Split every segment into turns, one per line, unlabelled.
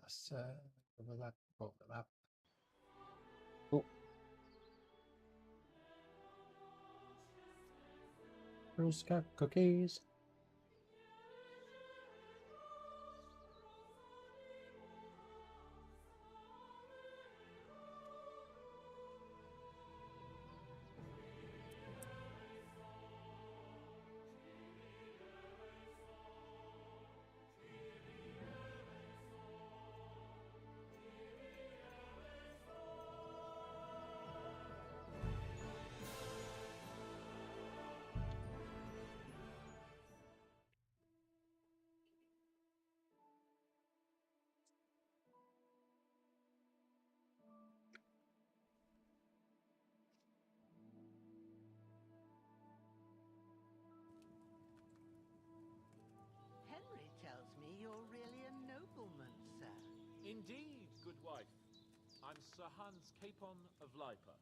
Let's cover that, pull the map. Oh. Girls got cookies.
Henry tells me you're really a nobleman, sir.
Indeed, good wife. I'm Sir Hans Capon of Lipa,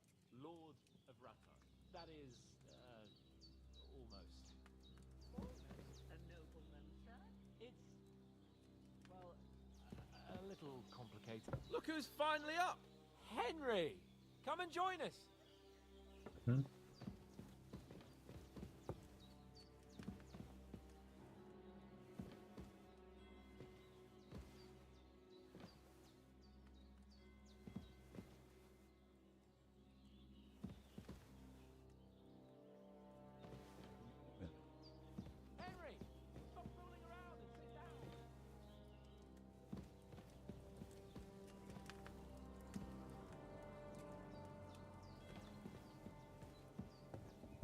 Lord of Rata. That is, almost.
Almost a nobleman, sir.
It's, well, a little complicated. Look who's finally up! Henry! Come and join us!
Hmm?
Henry! Stop fooling around and sit down!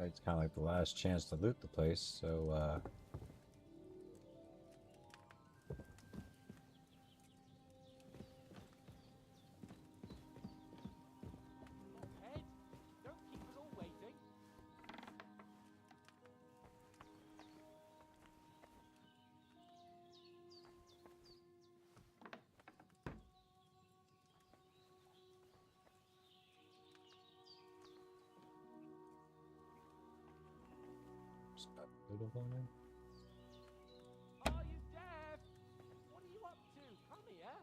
It's kind of like the last chance to loot the place, so
Head, don't keep us all waiting.
it's not lootable now.
Are you deaf? What are you up to? Come here.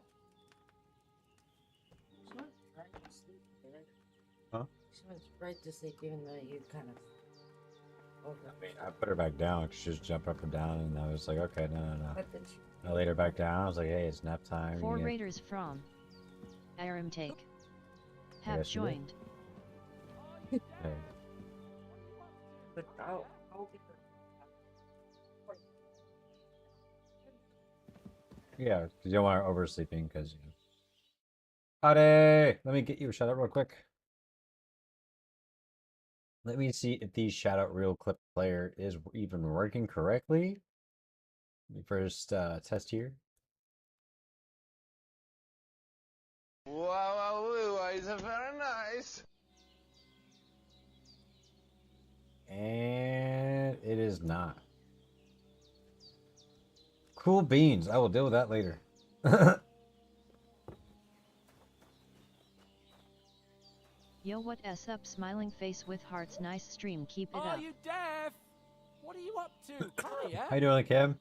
Someone's right to sleep, David.
Huh?
Someone's right to sleep, even though you kind of.
I mean, I put her back down because she just jumped up and down, and I was like, okay, no.
But then she,
I laid her back down. I was like, hey, it's nap time.
4
you get-
raiders from Aram Take have
Yes, you did.
joined.
Hey.
but I'll be.
Yeah, because you don't want her oversleeping, because, you know. Howdy! Let me get you a shout out real quick. Let me see if the shout out real clip player is even working correctly. Let me first test here.
Wow, it's very nice.
And it is not. Cool beans. I will deal with that later.
Yo, what s up, smiling face with hearts, nice stream, keep it
Are
up.
you deaf? What are you up to? Come here.
How you doing, Kim?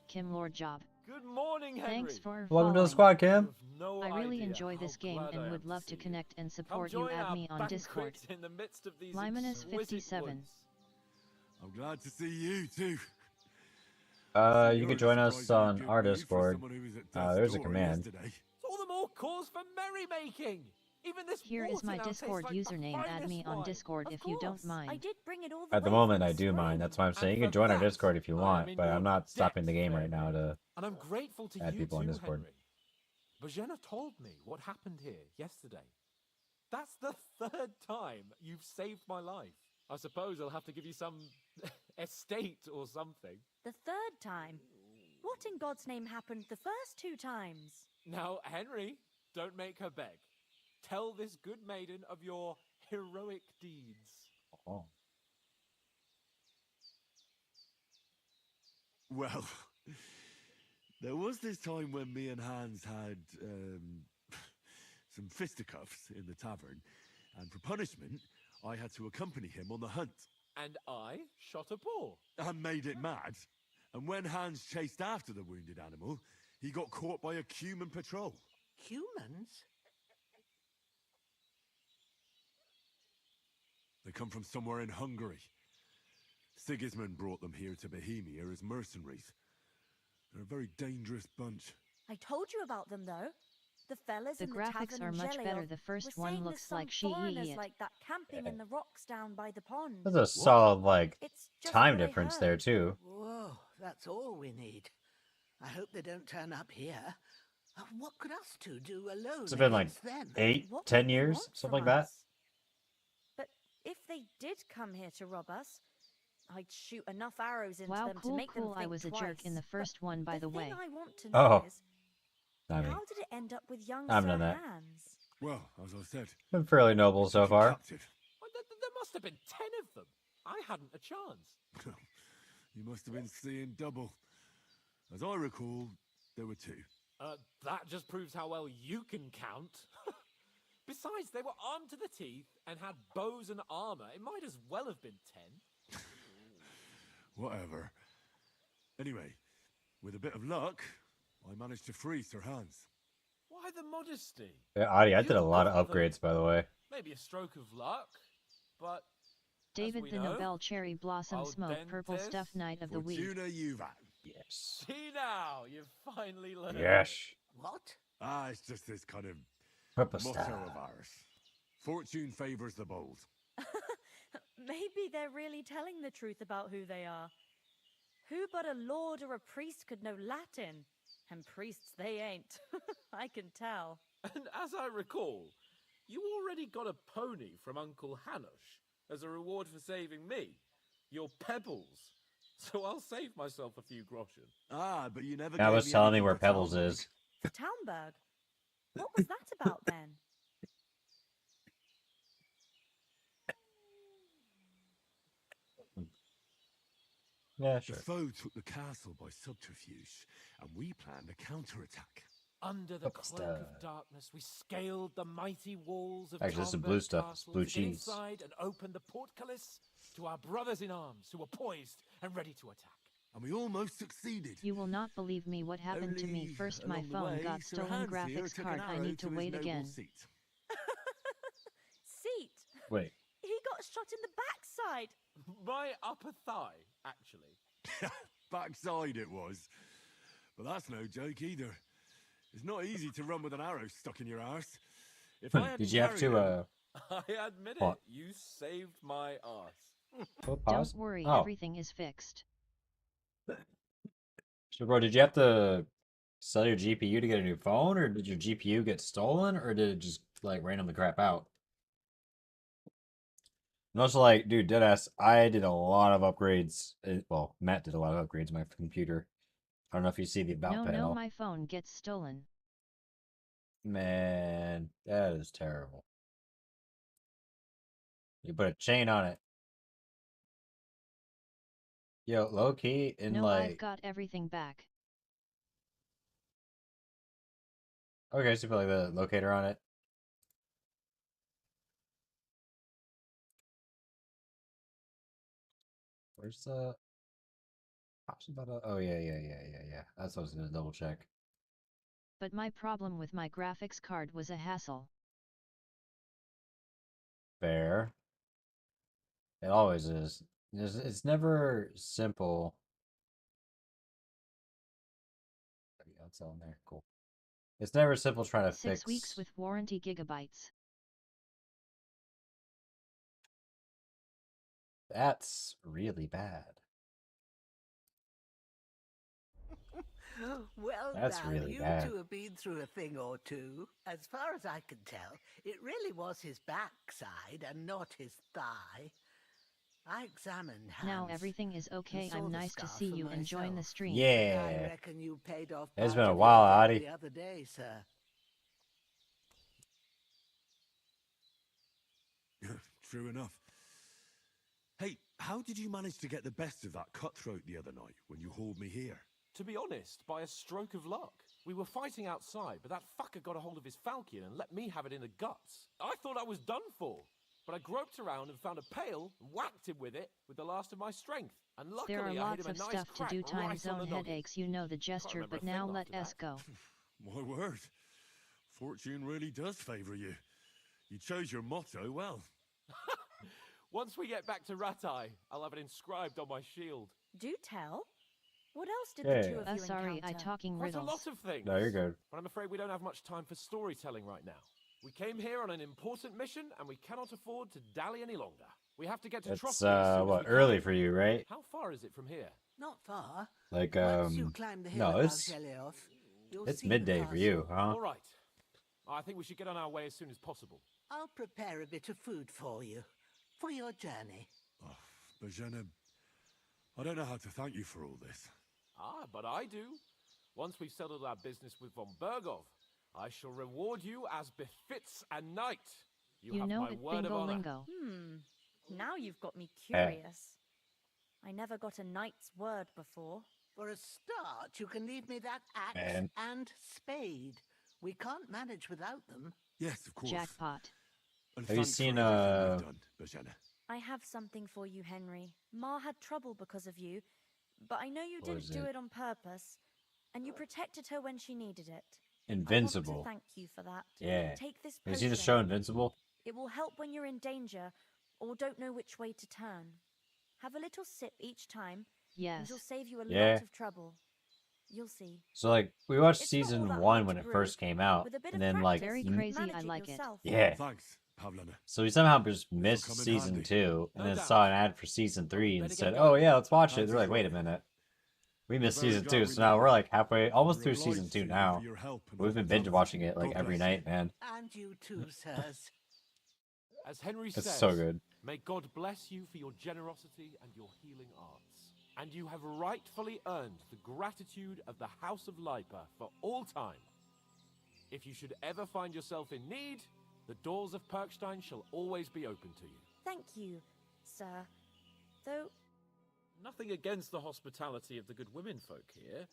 Kim Lord Job.
Good morning, Henry.
Thanks for
Welcome to the
following.
squad,
You
Kim.
have no
I really
idea
enjoy
how
this game
glad I
and
am
would love
see
to
you.
connect and
Come
support you.
join
Add
our
me on Discord.
banquet in the midst of these
Lymanus
exquisite
57.
woods.
I'm glad to see you too.
You can join us on our Discord. There's a command.
It's all the more cause for merrymaking. Even this
Here is
water
my
now tastes
Discord
like the
username. Add
finest
me on
wine.
Discord
Of
if you don't
course.
I
mind.
did bring it all the
At the
way
moment,
from
I do
spring.
mind. That's why I'm saying
And
you can
for
join our
that,
Discord if you
I
want,
am in
but I'm
your
not stopping the
debt,
game right now
Henry.
to.
And I'm grateful to
add
you
people on
too,
Discord.
Henry. Bajena told me what happened here yesterday. That's the third time you've saved my life. I suppose I'll have to give you some estate or something.
The third time? What in God's name happened the first 2 times?
Now, Henry, don't make her beg. Tell this good maiden of your heroic deeds.
Oh.
Well, there was this time when me and Hans had some fisticuffs in the tavern, and for punishment, I had to accompany him on the hunt.
And I shot a boar.
And made it mad. And when Hans chased after the wounded animal, He got caught by a human patrol.
Humans?
They come from somewhere in Hungary. Sigismund brought them here to Bohemia as mercenaries. They're a very dangerous bunch.
I told you about them, though. The fellas
The
in the
graphics
tavern
are
in
much better.
Zheleov
The first
were saying
one
there's
looks
some
like
foreigners
she.
like that camping in the rocks down by the pond.
That's a solid, like,
It's just
time
what I
difference
heard.
there, too.
Whoa, that's all we need. I hope they don't turn up here. What could us two do alone
It's been like
against them?
8,
What
10
would they
years,
want
something like
from
that.
us? But if they did come here to rob us, I'd shoot enough arrows into
Wow,
them to
cool,
make them
cool.
think
I was a
twice.
jerk in the first one, by the way.
thing I want to
Oh,
know is,
I mean,
how did it end up with young
I haven't
Sir
done that.
Hans?
Well, as I said,
been fairly noble
they
so
took you
far.
captive.
Well, there must have been 10 of them. I hadn't a chance.
You must have been seeing double. As I recall, there were 2.
That just proves how well you can count. Besides, they were armed to the teeth and had bows and armor. It might as well have been 10.
Whatever. Anyway, with a bit of luck, I managed to free Sir Hans.
Why the modesty?
Yeah, Adi, I did a
You
lot of
got them.
upgrades, by the way.
Maybe a stroke of luck, but
David
we
the
know,
Nobel Cherry Blossom
al
Smoke Purple
dentes,
Stuff Night of the Week.
Fortuna Juvat.
Yes.
see now, you've finally learned.
Yes.
What?
It's just this kind of
Purple
motto
star.
of ours. Fortune favors the bold.
Maybe they're really telling the truth about who they are. Who but a lord or a priest could know Latin? And priests they ain't. I can tell.
And as I recall, you already got a pony from Uncle Hanush as a reward for saving me. Your pebbles. So I'll save myself a few groschen.
But you never
That
gave
was
me
telling me
anything
where
to
Pebbles
tell me.
is.
Townberg. What was that about then?
Yeah,
The
sure.
foe took the castle by subterfuge, and we planned a counterattack.
Under the
Purple
cloak
star.
of darkness, we scaled the mighty walls of
Actually, this is
Talmberg
blue stuff. It's
Castle
blue
to get
cheese.
inside and open the portcullis to our brothers in arms who were poised and ready to attack.
And we almost succeeded.
You will not believe me what happened to me.
Only
First, my
along the
phone
way,
got
Sir
stolen.
Hans here
Graphics
took
card.
an
I
arrow
need to
his
wait
noble
again.
seat.
Seat.
Wait.
He got shot in the backside.
My upper thigh, actually.
Backside it was. But that's no joke either. It's not easy to run with an arrow stuck in your arse. If I hadn't
Did you have
carried
to,
it-
I admit
What?
it, you saved my arse.
pause?
Don't worry,
Oh.
everything is fixed.
So, bro, did you have to sell your GPU to get a new phone, or did your GPU get stolen, or did it just, like, randomly crap out? And also, like, dude, deadass, I did a lot of upgrades. Well, Matt did a lot of upgrades on my computer. I don't know if you see the about
No,
panel.
no, my phone gets stolen.
Man, that is terrible. You put a chain on it. Yo, low key, in
No, I've
like.
got everything back.
Okay, so you put like the locator on it. Where's the. Option button? Oh, yeah. That's what I was gonna double check.
But my problem with my graphics card was a hassle.
Fair. It always is. It's never simple. There we go, it's all in there. Cool. It's never simple trying to
6
fix.
weeks with warranty gigabytes.
That's really bad.
Well,
That's
now,
really
you
bad.
two have been through a thing or two. As far as I can tell, it really was his backside and not his thigh. I examined Hans.
Now everything is okay.
saw
I'm
the
nice to
scar
see
for
you enjoying the
myself.
stream.
I
Yeah.
reckon you paid off.
It's
part
been a
of your
while,
debt
Adi.
The other day, sir.
True enough. Hey, how did you manage to get the best of that cutthroat the other night when you hauled me here?
To be honest, by a stroke of luck. We were fighting outside, but that fucker got a hold of his falchion and let me have it in the guts. I thought I was done for. But I groped around and found a pail and whacked him with it with the last of my strength. And luckily,
There are
I hit
lots
him a
of
nice
stuff to
crack
do. Time
right on
zone
the noggin.
headaches. You know the gesture,
remember
but
a
now
thing
let
after
us
that.
go.
My word. Fortune really does favour you. You chose your motto well.
Once we get back to Ratai, I'll have it inscribed on my shield.
Do tell. What else did
Yeah.
the two of you
Sorry, I
encounter?
talking
Quite
riddles.
a lot of things.
No, you're good.
But I'm afraid we don't have much time for storytelling right now. We came here on an important mission, and we cannot afford to dally any longer. We have to get to
It's
Trotsky as soon as
what,
we can.
early for you, right?
How far is it from here?
Not far.
Like
Once you climb the hill
no,
above
it's
Shelioth, you'll
it's
see the
midday for you,
castle.
huh?
All right. I think we should get on our way as soon as possible.
I'll prepare a bit of food for you, for your journey.
Oh, Bajena, I don't know how to thank you for all this.
Ah, but I do. Once we've settled our business with von Bergov, I shall reward you as befits a knight.
You
have
know
my
it,
word of
bingo
honor.
lingo.
Now you've got me curious. I never got a knight's word before.
For a start, you can leave me that axe
Man.
and spade. We can't manage without them.
Yes, of course.
Jackpot.
And
Have you
thanks
seen,
for everything you've done, Bajena.
I have something for you, Henry. Ma had trouble because of you, but I know you
What
didn't
is
do
it?
it on purpose, and you protected her when she needed it.
Invincible.
I want to thank you for that.
Yeah.
Take this
Have you seen the
potion.
show Invincible?
It will help when you're in danger or don't know which way to turn. Have a little sip each time, and
Yes.
it'll save you a
Yeah.
lot of trouble. You'll see.
So like we watched
It's not all
season
that
1
hard
when
to
it
brew.
first came out,
With a bit
and
of
then like
practice,
Very
you can
crazy,
manage
I
it
like it.
yourself.
yeah.
Thanks, Pavlana.
So we somehow just missed
come in
season
handy.
2, and
No
then
doubt.
saw an ad for season 3 and
Better get
said,
going.
"Oh yeah, let's watch it."
Thanks
They're like,
for
"Wait a
it.
minute, we missed
very
season
glad
2,
we
so now
did.
we're like halfway, almost
We're
through
obliged
season 2
to you
now."
for your help and
We've been binge
hospitality.
watching it like
God
every
bless you.
night, man.
And you too, sirs.
As Henry
It's
says,
so good.
may God bless you for your generosity and your healing arts. And you have rightfully earned the gratitude of the House of Lipa for all time. If you should ever find yourself in need, the doors of Perkstein shall always be open to you.
Thank you, sir. Though,
Nothing against the hospitality of the good women folk here,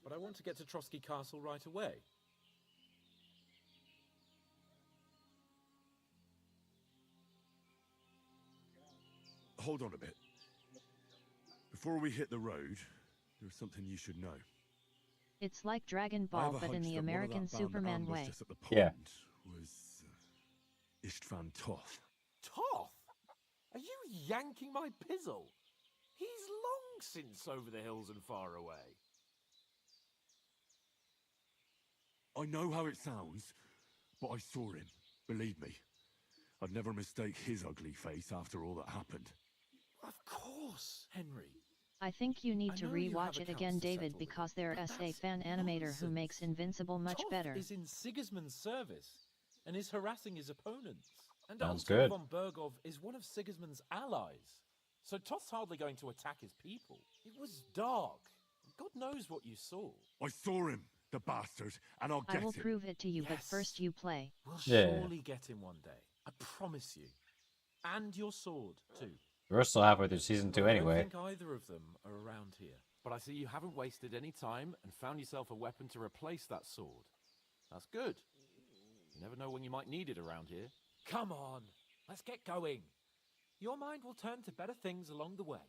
but I want to get to Trotsky Castle right away.
Hold on a bit. Before we hit the road, there's something you should know.
It's like Dragon
I have
Ball,
a
but in
hunch
the
that one of
American
that band that
Superman way.
ambushed us at the
Yeah.
pond was Istvan Toth.
Toth? Are you yanking my pizzle? He's long since over the hills and far away.
I know how it sounds, but I saw him. Believe me. I'd never mistake his ugly face after all that happened.
Of course, Henry.
I think you need
I
to
know you have
rewatch it
accounts
again,
to
David,
settle with,
because there's
but
a
that's
fan animator who makes
nonsense.
Invincible much
Toth
better.
is in Sigismund's service and is harassing his opponents. And
Sounds
also
good.
von Bergov is one of Sigismund's allies. So Toth's hardly going to attack his people. It was dark. God knows what you saw.
I saw him, the bastard, and I'll
I
get
will
him.
prove it to you, but
Yes.
first you play.
We'll
Yeah.
surely get him one day. I promise you. And your sword, too.
We're still halfway through season 2
I
anyway.
don't think either of them are around here. But I see you haven't wasted any time and found yourself a weapon to replace that sword. That's good. You never know when you might need it around here. Come on, let's get going. Your mind will turn to better things along the way.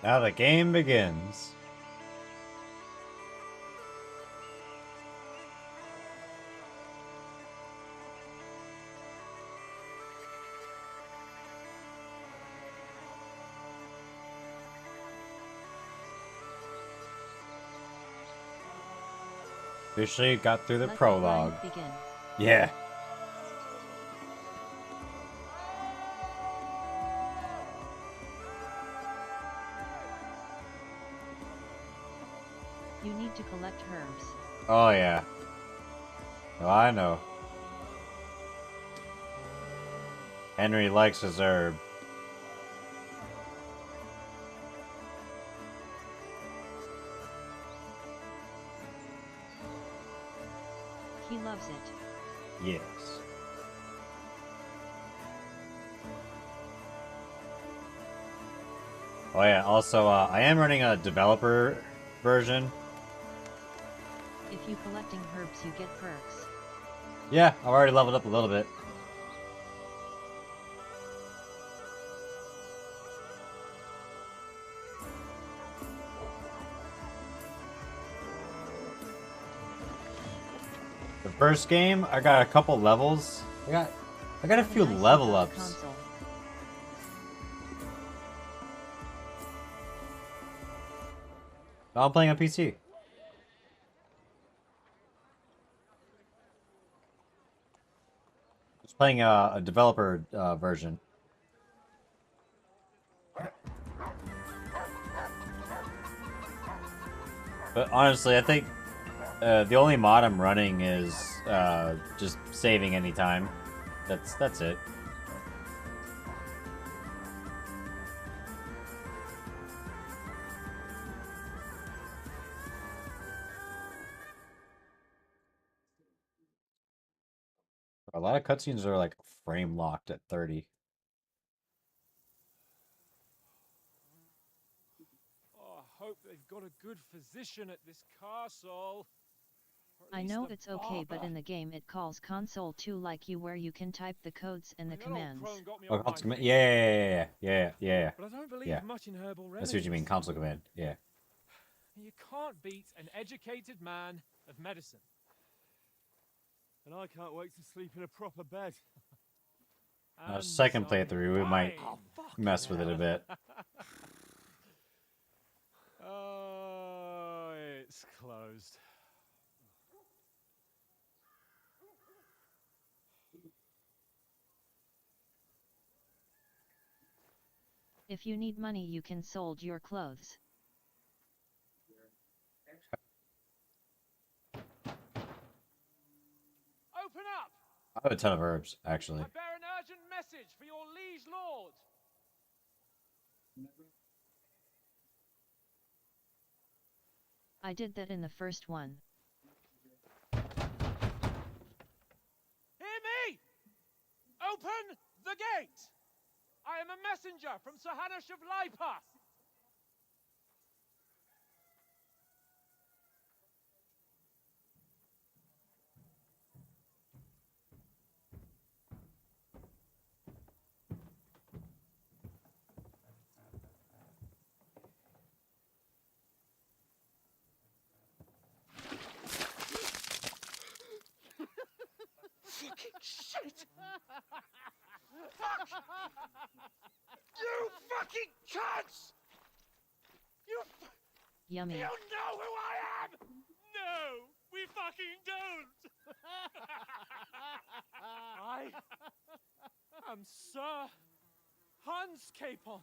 Now the game begins. Officially got through the
Let
prologue.
grind begin.
Yeah.
You need to collect herbs.
Oh yeah. Oh, I know. Henry likes his herb.
He loves it.
Yes. Oh yeah, also, I am running a developer version.
If you collecting herbs, you get perks.
Yeah, I've already leveled up a little bit. The first game, I got a couple levels. I got a few
Nice
level
without
ups.
console.
I'm playing on PC. Just playing a developer version. But honestly, I think the only mod I'm running is just saving anytime. That's it. A lot of cutscenes are like frame locked at 30.
Oh, I hope they've got a good physician at this castle. Or at
I
least
know
a
it's okay, but
barber.
in the game it calls console 2 like you where you can type the codes and the
I mean, that old
commands.
crone got me
Oh,
on my
console command.
feet,
Yeah.
but I don't believe
Yeah.
much in herbal remedies.
That's what you mean, console command. Yeah.
You can't beat an educated man of medicine. And I can't wait to sleep in a proper bed. And
Second
some
playthrough, we might
wine.
mess with it a bit.
Oh, it's closed.
If you need money, you can sold your clothes.
Open up!
I have a ton of herbs, actually.
I bear an urgent message for your liege lord.
I did that in the first one.
Hear me! Open the gate! I am a messenger from Sahanash of Lipa. Fucking shit! Fuck! You fucking cunts!
Yummy.
You know who I am! No, we fucking don't! I am Sir Hans Capon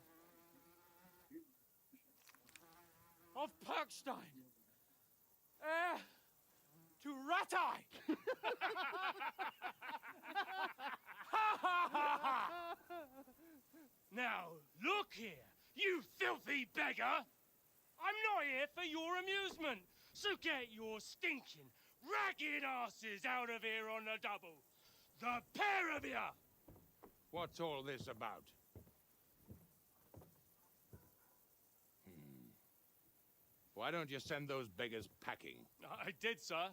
of Perkstein, heir to Ratai! Now, look here, you filthy beggar! I'm not here for your amusement, so get your stinking, ragged asses out of here on the double! The pair of you!
What's all this about? Why don't you send those beggars packing?
I did, sir.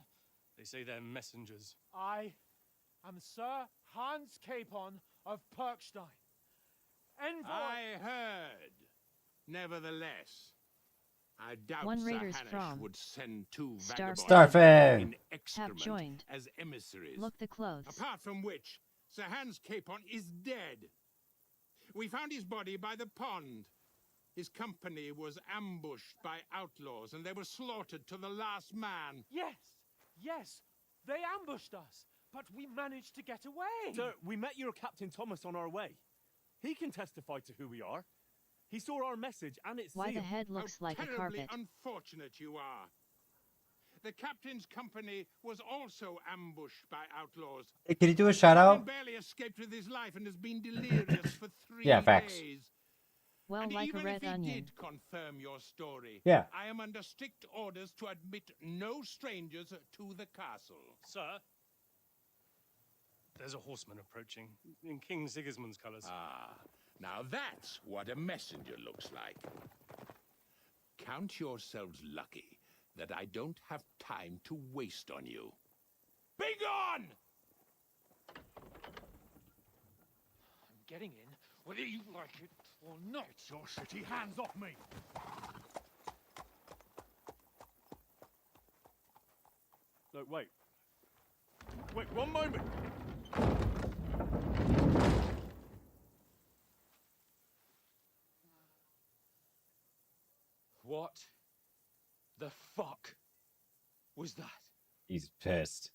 They say they're messengers. I am Sir Hans Capon of Perkstein. Envoy...
I heard. Nevertheless, I doubt
One
Sir
raiders
Hanush
from
would send two
Star-
vagabonds
Starfan
in
have
excrement
joined.
as emissaries.
Look the clothes.
Apart from which, Sir Hans Capon is dead. We found his body by the pond. His company was ambushed by outlaws, and they were slaughtered to the last man.
Yes, they ambushed us, but we managed to get away.
Sir, we met your Captain Thomas on our way. He can testify to who we are. He saw our message and it's
Why the
sealed.
head looks
How
like a
terribly
carpet.
unfortunate you are. The captain's company was also ambushed by outlaws.
Hey, can you do a shout
Captain
out?
barely escaped with his life and has been delirious for 3
Yeah, facts.
days.
Well,
And
like a
even
red
if he
onion.
did confirm your story,
Yeah.
I am under strict orders to admit no strangers to the castle.
Sir, there's a horseman approaching in King Sigismund's colours.
Ah, now that's what a messenger looks like. Count yourselves lucky that I don't have time to waste on you. Be gone!
I'm getting in, whether you like it or not.
Your shitty hands off me! No, wait. Wait, one moment!
What the fuck was that?
He's pissed.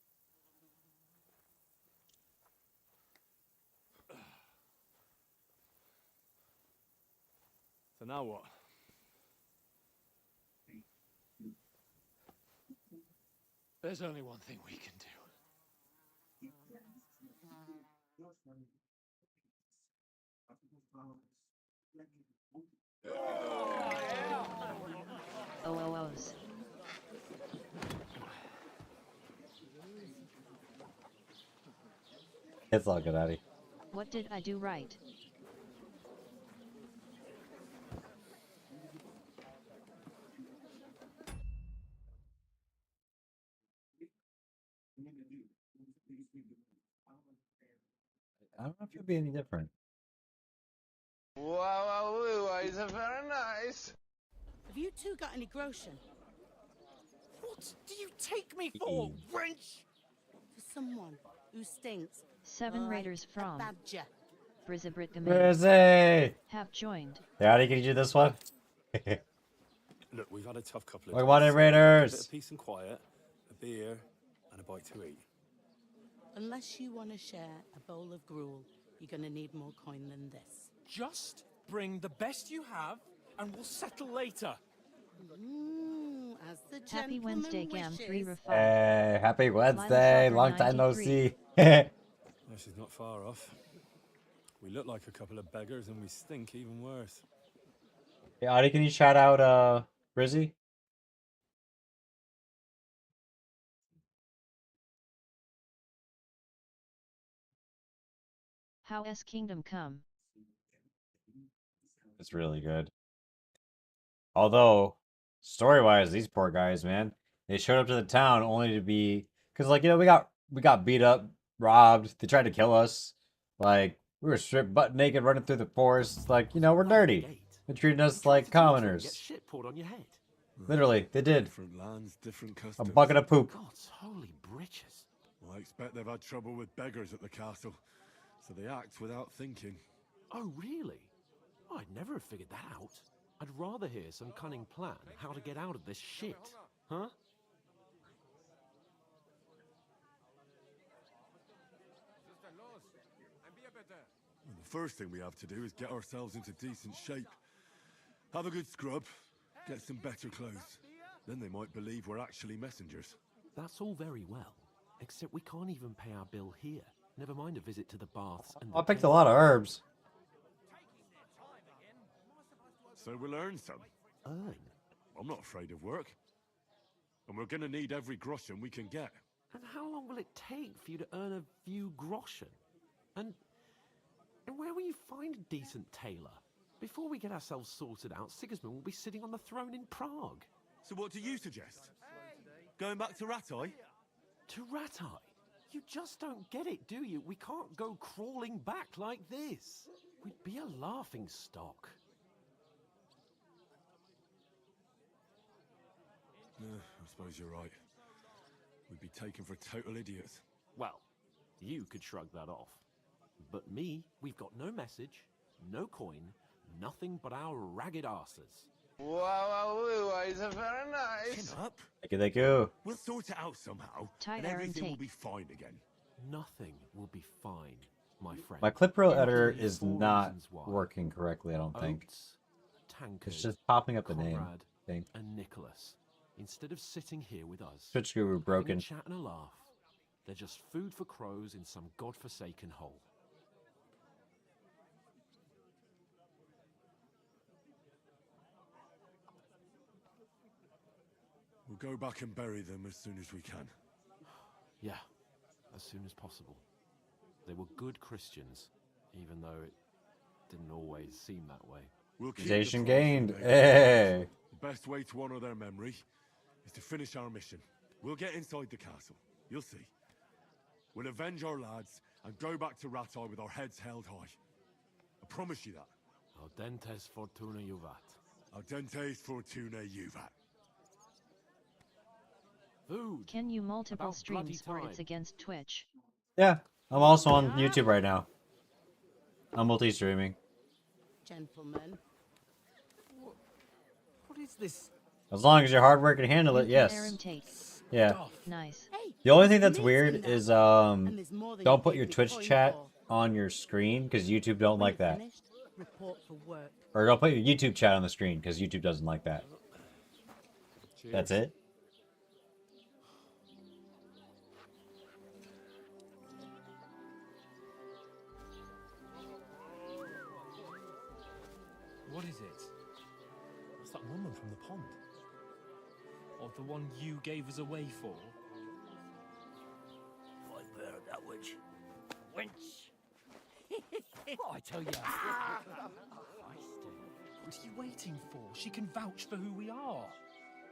So now what?
There's only one thing we can do.
OOOs.
It's all good, Addy.
What did I do right?
I don't know if it'd be any different.
Wow, is very nice.
Have you two got any groschen?
What do you take me for, wench?
For someone who stinks.
7
like
raiders
a
from
badger.
Brizabritgamay
Brizzy!
have joined.
Yeah, Addy, can you do this one?
Look, we've had a tough couple of
We
days.
wanted
A bit
raiders!
of peace and quiet, a beer, and a bite to eat.
Unless you want to share a bowl of gruel, you're going to need more coin than this.
Just bring the best you have, and we'll settle later.
As the
Happy
gentleman
Wednesday, Gam 3
wishes.
Rafal.
Hey, happy Wednesday!
Cropper
Long time no
93.
see.
This is not far off. We look like a couple of beggars and we stink even worse.
Hey, Addy, can you shout out Brizzy?
How S Kingdom come?
It's really good. Although, story-wise, these poor guys, man, they showed up to the town only to be, because like we got beat up, robbed. They tried to kill us. Like we were stripped butt naked, running through the forest. Like we're dirty. They treated us like
Get
commoners.
shit poured on your head.
Literally, they did.
Different lands, different
A
customs.
bucket of poop.
God's holy britches.
Well, I expect they've had trouble with beggars at the castle, so they act without thinking.
Oh, really? I'd never have figured that out. I'd rather hear some cunning plan how to get out of this shit. Huh?
Well, the first thing we have to do is get ourselves into decent shape. Have a good scrub, get some better clothes. Then they might believe we're actually messengers.
That's all very well, except we can't even pay our bill here. Never mind a visit to the baths and
I picked a lot of herbs.
So we'll earn some.
Earn?
I'm not afraid of work. And we're gonna need every groschen we can get.
And how long will it take for you to earn a few groschen? And where will you find a decent tailor? Before we get ourselves sorted out, Sigismund will be sitting on the throne in Prague.
So what do you suggest? Going back to Ratai?
To Ratai? You just don't get it, do you? We can't go crawling back like this. We'd be a laughing stock.
I suppose you're right. We'd be taken for total idiots.
Well, you could shrug that off. But me, we've got no message, no coin, nothing but our ragged arses.
Wow, is very nice.
Chin up.
Thank you.
We'll sort it out somehow,
Tie
and
Aaron
everything will
tape.
be fine again.
Nothing will be fine, my friend.
My clip reel
There are
editor
only
is
4
not
reasons why.
working correctly, I don't think.
Oates, Tankard,
It's just popping up the name
Conrad,
thing.
and Nicholas. Instead of sitting here with us,
Twitch Guru
having a
broken.
chat and a laugh, they're just food for crows in some godforsaken hole.
We'll go back and bury them as soon as we can.
Yeah, as soon as possible. They were good Christians, even though it didn't always seem that way.
We'll keep
Accusation
the promise we
gained.
made.
Hey.
The best way to honor their memory is to finish our mission. We'll get inside the castle. You'll see. We'll avenge our lads and go back to Rattay with our heads held high. I promise you that.
Audentes fortuna juvat.
Audentes fortuna juvat.
Food.
Can you multiple
About bloody
streams or it's
time.
against Twitch?
Yeah, I'm also on YouTube right now. I'm multi-streaming.
Gentlemen.
What is this?
As long as your hard work can handle it, yes. Yeah.
Nice.
The only thing that's weird is
there's more than
don't
you
put
give
your
me
Twitch
coin
chat
for.
on your screen because YouTube don't like that.
Finished, report for work.
Or don't put your YouTube chat on the screen because YouTube doesn't like that.
Cheers.
That's it.
What is it? It's that woman from the pond. Or the one you gave us away for.
What were that witch? Wench.
What I tell you? What are you waiting for? She can vouch for who we are.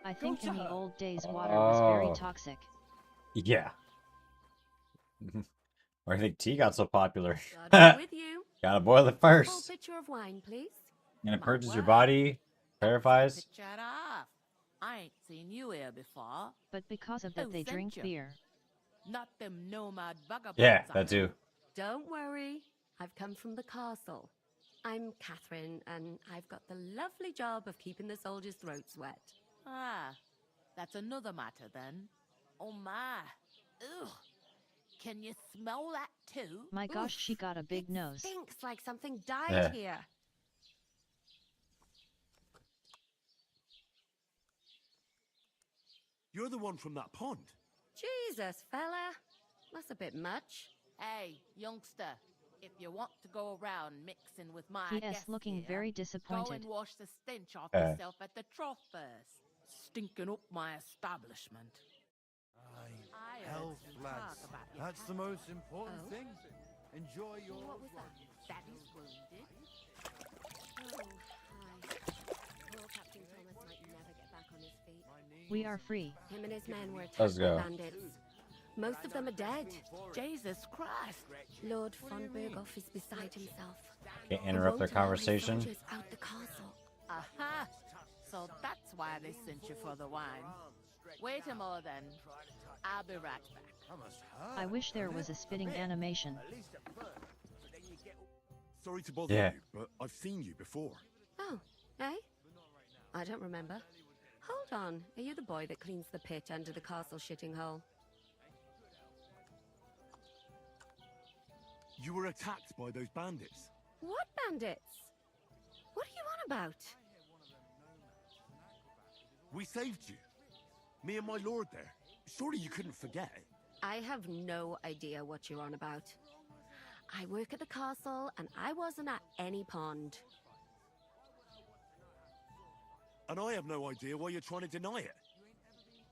I think
Go
in
to
the
her.
old days water was very
Oh.
toxic.
Yeah. Or I think tea got so popular.
God be with you.
Gotta boil it
Full
first.
pitcher of wine, please.
And it
My
purges your
word.
body, clarifies.
Shut up. I ain't seen you here before.
But because of that
Who
they
sent
drink
you?
beer.
Not them nomad vagabonds.
Yeah,
I
that too.
Don't worry, I've come from the castle. I'm Catherine, and I've got the lovely job of keeping the soldiers' throats wet.
Ah, that's another matter then. Oh my. Ugh. Can you smell that too?
My gosh, she got a big nose.
Stinks like something died
Yeah.
here.
You're the one from that pond.
Jesus, fella. That's a bit much.
Hey, youngster. If you want to go around mixing with my
P.S.
guests
looking
here,
very
go
disappointed.
and wash the stench off
Eh.
yourself at the trough first. Stinking up my establishment. I heard
Health,
some
lads.
talk about your
That's the most important
Oh.
thing. Enjoy your
What was that?
Daddy's wounded.
Oh, hi. Poor Captain Thomas might never get back on his feet.
We are free.
Him and his men were attacked
Let's
by
go.
bandits. Most of them are dead.
Jesus Christ.
Lord von Berghoff is beside himself.
Can't
He
interrupt
won't
their
allow his
conversation.
soldiers out the castle.
Aha! So that's why they sent you for the wine. Wait a moment then. I'll be right back.
I wish there was a spitting animation.
Sorry to bother
Yeah.
you, but I've seen you before.
Oh, eh? I don't remember. Hold on, are you the boy that cleans the pit under the castle shitting hole?
You were attacked by those bandits.
What bandits? What are you on about?
We saved you. Me and my lord there. Surely you couldn't forget.
I have no idea what you're on about. I work at the castle, and I wasn't at any pond.
And I have no idea why you're trying to deny it.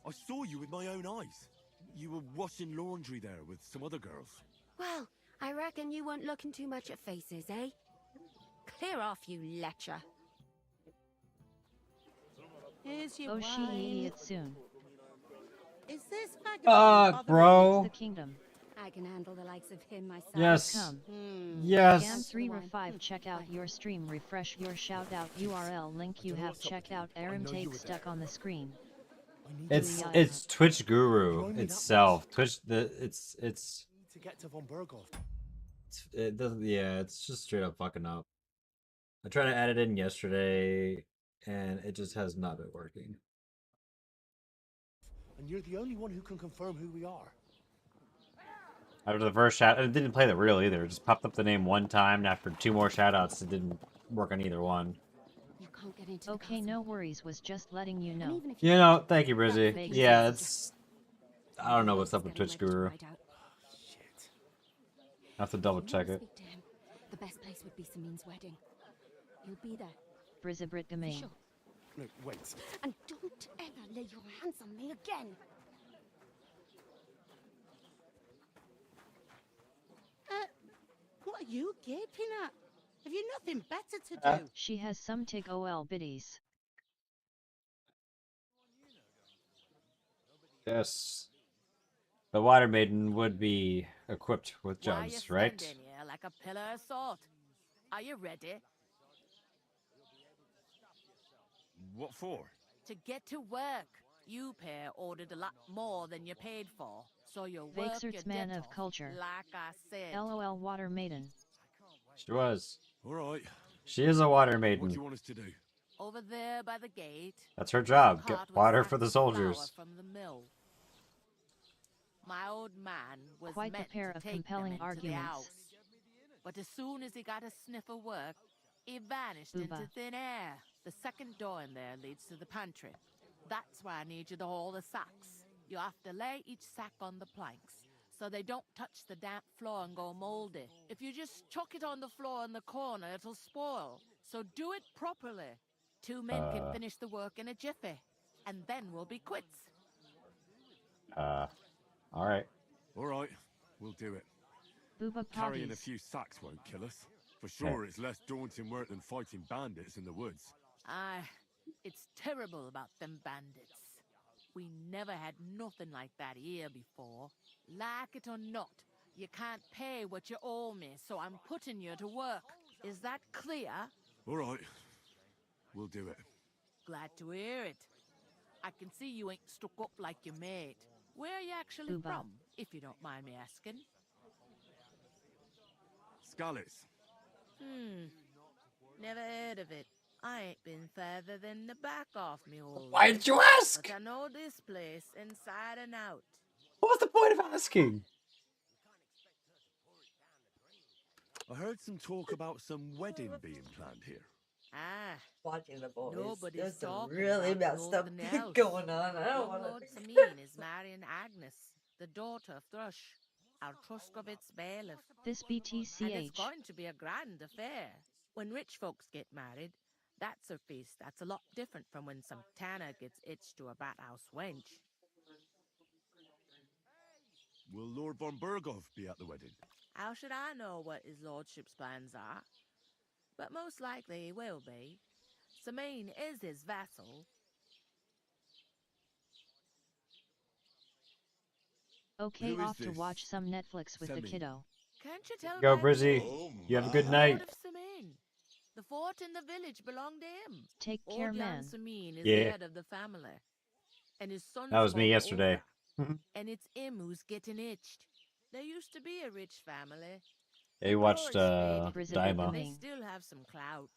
I saw you with my own eyes. You were washing laundry there with some other girls.
Well, I reckon you weren't looking too much at faces, eh? Clear off, you lecher.
Here's your
Oh, she
wine.
idiot soon.
Is this vagabond
Fuck,
bothering
bro.
The kingdom.
I can handle the likes of him myself.
Yes.
Come.
Yes.
Gam3 check out your stream, refresh your shout out URL link you have checked out Aram take stuck on the screen.
It's Twitch Guru itself. Twitch it's
To get to von Berghoff.
it doesn't yeah, it's just straight up fucking up. I tried to add it in yesterday and it just has not been working.
And you're the only one who can confirm who we are.
After the first shout, it didn't play the reel either. It just popped up the name one time, and after two more shoutouts, it didn't work on either one.
You can't get into the
Okay, no worries, was just letting you know.
even if
You know, thank you, Brizzy.
Makes
Yeah,
sense.
it's. I don't know what's up with Twitch Guru. I have to double check it.
Speak to him. The best place would be Samin's wedding. You'll be there.
Brizabrit Gaming.
Sure.
No, wait.
And don't ever lay your hands on me again.
What are you gaping at? Have you nothing better to do?
She has some tig ol biddies.
Yes. The Water Maiden would be equipped with
Why you
jugs, right?
standing here like a pillar of salt? Are you ready?
What for?
To get to work. You pair ordered a lot more than you paid for, so you work your
Vaxert's man
debt
of
off,
culture.
like I said.
LOL Water Maiden.
She was.
Alright.
She is a Water
What do
Maiden.
you want us to do?
Over there by the gate.
That's her
there's a
job. Get
cart with
water
sacks
for the
of flour
soldiers.
From the mill. My old man was
Quite the
meant
pair
to
of
take
compelling
them into
arguments.
the house. But as soon as he got a sniff of work, he vanished
Booba.
into thin air. The second door in there leads to the pantry. That's why I need you to haul the sacks. You have to lay each sack on the planks, so they don't touch the damp floor and go moldy. If you just chuck it on the floor in the corner, it'll spoil. So do it properly. 2 men can finish the work in a jiffy, and then we'll be quits.
Alright.
Alright, we'll do it.
Booba
Carrying a
Potties.
few sacks won't kill us. For sure, it's less daunting work than fighting bandits in the woods.
Aye, it's terrible about them bandits. We never had nothing like that here before. Like it or not, you can't pay what you owe me, so I'm putting you to work. Is that clear?
Alright, we'll do it.
Glad to hear it. I can see you ain't stuck up like your mate. Where are you actually
Booba.
from, if you don't mind me asking?
Scallots.
Never heard of it. I ain't been further than the back off me old.
Why did you ask?
But I know this place inside and out.
What was the point of asking?
I heard some talk about some wedding being planned here.
Ah,
Watching the boys.
nobody's
There's some
talking
really
about
messed up
nothing else.
going on. I don't want
Lord
to.
Samin is marrying Agnes, the daughter of Thrush, our Truscovitz bailiff.
This
And it's
BTCH.
going to be a grand affair. When rich folks get married, that's a feast that's a lot different from when some tanner gets itched to a bathouse wench.
Will Lord von Berghoff be at the wedding?
How should I know what his lordship's plans are? But most likely he will be. Samin is his vassal.
Okay,
Who is
off to
this?
watch some Netflix with the
Semi.
kiddo.
Can't you tell
Go,
by
Brizzy.
the name?
You have a good
The
night.
Lord of Samin. The fort in the village belonged to him.
Take
Old
care,
Jan
man.
Samin is
Yeah.
the head of the family. And his son's
That was me
called
yesterday.
Olga. And it's him who's getting itched. There used to be a rich family.
Yeah, you watched
Glorious
Brizzy
faded,
Daima.
but they
Gaming.
still have some clout.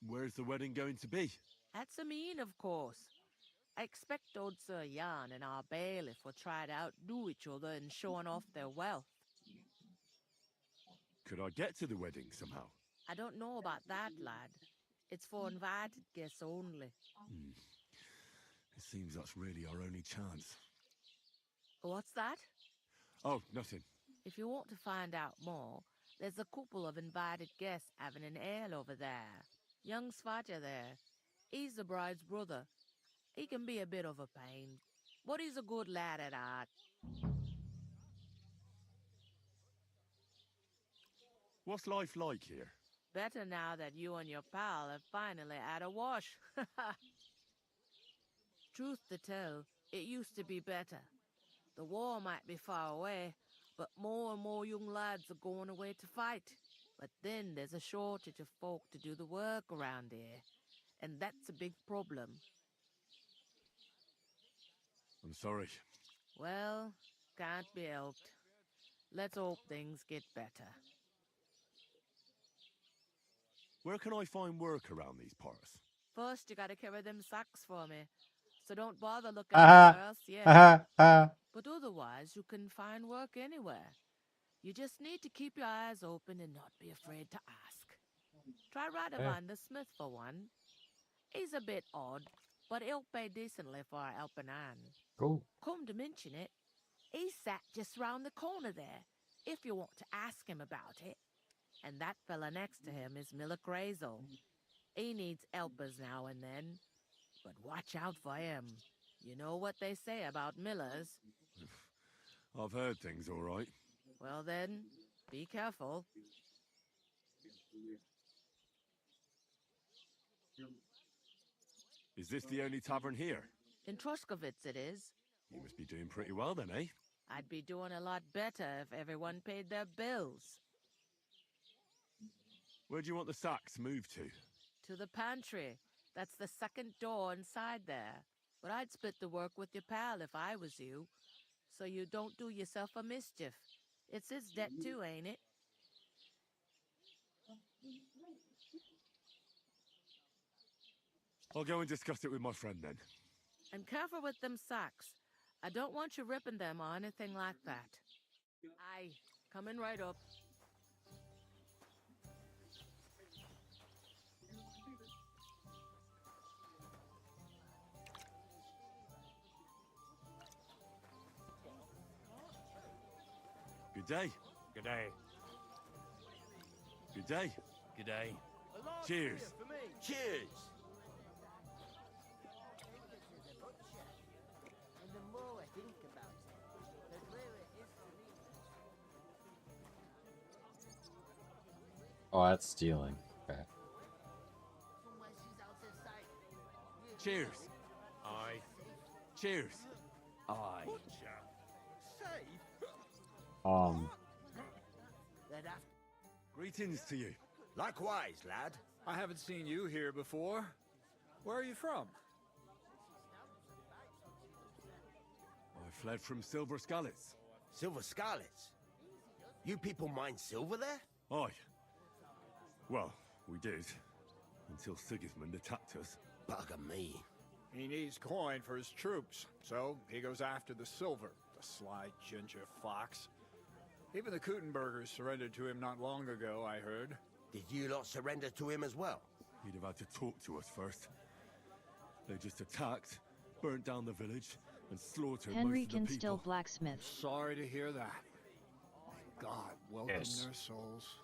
Where's the wedding going to be?
At Samin, of course. I expect old Sir Jan and our bailiff will try to outdo each other in showing off their wealth.
Could I get to the wedding somehow?
I don't know about that, lad. It's for invited guests only.
It seems that's really our only chance.
What's that?
Oh, nothing.
If you want to find out more, there's a couple of invited guests having an ale over there. Young Svaja there. He's the bride's brother. He can be a bit of a pain, but he's a good lad at heart.
What's life like here?
Better now that you and your pal have finally had a wash. Truth to tell, it used to be better. The war might be far away, but more and more young lads are going away to fight. But then there's a shortage of folk to do the work around here, and that's a big problem.
I'm sorry.
Well, can't be helped. Let's hope things get better.
Where can I find work around these parts?
First, you gotta carry them sacks for me, so don't bother looking
Aha.
anywhere else yet. But otherwise, you can find work anywhere. You just need to keep your eyes open and not be afraid to ask. Try
Yeah.
Radovan the Smith for one. He's a bit odd, but he'll pay decently for a helping hand.
Cool.
Come to mention it, he's sat just round the corner there, if you want to ask him about it. And that fella next to him is Miller Crazel. He needs helpers now and then, but watch out for him. You know what they say about Millers.
I've heard things, all right.
Well then, be careful.
Is this the only tavern here?
In Troshkovitz it is.
You must be doing pretty well then, eh?
I'd be doing a lot better if everyone paid their bills.
Where do you want the sacks moved to?
To the pantry. That's the second door inside there. But I'd split the work with your pal if I was you. So you don't do yourself a mischief. It's his debt too, ain't it?
I'll go and discuss it with my friend then.
And careful with them sacks. I don't want you ripping them or anything like that. Aye, coming right up.
Good day.
Good day.
Good day.
Good day.
Cheers.
Cheers!
And the more I think about it, the clearer it is to me.
Oh, that's stealing. Okay.
Cheers.
Aye.
Cheers.
Aye.
Greetings to you.
Likewise, lad.
I haven't seen you here before. Where are you from?
I fled from Silver Scalets.
Silver Scarlets. You people mine silver there?
Aye. Well, we did. Until Sigismund attacked us.
Bugger me.
He needs coin for his troops, so he goes after the silver. The sly ginger fox. Even the Kutenbergers surrendered to him not long ago, I heard.
Did you lot surrender to him as well?
He'd have had to talk to us first. They just attacked, burnt down the village, and slaughtered
Henry
most of
can
the people.
still blacksmith.
Sorry to hear that. God, welcome
Yes.
their souls.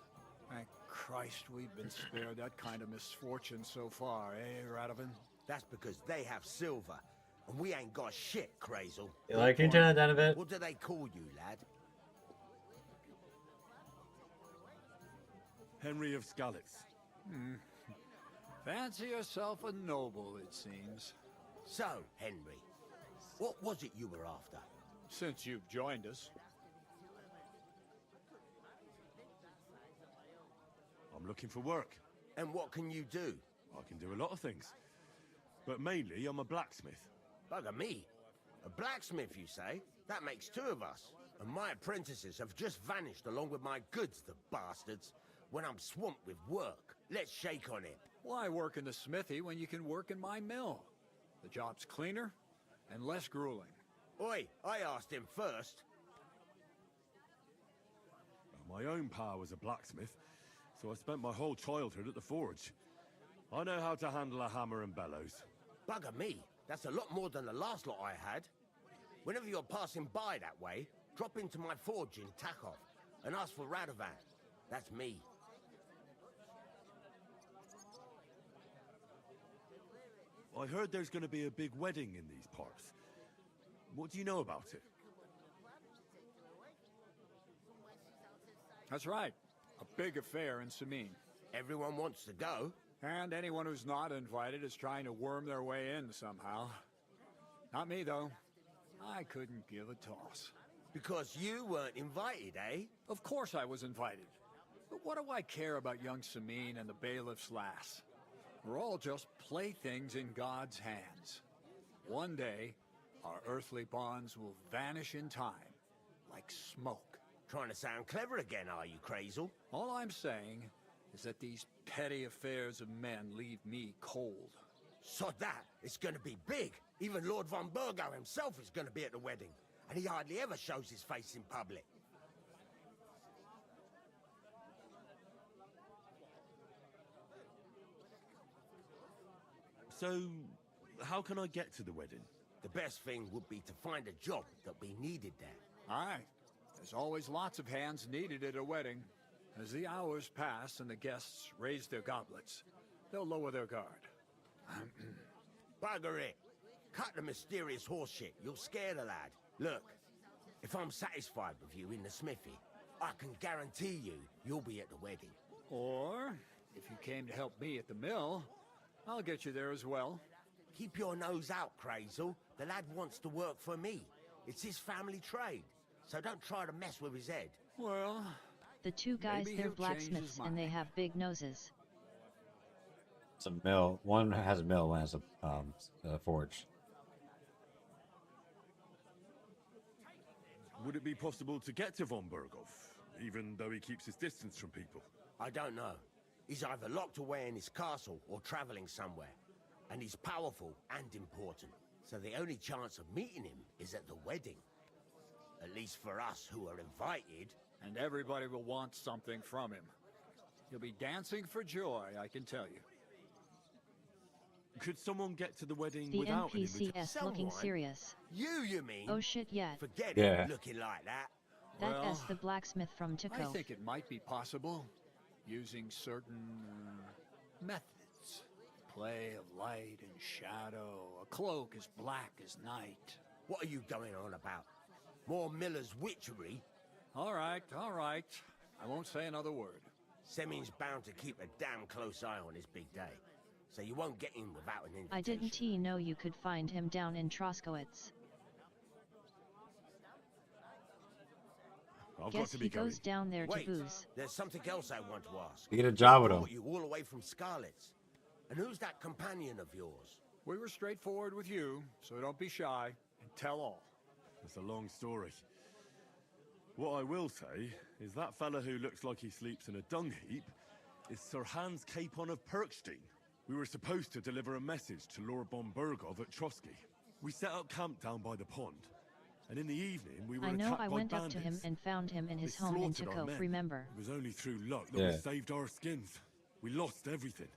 Thank Christ we've been spared that kind of misfortune so far, eh, Radovan?
That's because they have silver, and we ain't got shit, Crazel.
Can you turn that down a bit?
What do they call you, lad?
Henry of Scalets.
Fancy yourself a noble, it seems.
So, Henry, what was it you were after?
Since you've joined us.
I'm looking for work.
And what can you do?
I can do a lot of things. But mainly, I'm a blacksmith.
Bugger me. A blacksmith, you say? That makes two of us. And my apprentices have just vanished along with my goods, the bastards. When I'm swamped with work, let's shake on it.
Why work in the smithy when you can work in my mill? The job's cleaner and less grueling.
Oi, I asked him first.
My own pa was a blacksmith, so I spent my whole childhood at the forge. I know how to handle a hammer and bellows.
Bugger me, that's a lot more than the last lot I had. Whenever you're passing by that way, drop into my forge in Takov and ask for Radovan. That's me.
I heard there's going to be a big wedding in these parts. What do you know about it?
That's right. A big affair in Samin.
Everyone wants to go.
And anyone who's not invited is trying to worm their way in somehow. Not me, though. I couldn't give a toss.
Because you weren't invited, eh?
Of course I was invited. But what do I care about young Samin and the bailiff's lass? We're all just playthings in God's hands. One day, our earthly bonds will vanish in time, like smoke.
Trying to sound clever again, are you, Crazel?
All I'm saying is that these petty affairs of men leave me cold.
Sod that, it's gonna be big. Even Lord von Burgo himself is gonna be at the wedding. And he hardly ever shows his face in public.
So, how can I get to the wedding?
The best thing would be to find a job that we needed there.
Aye. There's always lots of hands needed at a wedding. As the hours pass and the guests raise their goblets, they'll lower their guard.
Bugger it. Cut the mysterious horse shit. You'll scare the lad. Look, if I'm satisfied with you in the smithy, I can guarantee you'll be at the wedding.
Or, if you came to help me at the mill, I'll get you there as well.
Keep your nose out, Crazel. The lad wants to work for me. It's his family trade, so don't try to mess with his head.
Well,
The two guys,
maybe
they're
he'll change his
blacksmiths and
mind.
they have big noses.
It's a mill. One has a mill, one has a forge.
Would it be possible to get to von Berghoff, even though he keeps his distance from people?
I don't know. He's either locked away in his castle or traveling somewhere. And he's powerful and important. So the only chance of meeting him is at the wedding. At least for us who are invited.
And everybody will want something from him. He'll be dancing for joy, I can tell you.
Could someone get to the wedding
The
without an
NPCs
invitation?
looking serious.
You mean?
Oh shit, yet.
Forget
Yeah.
it, looking like that.
That
Well,
S the blacksmith from
I
Tico.
think it might be possible, using certain methods. Play of light and shadow, a cloak as black as night.
What are you going on about? More Miller's witchery?
All right. I won't say another word.
Semin's bound to keep a damn close eye on his big day. So you won't get in without an invitation.
I didn't know you could find him down in Troskowitz.
I've got
Guess
to
he
be going.
goes down there to
Wait,
booze.
there's something else I want to ask.
You get a job with
I
him.
brought you all the way from Scarlet's. And who's that companion of yours?
We were straightforward with you, so don't be shy and tell all.
It's a long story. What I will say is that fella who looks like he sleeps in a dung heap is Sir Hans Capon of Perkstein. We were supposed to deliver a message to Lord von Berghoff at Trotsky. We set up camp down by the pond, and in the evening we were
I know
attacked
I
by
went
bandits.
up to him and found him in his
They
home in
slaughtered our
Tico,
men.
remember?
It was only through luck that
Yeah.
we saved our skins. We lost everything,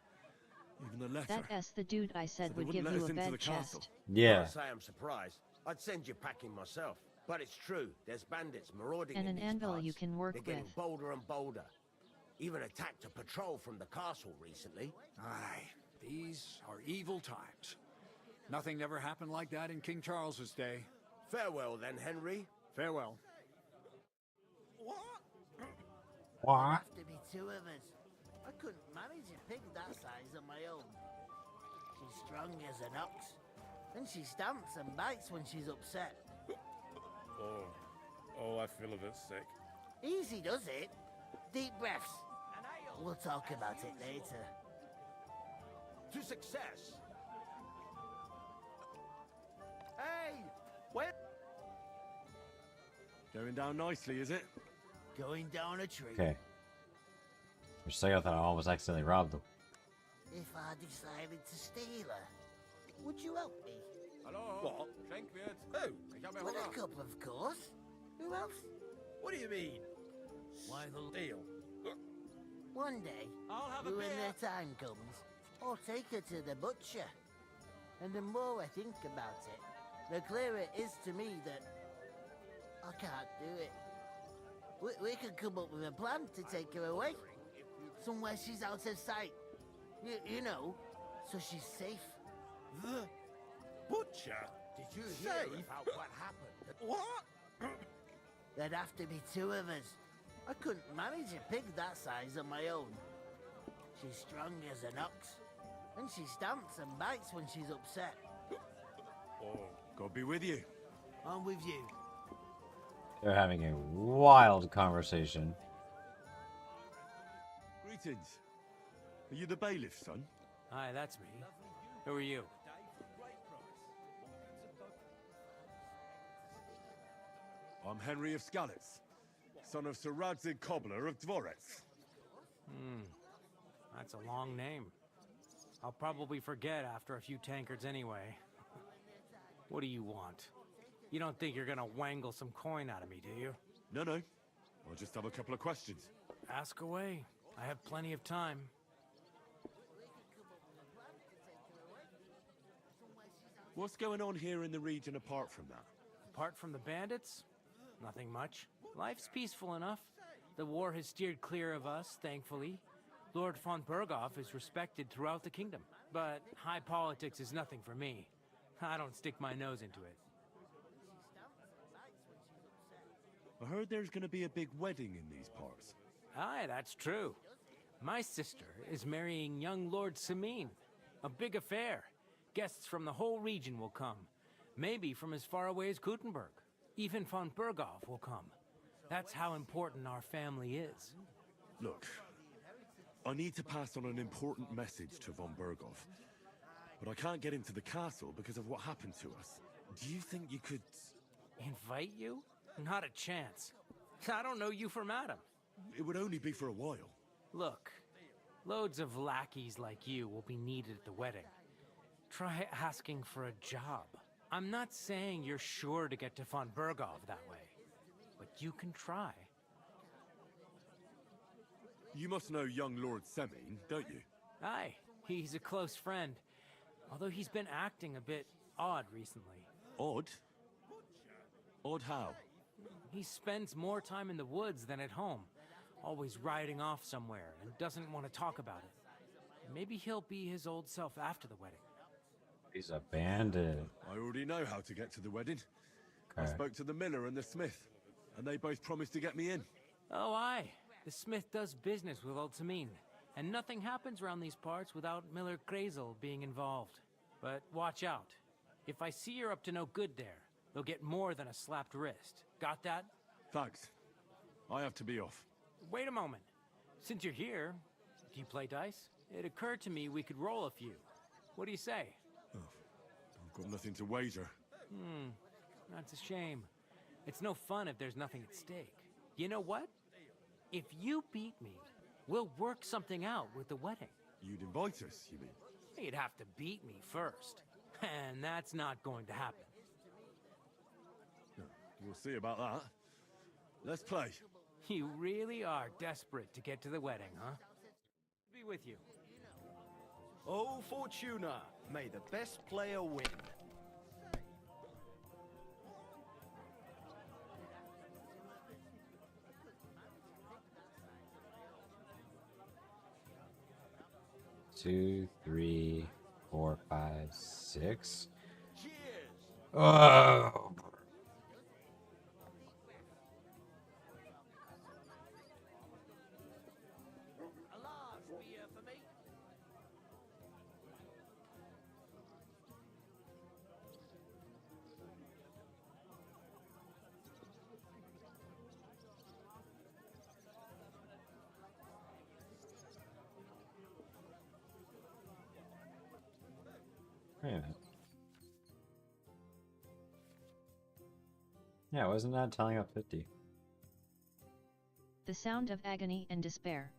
even the letter.
That S the dude I said
So they
would
wouldn't
give
let
you
us
a
into the
bed
castle.
chest.
Yeah.
Can't say I'm surprised. I'd send you packing myself. But it's true, there's bandits marauding
And
in
an
these
anvil
parts.
you can work
They're getting
with.
bolder and bolder. Even attacked a patrol from the castle recently.
Aye, these are evil times. Nothing never happened like that in King Charles's day.
Farewell then, Henry.
Farewell.
What?
Have to be two of us. I couldn't manage a pig that size on my own. She's strong as an ox, and she stamps and bites when she's upset.
Oh, I feel a bit sick.
Easy does it. Deep breaths. We'll talk about it later.
To success.
Hey, where?
Going down nicely, is it?
Going down a tree.
Okay. You're saying I thought I almost accidentally robbed them.
If I decided to steal her, would you help me?
Hello?
What?
Schenkwert. Who? Ich habe
With a
Hunger.
cup, of course. Who else?
What do you mean? Why the deal?
One day,
I'll have a
when
beer.
the time comes, I'll take her to the butcher. And the more I think about it, the clearer it is to me that I can't do it. We could come up with a plan to take her away. Somewhere she's out of sight. You know, so she's safe.
The butcher?
Did you
Say-
hear about what happened?
What?
There'd have to be two of us. I couldn't manage a pig that size on my own. She's strong as an ox, and she stamps and bites when she's upset.
Oh, God be with you.
I'm with you.
They're having a wild conversation.
Greetings. Are you the bailiff, son?
Hi, that's me. Who are you?
I'm Henry of Skalitz, son of Sir Radzig Cobbler of Dvorets.
That's a long name. I'll probably forget after a few tankards anyway. What do you want? You don't think you're gonna wangle some coin out of me, do you?
No. I just have a couple of questions.
Ask away. I have plenty of time.
What's going on here in the region apart from that?
Apart from the bandits, nothing much. Life's peaceful enough. The war has steered clear of us, thankfully. Lord von Berghoff is respected throughout the kingdom. But high politics is nothing for me. I don't stick my nose into it.
I heard there's gonna be a big wedding in these parts.
Aye, that's true. My sister is marrying young Lord Sameen. A big affair. Guests from the whole region will come. Maybe from as far away as Gutenberg. Even von Berghoff will come. That's how important our family is.
Look, I need to pass on an important message to von Berghoff. But I can't get into the castle because of what happened to us. Do you think you could...
Invite you? Not a chance. I don't know you from Adam.
It would only be for a while.
Look, loads of lackeys like you will be needed at the wedding. Try asking for a job. I'm not saying you're sure to get to von Berghoff that way, but you can try.
You must know young Lord Semine, don't you?
Aye, he's a close friend. Although he's been acting a bit odd recently.
Odd? Odd how?
He spends more time in the woods than at home. Always riding off somewhere and doesn't want to talk about it. Maybe he'll be his old self after the wedding.
He's a bandit.
I already know how to get to the wedding. I
Okay.
spoke to the miller and the smith, and they both promised to get me in.
Oh, aye. The smith does business with old Sameen, and nothing happens around these parts without Miller Grazel being involved. But watch out. If I see you're up to no good there, you'll get more than a slapped wrist. Got that?
Thanks. I have to be off.
Wait a moment. Since you're here, do you play dice? It occurred to me we could roll a few. What do you say?
I've got nothing to wager.
That's a shame. It's no fun if there's nothing at stake. You know what? If you beat me, we'll work something out with the wedding.
You'd invite us, you mean?
You'd have to beat me first. And that's not going to happen.
We'll see about that. Let's play.
You really are desperate to get to the wedding, huh? Be with you.
Oh, Fortuna, may the best player win.
Two, 3, 4, 5, 6.
Cheers!
Oh.
A large beer for me.
Wait a minute. Yeah, wasn't that telling up 50?
The sound of agony and despair.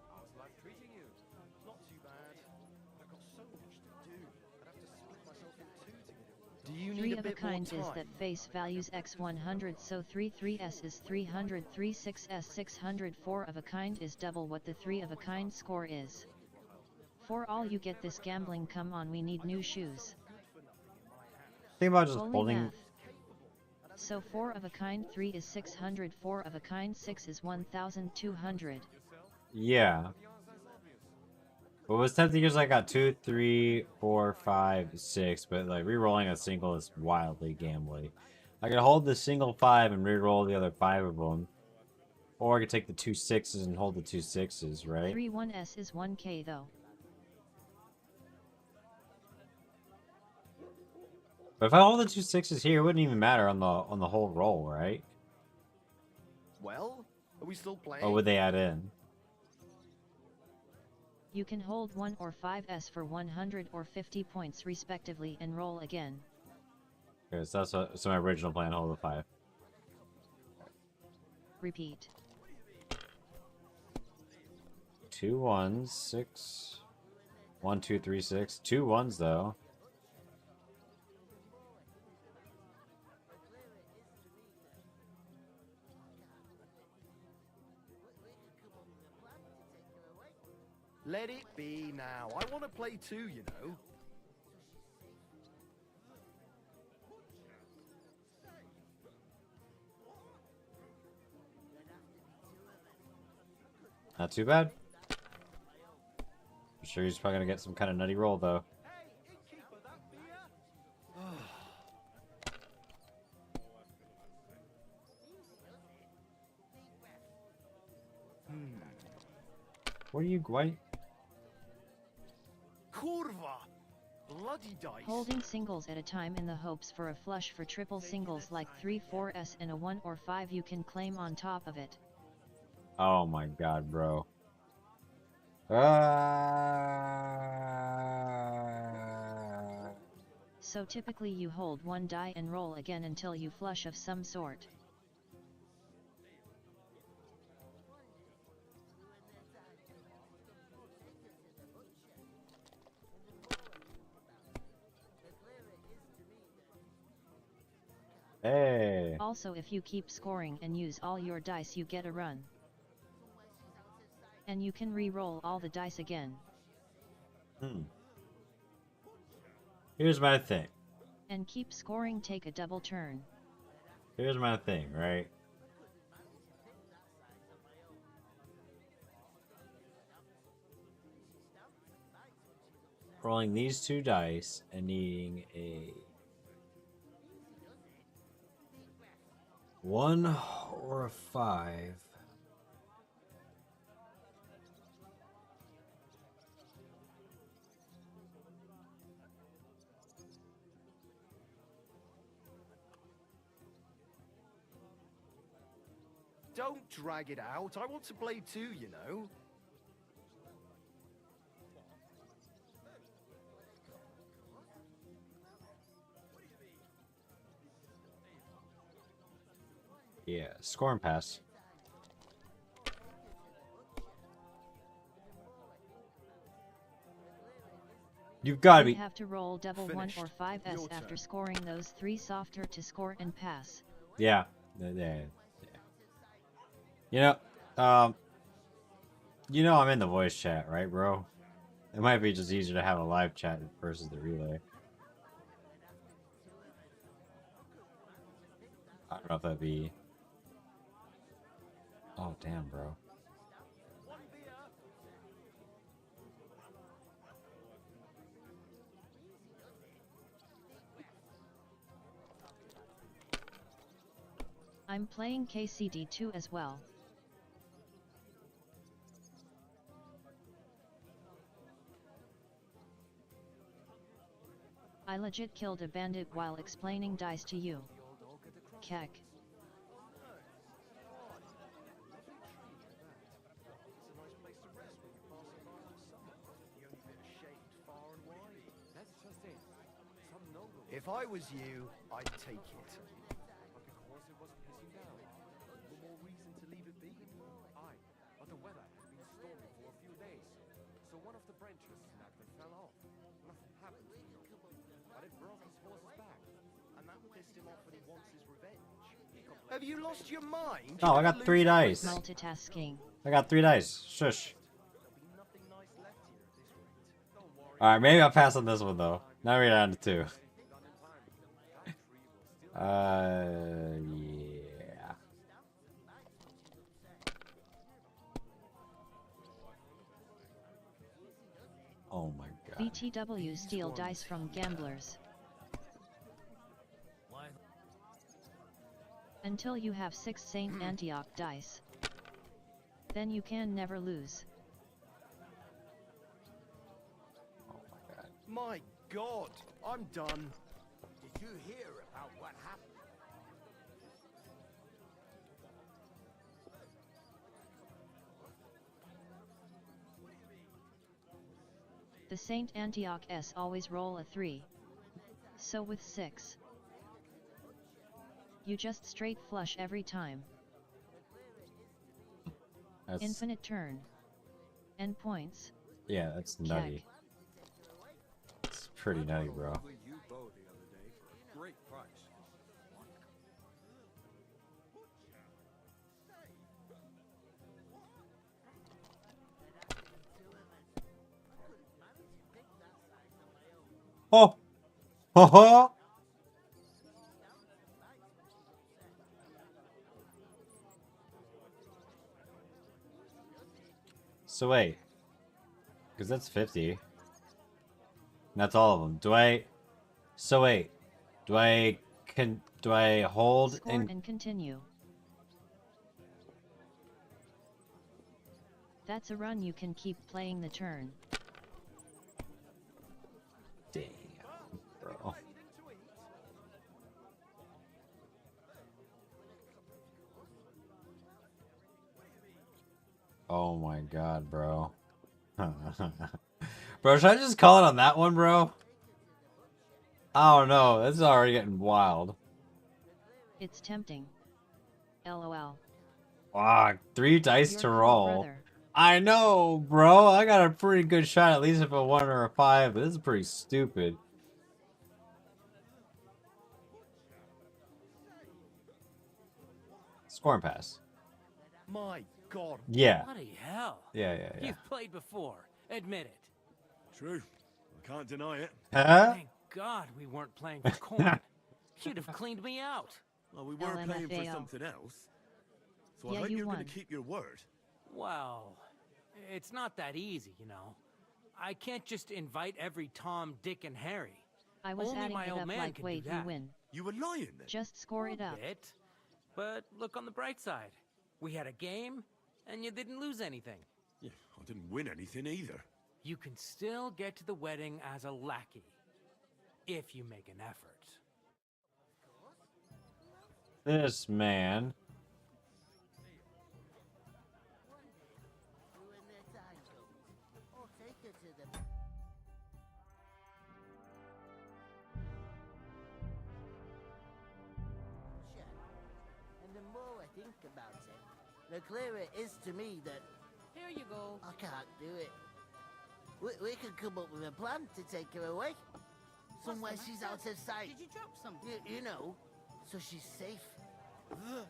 How's life treating you? Not too bad. I've got so much to do. I'd have to split myself in two to get it all. Do you need
3
a
of a
bit more
kind
time?
is that face values x 100, so 3 is 300, 6s 600. 4 of a kind is double what the 3 of a kind score is. For all you get this gambling, come on, we need new shoes.
Think about just
Holy
holding.
math. So 4 of a kind 3 is 600, 4 of a kind 6 is 1200.
Yeah. What was tempting is I got 2, 3, 4, 5, 6, but like re-rolling a single is wildly gambly. I could hold the single 5 and re-roll the other 5 of them. Or I could take the 2 6s and hold the 2 6s, right?
3 1s is 1k though.
But if I hold the 2 6s here, it wouldn't even matter on the whole roll, right?
Well, are we still playing?
Or would they add in?
You can hold 1 or 5s for 100 or 50 points respectively and roll again.
Okay, so that's so my original plan, hold the 5.
Repeat.
2 1s, 6. 1, 2, 3, 6. 2 1s though.
Let it be now. I want to play too, you know.
Not too bad. I'm sure he's probably gonna get some kind of nutty roll though. What are you, White?
Kurva! Bloody dice.
Holding singles at a time in the hopes for a flush for triple singles like 3, 4s and a 1 or 5 you can claim on top of it.
Oh my god, bro.
So typically you hold one die and roll again until you flush of some sort.
Hey.
Also, if you keep scoring and use all your dice you get a run. And you can re-roll all the dice again.
Here's my thing.
And keep scoring, take a double turn.
Here's my thing, right? Rolling these 2 dice and needing a 1 or a 5.
Don't drag it out. I want to play too, you know.
Yeah, score and pass. You've got to be.
You have to roll double 1 or 5s after scoring those 3 softer to score and pass.
Yeah. You know, I'm in the voice chat, right, bro? It might be just easier to have a live chat versus the relay. I don't know if that'd be. Oh, damn, bro.
I'm playing KCD2 as well. I legit killed a bandit while explaining dice to you. Keck.
If I was you, I'd take it.
Because it wasn't pissing down. No more reason to leave it be. Aye, but the weather had been stormy for a few days. So one of the branches snapped and fell off. Nothing happened to him. But it broke his horse's back. And that pissed him off and he wants his revenge.
Have you lost your mind?
Oh, I got 3 dice.
Multitasking.
I got 3 dice. Shush. Alright, maybe I'll pass on this one though. Now we're down to 2. Yeah. Oh my god.
BTW steal dice from gamblers. Until you have 6 Saint Antioch dice. Then you can never lose.
My God, I'm done.
Did you hear about what happened?
The Saint Antioch S always roll a 3. So with 6. You just straight flush every time.
That's...
Infinite turn. End points.
Yeah, that's nutty. It's pretty nutty, bro.
Great price.
Oh, ho ho. So wait, because that's 50. That's all of them. So wait, do I hold
Score and continue. That's a run you can keep playing the turn.
Damn, bro. Oh my god, bro. Bro, should I just call it on that one, bro? I don't know. This is already getting wild.
It's tempting. LOL.
Fuck, 3 dice
Your
to
call,
roll.
brother.
I know, bro. I got a pretty good shot, at least if a 1 or a 5, but this is pretty stupid. Score and pass.
My God.
Yeah.
Bloody hell.
Yeah.
You've played before. Admit it.
True. I can't deny it.
Huh?
Thank God we weren't playing for coin. You'd have cleaned me out.
Well, we were playing for
LMFAO.
something else. So
Yeah,
I hope
you
you're going
won.
to keep your word.
Well, it's not that easy, you know. I can't just invite every Tom, Dick, and Harry.
I was
Only
adding
my
it
old
up
man
like
can
wait
do
you
that.
win.
You were lying then?
Just score it up.
Bit, but look on the bright side. We had a game, and you didn't lose anything.
Yeah, I didn't win anything either.
You can still get to the wedding as a lackey, if you make an effort.
This man.
When their time comes, I'll take her to the butcher. And the more I think about it, the clearer it is to me that
Here you go.
I can't do it. We could come up with a plan to take her away. Somewhere
What's the
she's
matter?
out of sight.
Did you drop something?
You know, so she's safe.
The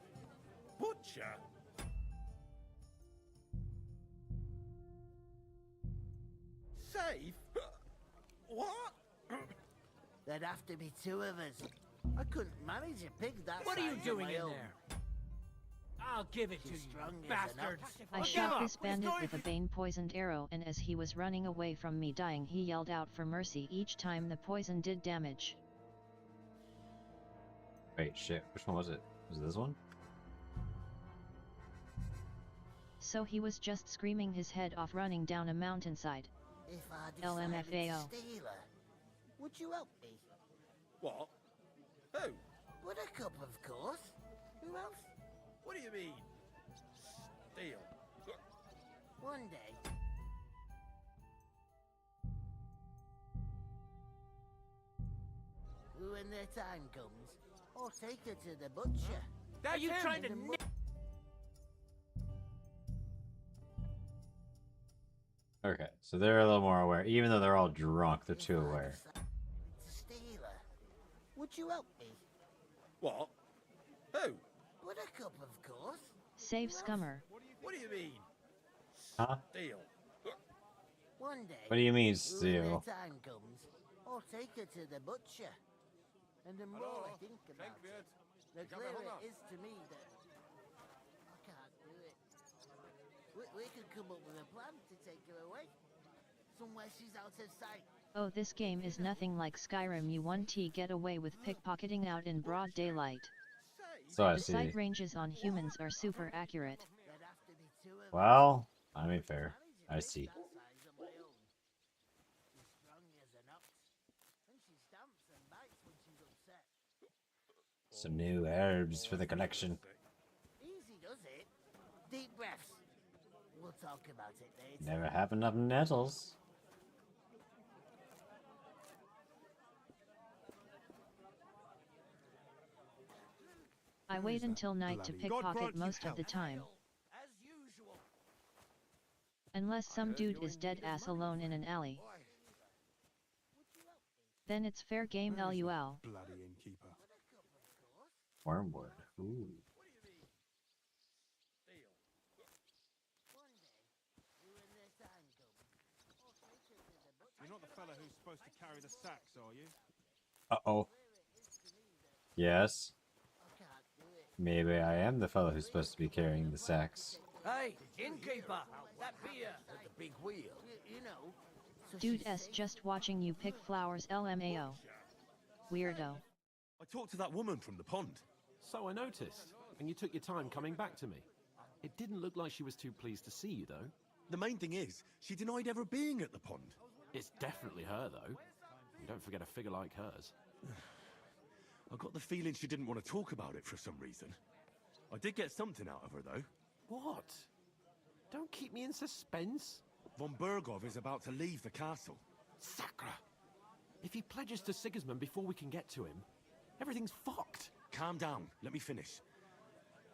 butcher? Safe? What?
There'd have to be 2 of us. I couldn't manage a pig that
What are you
size on
doing
my
in
own.
there? I'll give it to
She's
you,
strong as an
bastards.
ox.
I
Give
shot
up.
this bandit with a bane-poisoned arrow, and as he was running away from me dying he yelled out for mercy each time the poison did damage.
Wait, shit. Which one was it? Was it this one?
So he was just screaming his head off running down a mountainside.
If I decided to
LMFAO.
steal her, would you help me?
What? Who?
Buttercup, of course. Who else?
What do you mean? Steal?
One day. When their time comes, I'll take her to the butcher.
Are you trying to...
Okay, so they're a little more aware. Even though they're all drunk, they're too aware.
To steal her, would you help me?
What? Who?
Buttercup, of course.
Save Scummer.
What do you mean?
Huh?
Steal?
One day.
What do you mean,
When
steal?
their time comes, I'll take her to the butcher. And the more I think about it, the clearer it is to me that I can't do it. We could come up with a plan to take her away. Somewhere she's out of sight.
Oh, this game is nothing like Skyrim. You 1T get away with pickpocketing out in broad daylight.
So I
The
see.
sight ranges on humans are super accurate.
Well, I mean, fair. I see. Some new herbs for the collection.
Easy does it. Deep breaths. We'll talk about it later.
Never happened up in Nettles.
I wait until night to pickpocket most of the time. Unless some dude is dead ass alone in an alley. Then it's fair game LUL.
Bloody innkeeper.
Wormwood. Ooh.
You're not the fella who
supposed to carry the sacks, are you?
Uh-oh. Yes. Maybe I am the fellow who's supposed to be carrying the sacks.
Hey, innkeeper! That beer at the big wheel.
You know. So
Dude
she's
S
saying-
just watching you pick flowers LMAO. Weirdo.
I talked to that woman from the pond.
So I noticed, and you took your time coming back to me. It didn't look like she was too pleased to see you, though.
The main thing is, she denied ever being at the pond.
It's definitely her, though. You don't forget a figure like hers.
I got the feeling she didn't want to talk about it for some reason. I did get something out of her, though.
What? Don't keep me in suspense.
Von Bergov is about to leave the castle.
Sacre! If he pledges to Sigismund before we can get to him, everything's fucked.
Calm down, let me finish.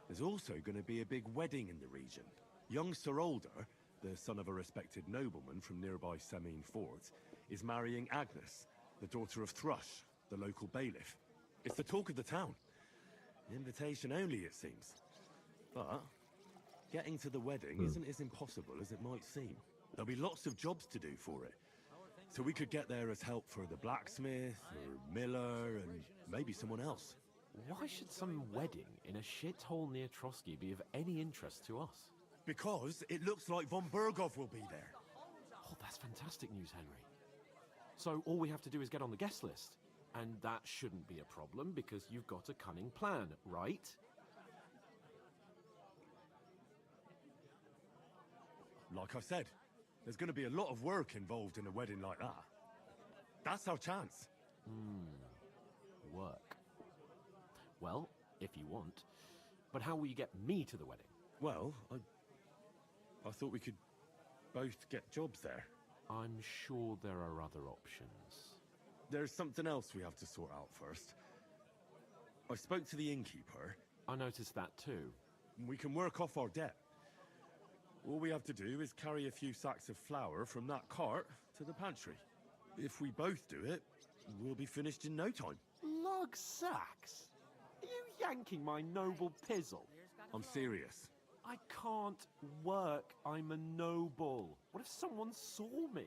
There's also going to be a big wedding in the region. Young Sir Older, the son of a respected nobleman from nearby Semine Fort, is marrying Agnes, the daughter of Thrush, the local bailiff. It's the talk of the town. Invitation only, it seems. But getting to the wedding isn't as impossible as it might seem. There'll be lots of jobs to do for it. So we could get there as help for the blacksmith, or miller, and maybe someone else.
Why should some wedding in a shithole near Trotsky be of any interest to us?
Because it looks like von Bergov will be there.
Oh, that's fantastic news, Henry. So all we have to do is get on the guest list. And that shouldn't be a problem because you've got a cunning plan, right?
Like I said, there's going to be a lot of work involved in a wedding like that. That's our chance.
Work. Well, if you want. But how will you get me to the wedding?
Well, I thought we could both get jobs there.
I'm sure there are other options.
There's something else we have to sort out first. I spoke to the innkeeper.
I noticed that too.
We can work off our debt. All we have to do is carry a few sacks of flour from that cart to the pantry. If we both do it, we'll be finished in no time.
Lug sacks? Are you yanking my noble pizzle?
I'm serious.
I can't work. I'm a noble. What if someone saw me?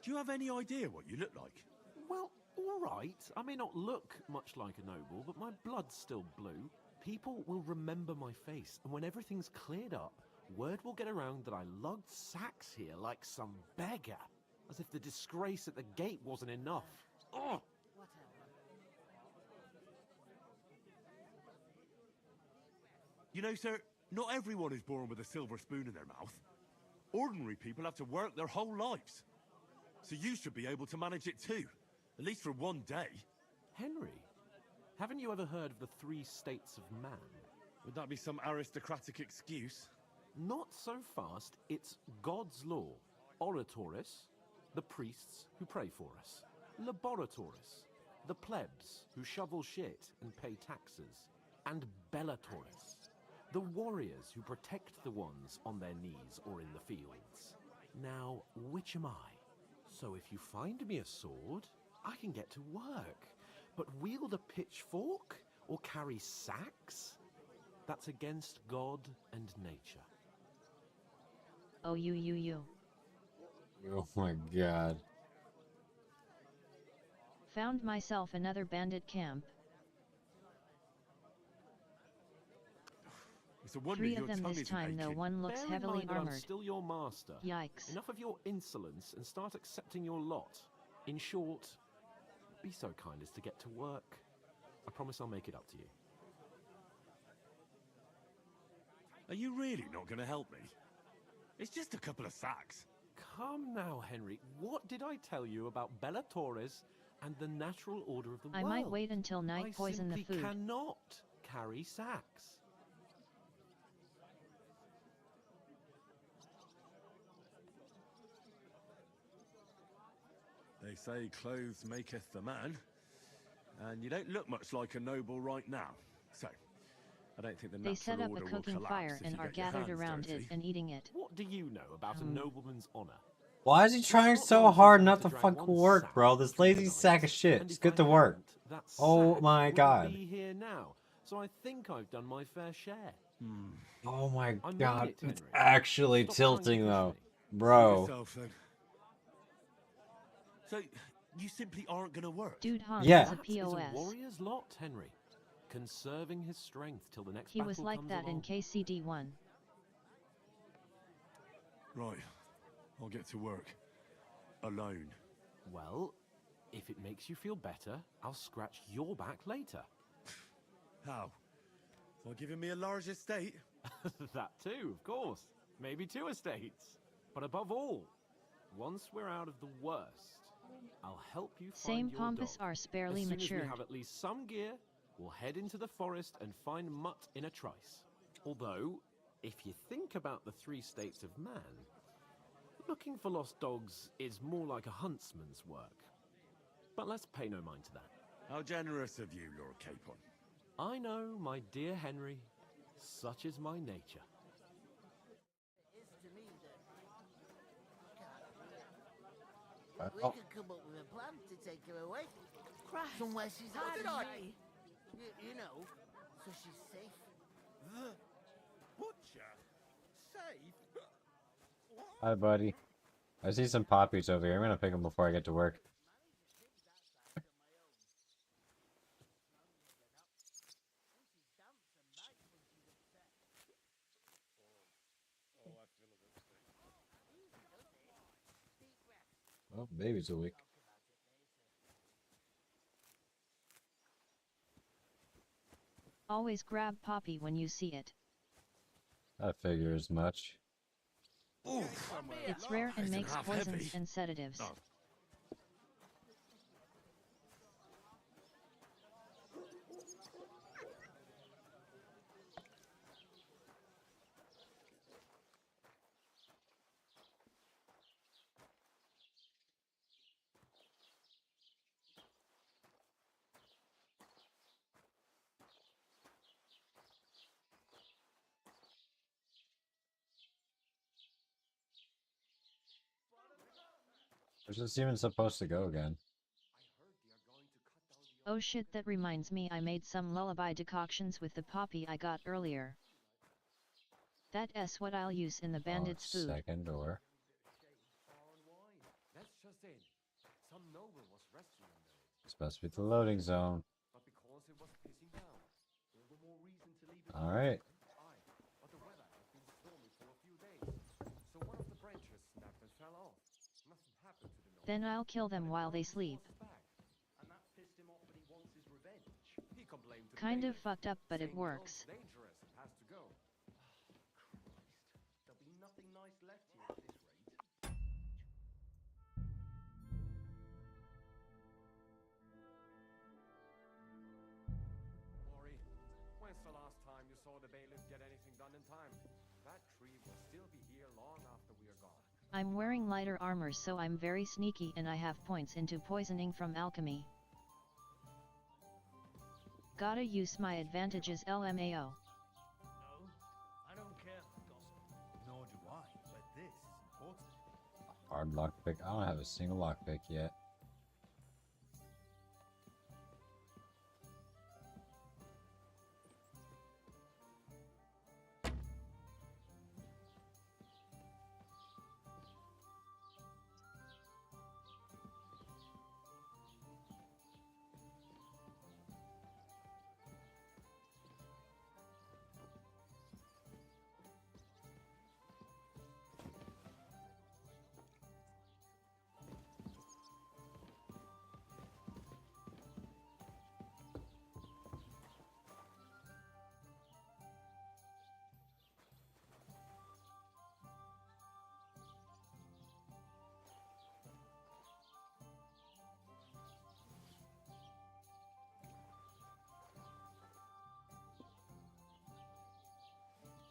Do you have any idea what you look like?
Well, all right. I may not look much like a noble, but my blood's still blue. People will remember my face, and when everything's cleared up, word will get around that I lugged sacks here like some beggar. As if the disgrace at the gate wasn't enough. Ugh!
You know, sir, not everyone is born with a silver spoon in their mouth. Ordinary people have to work their whole lives. So you should be able to manage it too, at least for one day.
Henry, haven't you ever heard of the 3 states of man?
Would that be some aristocratic excuse?
Not so fast. It's God's law. Oratoris, the priests who pray for us. Laboratoris, the plebs who shovel shit and pay taxes. And Bellatoris, the warriors who protect the ones on their knees or in the fields. Now, which am I? So if you find me a sword, I can get to work. But wield a pitchfork or carry sacks? That's against God and nature.
Oh, you.
Oh my god.
Found myself another bandit camp.
It's a wonder
3
your
of them
tongue
this
isn't
time, though
aching.
one looks
Bear in
heavily
mind that I'm
armored.
still your master.
Yikes.
Enough of your insolence and start accepting your lot. In short, be so kind as to get to work. I promise I'll make it up to you.
Are you really not going to help me? It's just a couple of sacks.
Come now, Henry. What did I tell you about Bellatoris and the natural order of the
I
world?
might wait until night poison the
simply
food.
Cannot carry sacks.
They say clothes maketh the man, and you don't look much like a noble right now. So, I don't think the
They
natural
set up a
order will
cooking
collapse
fire
if
and
you
are
get your
gathered
hands
around
dirty.
it and eating it.
What do you know about a nobleman's honor?
Why is he trying so hard not to fucking work, bro? This lazy sack of shit. It's good to work. Oh my god.
Be here now. so I think I've done my fair share.
Oh my
I mean
god,
it,
it's
Henry.
actually
Stop trying to
tilting
push
though.
me.
Bro.
Yourself, then. So, you simply aren't gonna work?
Dude Hans
Yeah.
is a
That is a
POS.
warrior's lot, Henry. Conserving his strength till the next
He
battle
was like
comes
that in
along.
KCD1.
Right. I'll get to work. Alone.
Well, if it makes you feel better, I'll scratch your back later.
How? By giving me a large estate?
That too, of course. Maybe 2 estates. But above all, once we're out of the worst, I'll help you find
Same
your
pompous
dog.
are sparely
As soon as
matured.
we have at least some gear, we'll head into the forest and find Mutt in a trice. Although, if you think about the 3 states of man, looking for lost dogs is more like a huntsman's work. But let's pay no mind to that.
How generous of you, Lord Capon.
I know, my dear Henry, such is my nature.
It is to me that
Oh.
we could come up with a plan to take her away. Somewhere she's
Henry.
you know, so she's safe.
The butcher? Safe?
Hi, buddy. I see some poppies over here. I'm gonna pick them before I get to work. Oh, baby's awake.
Always grab Poppy when you see it.
I figure as much.
It's rare and makes
half
poisons
heavy.
and sedatives.
Oh.
Where's this even supposed to go again?
Oh shit, that reminds me, I made some lullaby decoctions with the poppy I got earlier. That's what I'll use in the bandits' food.
Second door.
That's just in. Some noble was resting under it.
It's supposed to be the loading zone.
But because it was pissing down, all the more reason to leave it.
Alright.
Aye, but the weather had been stormy for a few days, so one of the branches snapped and fell off. Nothing happened to the noble.
Then I'll kill them while they sleep.
And that pissed him off, but he wants his revenge. He complained to the
Kind of
bailiff,
fucked up, but it
saying the
works.
road's dangerous and has to go. Christ, there'll be nothing nice left here at this rate. Ori, when's the last time you saw the bailiff get anything done in time? That tree will still be here long after we are gone.
I'm wearing lighter armor, so I'm very sneaky and I have points into poisoning from alchemy. Gotta use my advantages, LMAO.
No, I don't care for gossip. Nor do I, but this is important.
Hard lockpick. I don't have a single lockpick yet.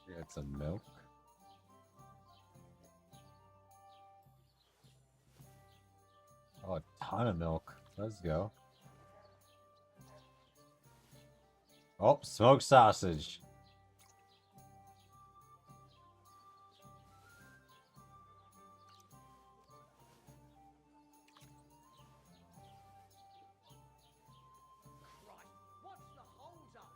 Get some milk. Oh, a ton of milk. Let's go. Oh, smoked sausage.
Christ, what's the hold up?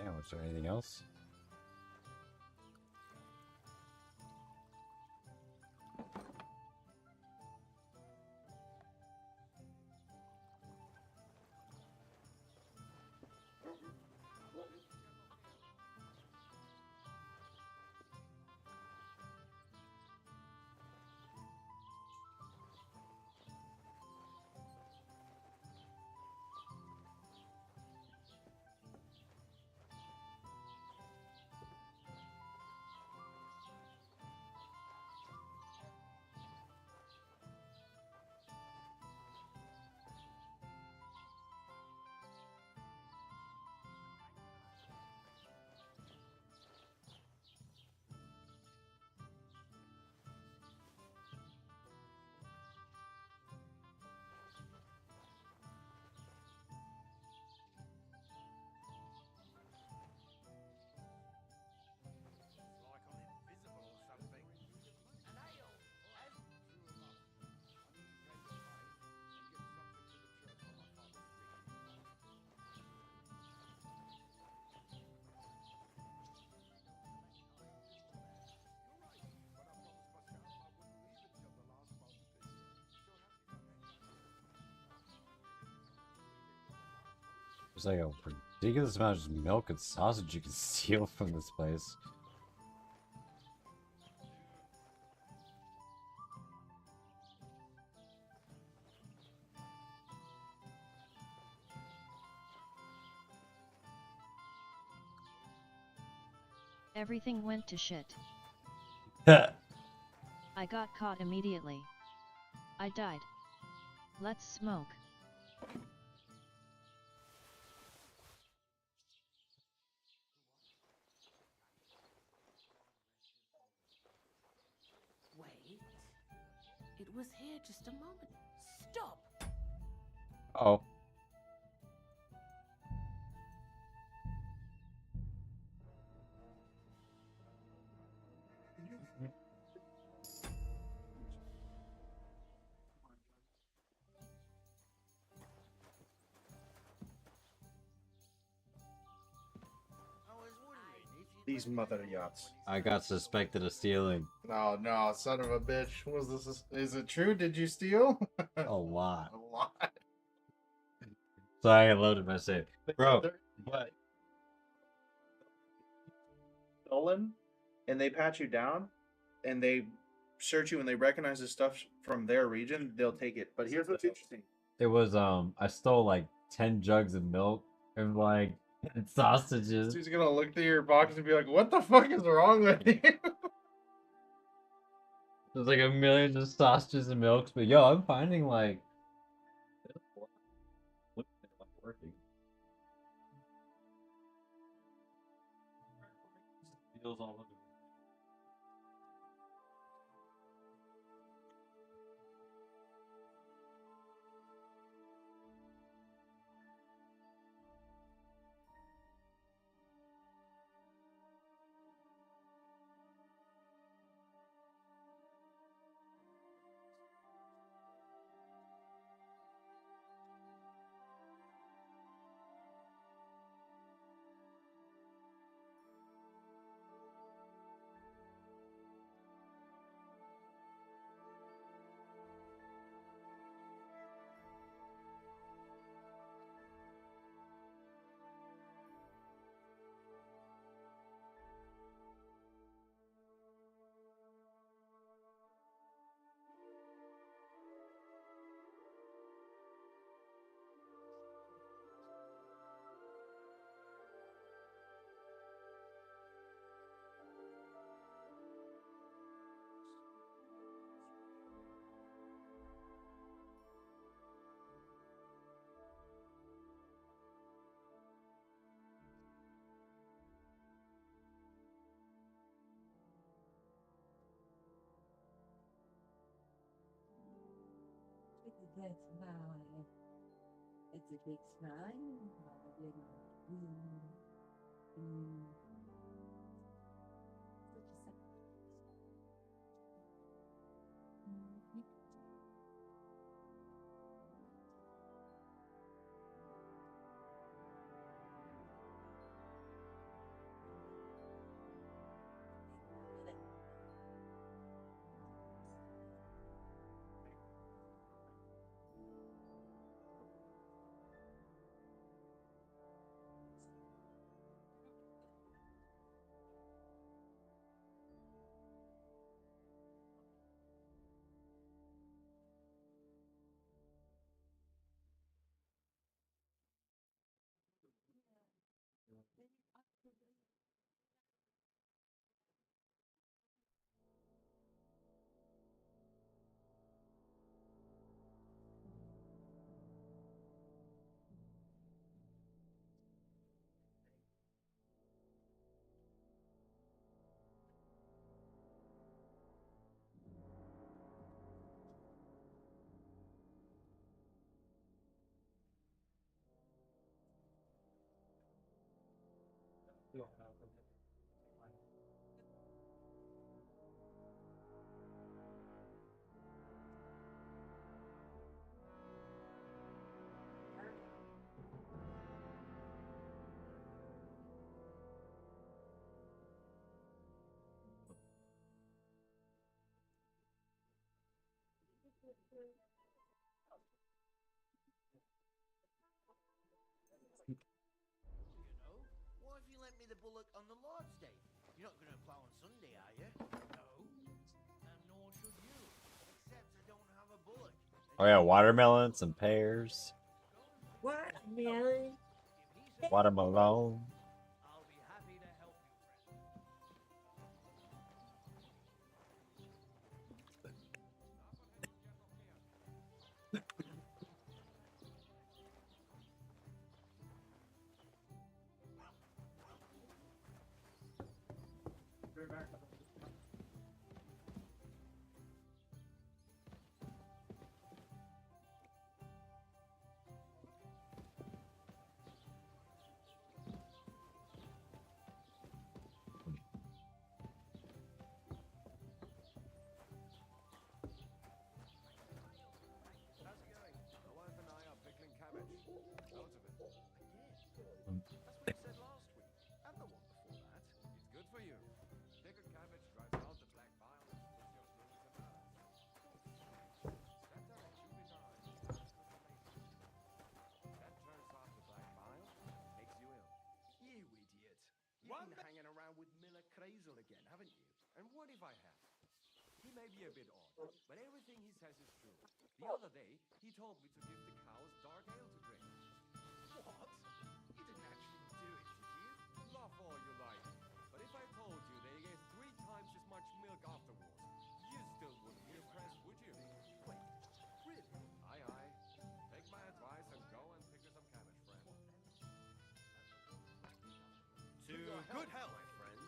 Damn, was there anything else? There's like a ridiculous amount of milk and sausage you can steal from this place.
Everything went to shit. I got caught immediately. I died. Let's smoke.
Wait. It was here just a moment. Stop!
Oh.
These mother yachts.
I got suspected of stealing.
No, no, son of a bitch. Was this? Is it true? Did you steal?
A lot.
A lot.
Sorry, I loaded my save. Bro,
what? Stolen, and they pat you down, and they search you, and they recognize the stuff from their region. They'll take it. But here's what's interesting.
it was, I stole like 10 jugs of milk and like sausages.
She's gonna look through your box and be like, "What the fuck is wrong with you?"
There's like a million of sausages and milks, but yo, I'm finding like working. Feels all over.
It's a big smile. It's a big smile.
Why have you lent me the bullock on the Lord's Day? You're not going to plough on Sunday, are you?
No. And nor should you.
Except I don't have a bullock.
Oh yeah, watermelon, some pears,
Watermelon.
watermelon.
I'll be happy to help you, friend.
How's it going? My wife and I are pickling cabbage. Loads of it.
Again? That's what you said last week. And the one before that.
It's good for you. Pickled cabbage drives out the black bile and puts your stomach to balance. That turns off the black bile, makes you ill.
You idiot. You've been hanging around with Miller Crazel again, haven't you?
And what if I have? He may be a bit odd, but everything he says is true. The other day, he told me to give the cows dark ale to drink.
What? You didn't actually do it, did you?
Laugh all you like. But if I told you they gave 3 times as much milk afterwards, you still wouldn't be impressed, would you?
Wait, really?
Aye, aye. Take my advice and go and pick some cabbage, friend.
To good health,
my friend.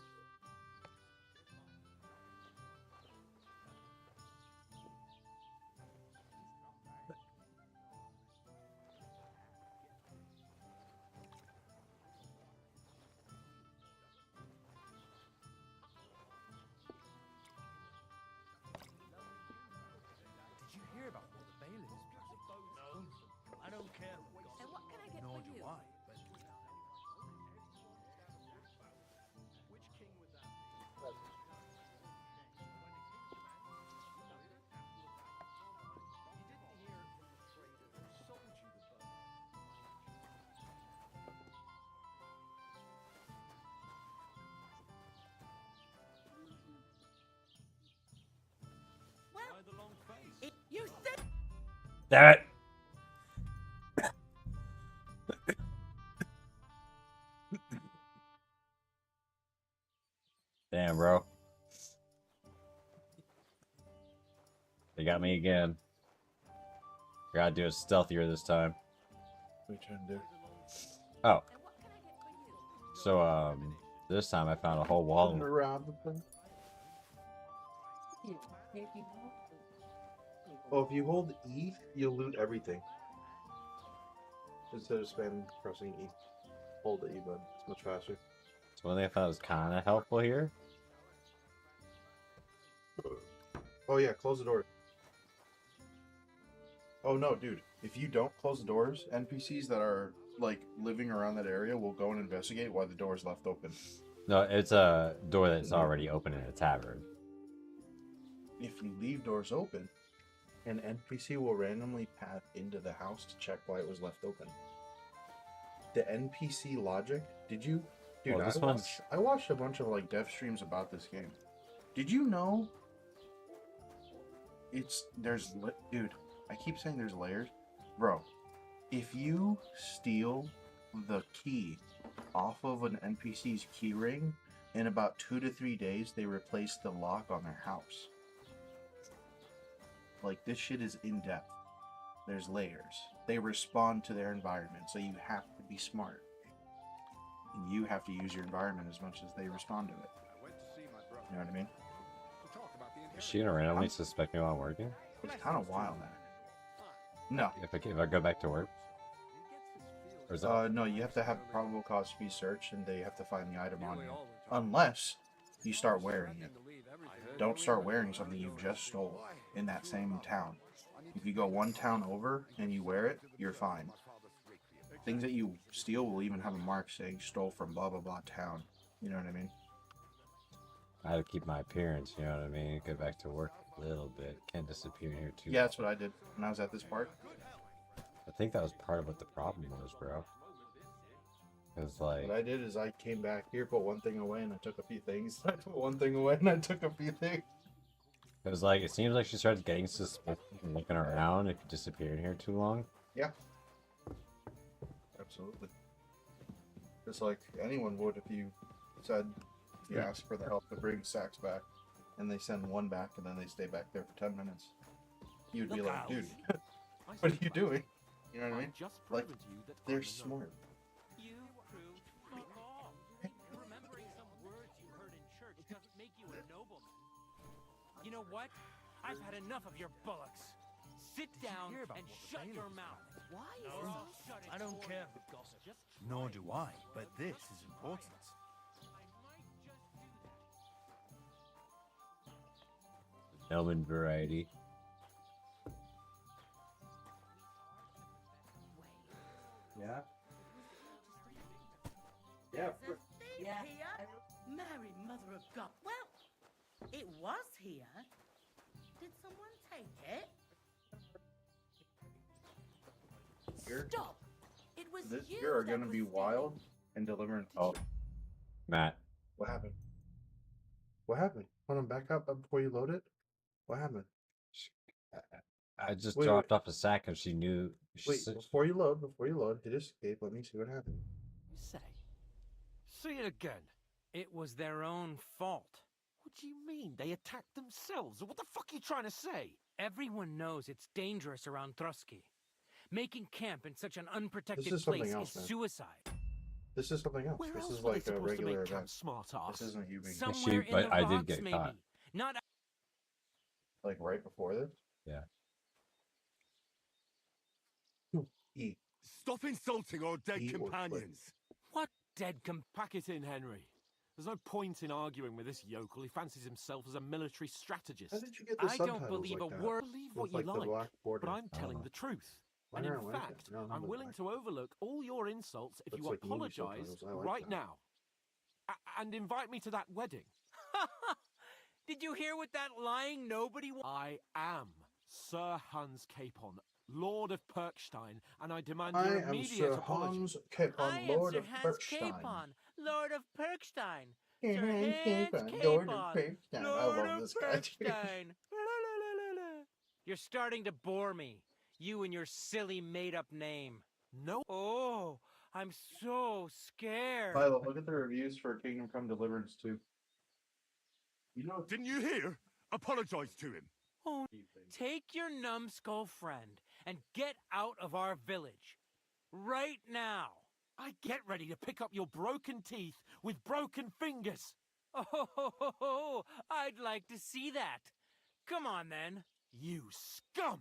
Did you hear about what the bailiff is planning? No, I don't care.
And what can I get
Nor
for
do
you?
I, but... Which king would that be? You didn't hear it from the trader who sold you the bow.
Why the long face?
You said
Damn it! Damn, bro. They got me again. Gotta do it stealthier this time.
What are you trying to do?
Oh. So, this time I found a whole wall.
Turn around the thing. Oh, if you hold E, you'll loot everything. Instead of spam pressing E. Hold the E button. It's much faster.
So one thing I thought was kind of helpful here.
Oh yeah, close the door. Oh no, dude. If you don't close the doors, NPCs that are like living around that area will go and investigate why the door is left open.
No, it's a door that's already open in a tavern.
If you leave doors open, an NPC will randomly path into the house to check why it was left open. The NPC logic, did you? Dude,
Well, this one's...
I watched a bunch of like dev streams about this game. Did you know dude, I keep saying there's layers. Bro, if you steal the key off of an NPC's keyring, in about 2 to 3 days, they replace the lock on their house. Like, this shit is in depth. There's layers. They respond to their environment, so you have to be smart. And you have to use your environment as much as they respond to it. You know what I mean?
Is she gonna randomly suspect me while I'm working?
It's kind of wild, man. No.
If I go back to work? Or is that...
No, you have to have probable cause to be searched, and they have to find the item on you. Unless you start wearing it. Don't start wearing something you just stole in that same town. If you go one town over and you wear it, you're fine. Things that you steal will even have a mark saying stole from blah blah blah town. You know what I mean?
I had to keep my appearance, you know what I mean? Get back to work a little bit. Can't disappear here too.
Yeah, that's what I did when I was at this park.
I think that was part of what the problem was, bro. Cause like
What I did is I came back here, put one thing away, and I took a few things. I put one thing away, and I took a few things.
it was like it seems like she started getting suspicious and looking around if you disappear in here too long.
Yeah. Absolutely. Just like anyone would if you said you asked for the help to bring sacks back, and they send one back, and then they stay back there for 10 minutes. You'd be like, dude, what are you doing? You know what I mean? Like, they're smart.
You crew, fuck off. Remembering some words you heard in church doesn't make you a nobleman. You know what? I've had enough of your bullocks. Sit down and shut your mouth. Why is this all shut?
I don't care for gossip. Nor do I, but this is important.
Elman variety. Yeah. Yeah.
Yeah. Here? Mary, mother of God. Well, it was here. Did someone take it?
Here?
Stop! It was
This
you
year are
that
going to
was
be
stealing.
wild and deliverance.
Oh, Matt.
What happened? What happened? Hold on, back up before you load it. What happened?
I just
Wait,
dropped off a sack and she knew.
Wait, before you load, hit escape. Let me see what happened.
Say it again.
It was their own fault.
What do you mean? They attacked themselves? What the fuck are you trying to say?
Everyone knows it's dangerous around Trotsky. Making camp in such an
This
unprotected
is something
place
else,
is
man.
suicide.
This is something else.
Where
This
else
is
were they
like a
supposed to
regular
make camp,
event.
smart ass?
This isn't you being
Somewhere in the
I did
rocks,
get
maybe.
caught.
Not
like right before this.
Yeah.
Eat.
Stop insulting our dead
Eat or
companions.
what dead
Pack it in, Henry. There's no point in arguing with this yokel. He fancies himself as a military strategist.
How did you get the
I
subtitles
don't believe
like
a
that?
word.
Believe
With,
what you
like, the
like,
black border.
but I'm telling the truth.
Why
And in
don't I like it?
fact,
No,
I'm
not
willing
black.
to overlook all your insults if
Looks
you
like movie
apologize
subtitles. I like
right
that.
now. And invite me to that wedding.
Did you hear what that lying nobody
I am Sir Hans Capon, Lord of Perkstein, and I demand
I
your
am
immediate
Sir
apology.
Hans Capon,
I am
Lord
Sir
of
Hans
Perkstein.
Capon, Lord of Perkstein.
Sir
Sir
Hans
Hans
Capon, Lord of
Capon,
Perkstein. I
Lord
love
of
this guy.
Perkstein. You're starting to bore me. You and your silly made-up name.
No.
Oh, I'm so scared.
Milo, look at the reviews for Kingdom Come Deliverance 2. You know,
Didn't you hear? Apologize to him.
Oh, take your numbskull friend and get out of our village. Right now.
I get ready to pick up your broken teeth with broken fingers.
Oh, I'd like to see that. Come on, then.
You scum!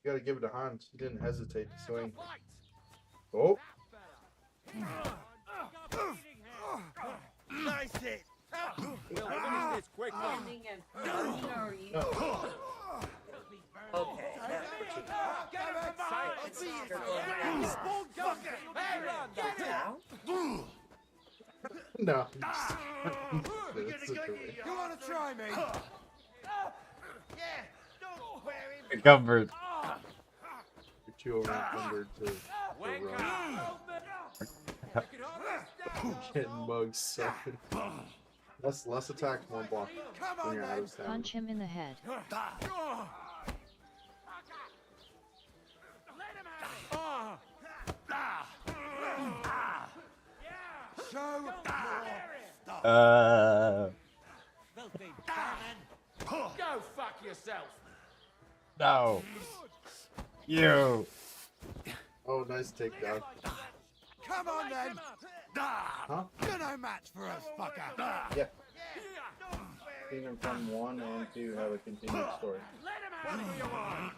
you gotta give it to Hans. He didn't hesitate to swing. Oh.
Nice hit.
We'll finish this quickly. Okay.
No.
You want to try me? Yeah, don't wear him.
Encumbered.
You're too overencumbered to run. Getting mugged second. Less attacks, more block. When you're out of stamina.
Punch him in the head.
Go fuck yourself.
No. You.
Oh, nice takedown.
Come on then.
Huh?
You're no match for us, fucker.
Yeah. Kingdom Come 1 and 2 have a continued story.
What do you want?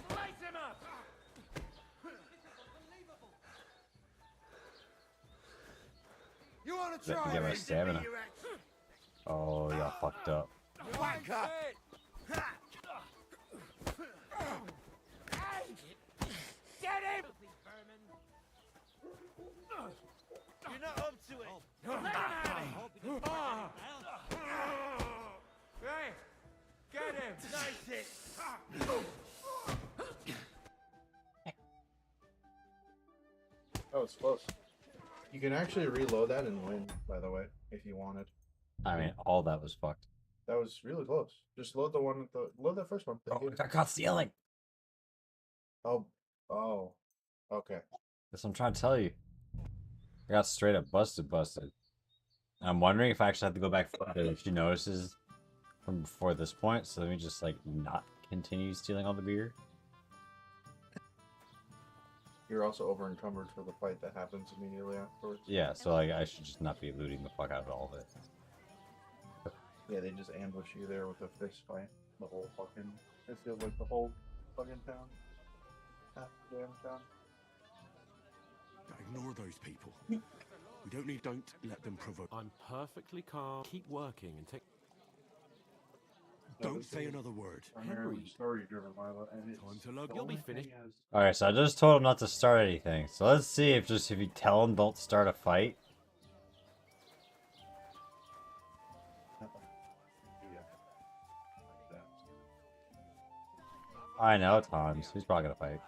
Slice him up!
You want to
Let me
try
get my
it?
stamina. Oh, y'all fucked up.
Wanker!
Get him!
You're not up to it.
Let him have it! Hey, get him!
Nice hit.
Oh, it's close. You can actually reload that and win, by the way, if you wanted.
I mean, all that was fucked.
That was really close. Just load the one with the load that first one.
Oh, I got stealing.
Oh, okay.
That's what I'm trying to tell you. I got straight up busted. I'm wondering if I actually have to go back if she notices from before this point. So let me just like not continue stealing all the beer.
You're also over encumbered for the fight that happens immediately afterwards.
Yeah, so like I should just not be looting the fuck out of all of it.
Yeah, they just ambush you there with a fist fight. The whole fucking, it feels like the whole fucking town. Half the damn town.
Ignore those people. Don't let them provoke.
I'm perfectly calm. Keep working and take.
Don't say another word.
Primarily story-driven, Lila, and it's
Time to log.
You'll be finished.
All right, so I just told him not to start anything. So let's see if you tell him don't start a fight. I know Tom's. He's probably gonna fight.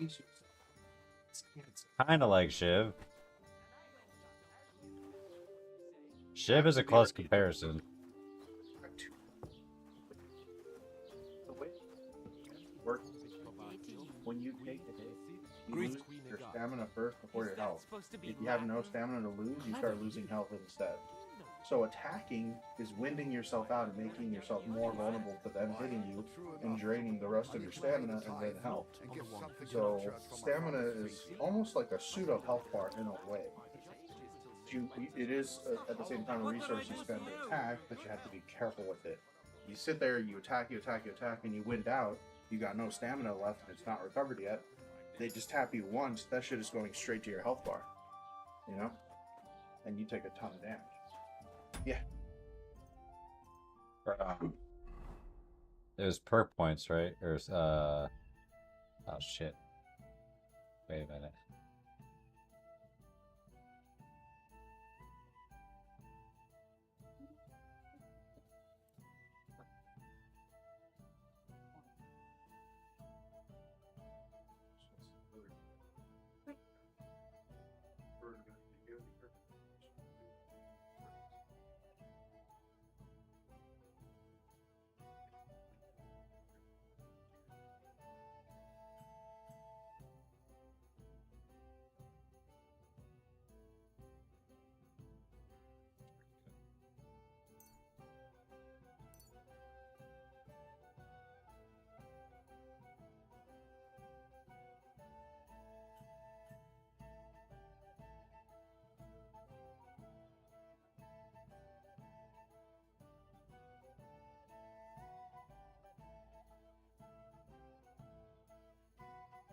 It's kind of like Shiv. Shiv is a close comparison.
When you take a hit, you lose your stamina first before your health. If you have no stamina to lose, you start losing health instead. So attacking is winding yourself out and making yourself more vulnerable to them hitting you and draining the rest of your stamina and then health. So stamina is almost like a pseudo health bar in a way. It is at the same time a resource you spend to attack, but you have to be careful with it. You sit there, you attack, and you wind out. You got no stamina left and it's not recovered yet. They just tap you once, that shit is going straight to your health bar. You know? And you take a ton of damage. Yeah.
It was perk points, right? Or oh shit. Wait a minute.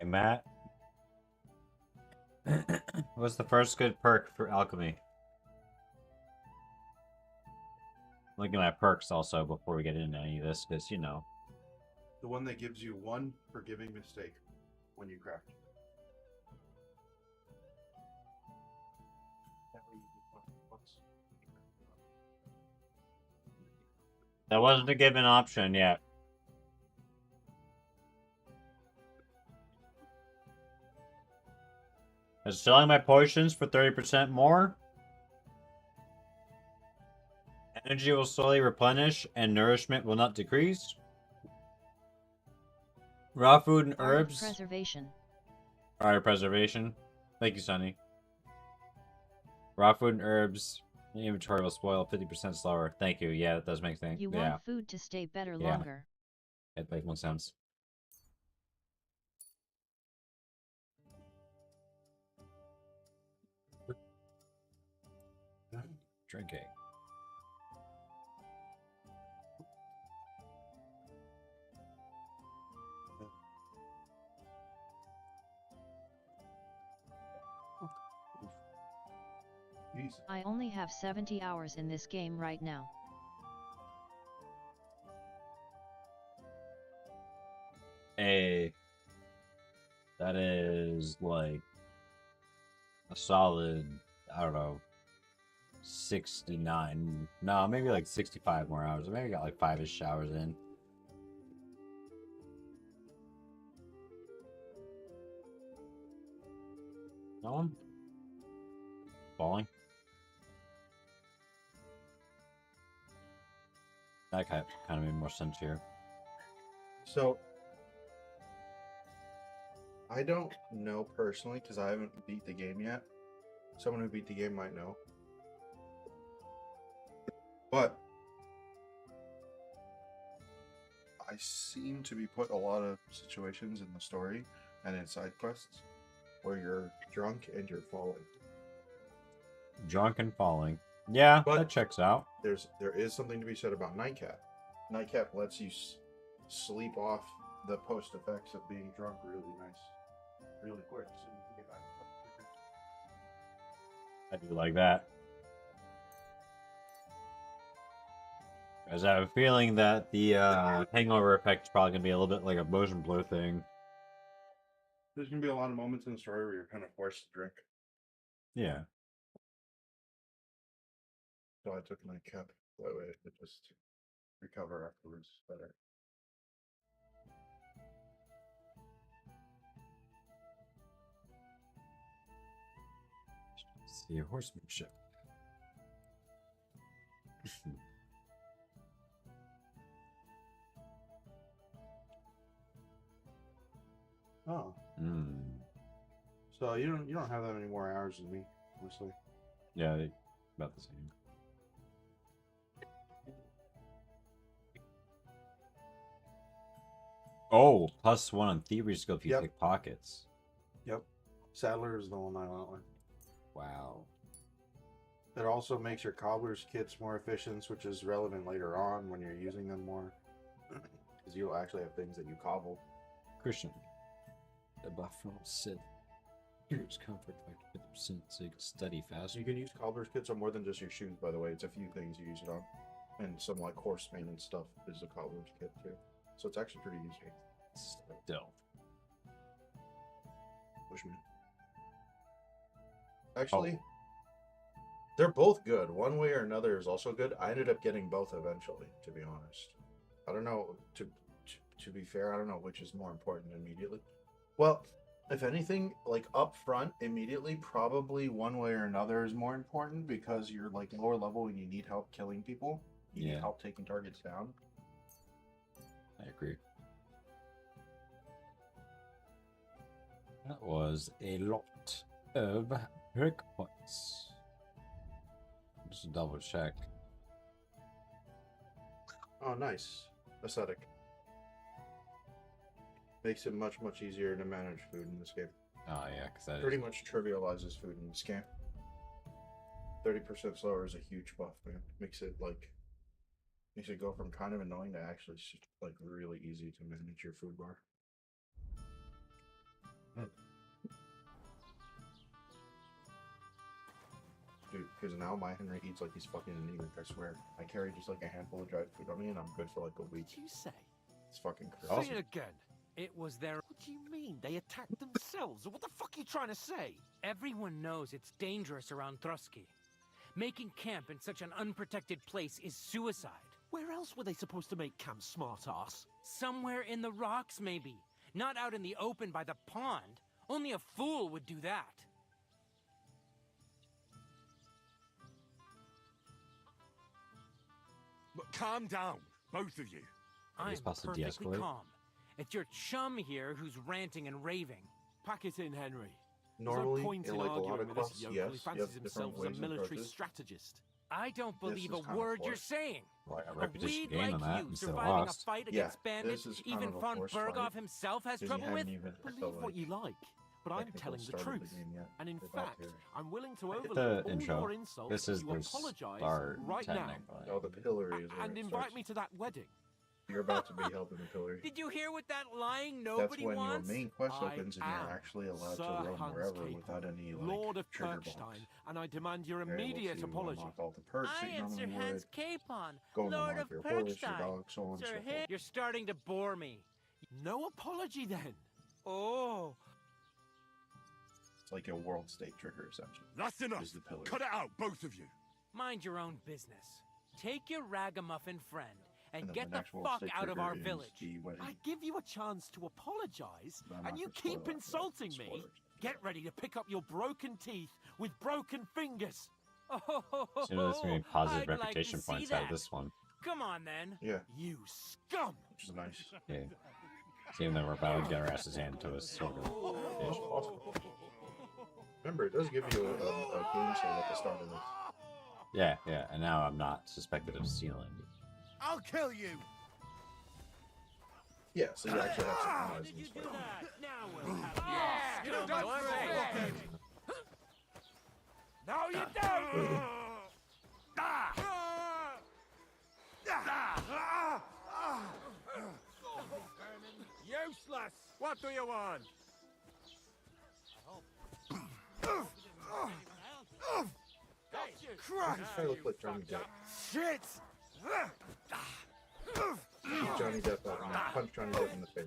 Hey, Matt. What's the first good perk for alchemy? Looking at perks also before we get into any of this, because you know.
The one that gives you one forgiving mistake when you craft.
That wasn't a given option yet. Is selling my potions for 30% more? Energy will slowly replenish and nourishment will not decrease. Raw food and herbs
Preservation.
Fire preservation. Thank you, Sonny. Raw food and herbs. The inventory will spoil 50% slower. Thank you. Yeah, that does make sense.
You
Yeah.
want food to stay better
Yeah.
longer.
It makes more sense. Drinking.
I only have 70 hours in this game right now.
Hey, that is like a solid, I don't know, 69. No, maybe like 65 more hours. Maybe got like 5-ish hours in. No one? Falling? That kind of made more sense here.
So, I don't know personally because I haven't beat the game yet. Someone who beat the game might know. But I seem to be put a lot of situations in the story and in side quests where you're drunk and you're falling.
Drunk and falling. Yeah,
But
that checks out.
there is something to be said about Nightcap. Nightcap lets you sleep off the post effects of being drunk really quick. So you can get back.
I do like that. As I have a feeling that the hangover effect is probably going to be a little bit like a motion blur thing.
There's going to be a lot of moments in the story where you're kind of forced to drink.
Yeah.
So I took Nightcap. That way I could just recover afterwards better.
See your horsemanship.
Oh.
Hmm.
So you don't have that many more hours than me, honestly.
Yeah, about the same. Oh, +1 on thievery skill if you
Yep.
pick pockets.
Yep. Saddler is the one I went with.
Wow.
It also makes your cobbler's kits more efficient, which is relevant later on when you're using them more. Because you'll actually have things that you cobble.
Christian. The buff from Sith. Here's comfort factor 50% so you can study faster.
You can use cobbler's kits on more than just your shoes, by the way. It's a few things you use it on. And some like horseman and stuff is a cobbler's kit too. So it's actually pretty useful.
Still.
Bushman. Actually, they're both good. One way or another is also good. I ended up getting both eventually, to be honest. I don't know, to be fair, I don't know which is more important immediately. Well, if anything, like up front, immediately, probably one way or another is more important because you're like lower level and you need help killing people. You need help taking targets down.
I agree. That was a lot of brick points. Just double check.
Oh, nice. Aesthetic. Makes it much, much easier to manage food in this game.
Oh, yeah, because that
pretty much trivializes food in this game. 30% slower is a huge buff, man. Makes it go from kind of annoying to actually like really easy to manage your food bar. Dude, because now my Henry eats like he's fucking anemic, I swear. I carry just like a handful of dried food on me and I'm good for like a week.
What did you say?
It's fucking crazy.
Say it again.
It was their...
What do you mean? They attacked themselves? What the fuck are you trying to say?
Everyone knows it's dangerous around Trotsky. Making camp in such an unprotected place is suicide.
Where else were they supposed to make camp, smartass?
Somewhere in the rocks, maybe. Not out in the open by the pond. Only a fool would do that.
But calm down, both of you.
I'm
supposed to
perfectly
de-escalate?
calm. It's your chum here who's ranting and raving.
Pack it in, Henry.
Normally,
There's no point
in
in
like a lot
arguing
of
with this
quests,
yokel
yes,
who
you
fancies
have
himself
different
as a
ways and
military
approaches.
strategist.
I don't believe
This
a
is kind of
word you're
forced.
saying.
Like a
A
reputation
weed
gain
like
on that
you
instead of
surviving a
lost.
fight
Yeah,
against bandits,
this is kind
even
of a
von
forced
Berghoff
fight,
himself has
because you
trouble with?
haven't even hit the,
Believe what you like, but I'm
technical
telling the
start of
truth.
the game yet.
And in
They're about
fact,
to
I'm willing to
Hit
overlook
the
all
intro.
your insults
This is
to
the
apologize
start
right now.
technically.
Oh, the pillory is where
And
it
invite
starts.
me to that wedding.
You're about to be held in the pillory.
Did you hear what that lying
That's
nobody
when
wants?
your main quest
I
opens and you're
am
actually allowed
Sir
to roam
Hans
wherever
Capon,
without any like
Lord of
trigger
Perkstein,
blocks.
and I demand your
You're able
immediate
to
apology.
unlock all the perks that
I
you
am Sir
normally
Hans
would.
Capon,
Go and
Lord
unlock
of
your horse, your
Perkstein.
dog, so on and
Sir
so forth.
You're starting to bore me.
No apology then.
Oh.
It's like a world state trigger, essentially.
That's enough.
Is the pillar.
Cut it out, both of you.
Mind your own business. Take your ragamuffin friend and
then
get
the
the
next world
fuck
state
out of
trigger
our
is
village.
the wedding.
I give you a chance to apologize,
But I'm
and
not
you
gonna spoil
keep
that, but
insulting me.
spoilers.
Get ready to pick up your broken teeth with broken fingers.
Oh,
So there's gonna be positive
I'd like to
reputation
see
points out of
that.
this one.
Come on then.
Yeah,
You scum!
which is nice.
Yeah. Seeing that we're about to get our asses handed to us, sort of.
It's awesome. Remember, it does give you a game save at the start of this.
Yeah, yeah, and now I'm not suspected of stealing.
I'll kill you!
Yeah, so you actually have some allies in this fight.
Now we'll have
Yeah,
you.
don't say.
No, you don't!
Useless! What do you want?
This guy looks like Johnny Depp.
Shit!
Johnny Depp punch Johnny Depp in the face.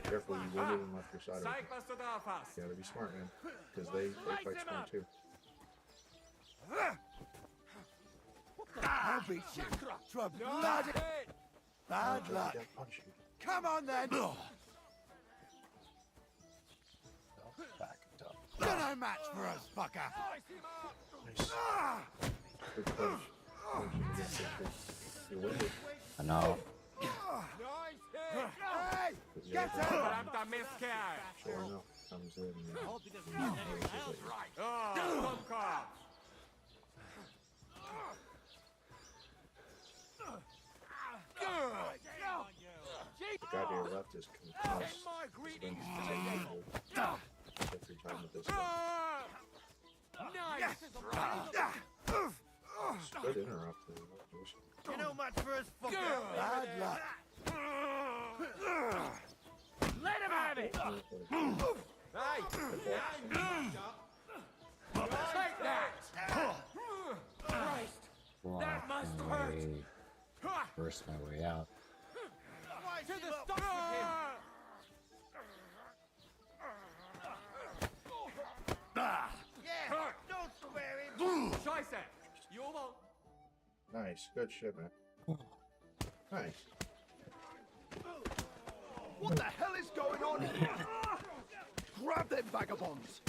Careful, you wounded him left your side of him. You gotta be smart, man. Because they fight smart too.
I'll beat you. To bloody bad
Johnny
luck.
Depp punch you.
Come on then.
Back up.
You're no match for us, fucker.
Nice. Good punch. Punch him against his face. You're wounded.
I know.
Hey,
Because
get
the other
him!
guy, sure enough, comes in and the guy to your left is concussed. He's been taken every time with this gun. Good interrupt.
You're no match for us, fucker. Bad luck.
Let him have it.
Hey!
Take that. Christ.
That
must hurt.
Burst my way out.
To the stop with him.
Yeah, don't swear him.
Scheiße! You almost...
Nice. Good shit, man. Nice.
What the hell is going on here? Grab them vagabonds.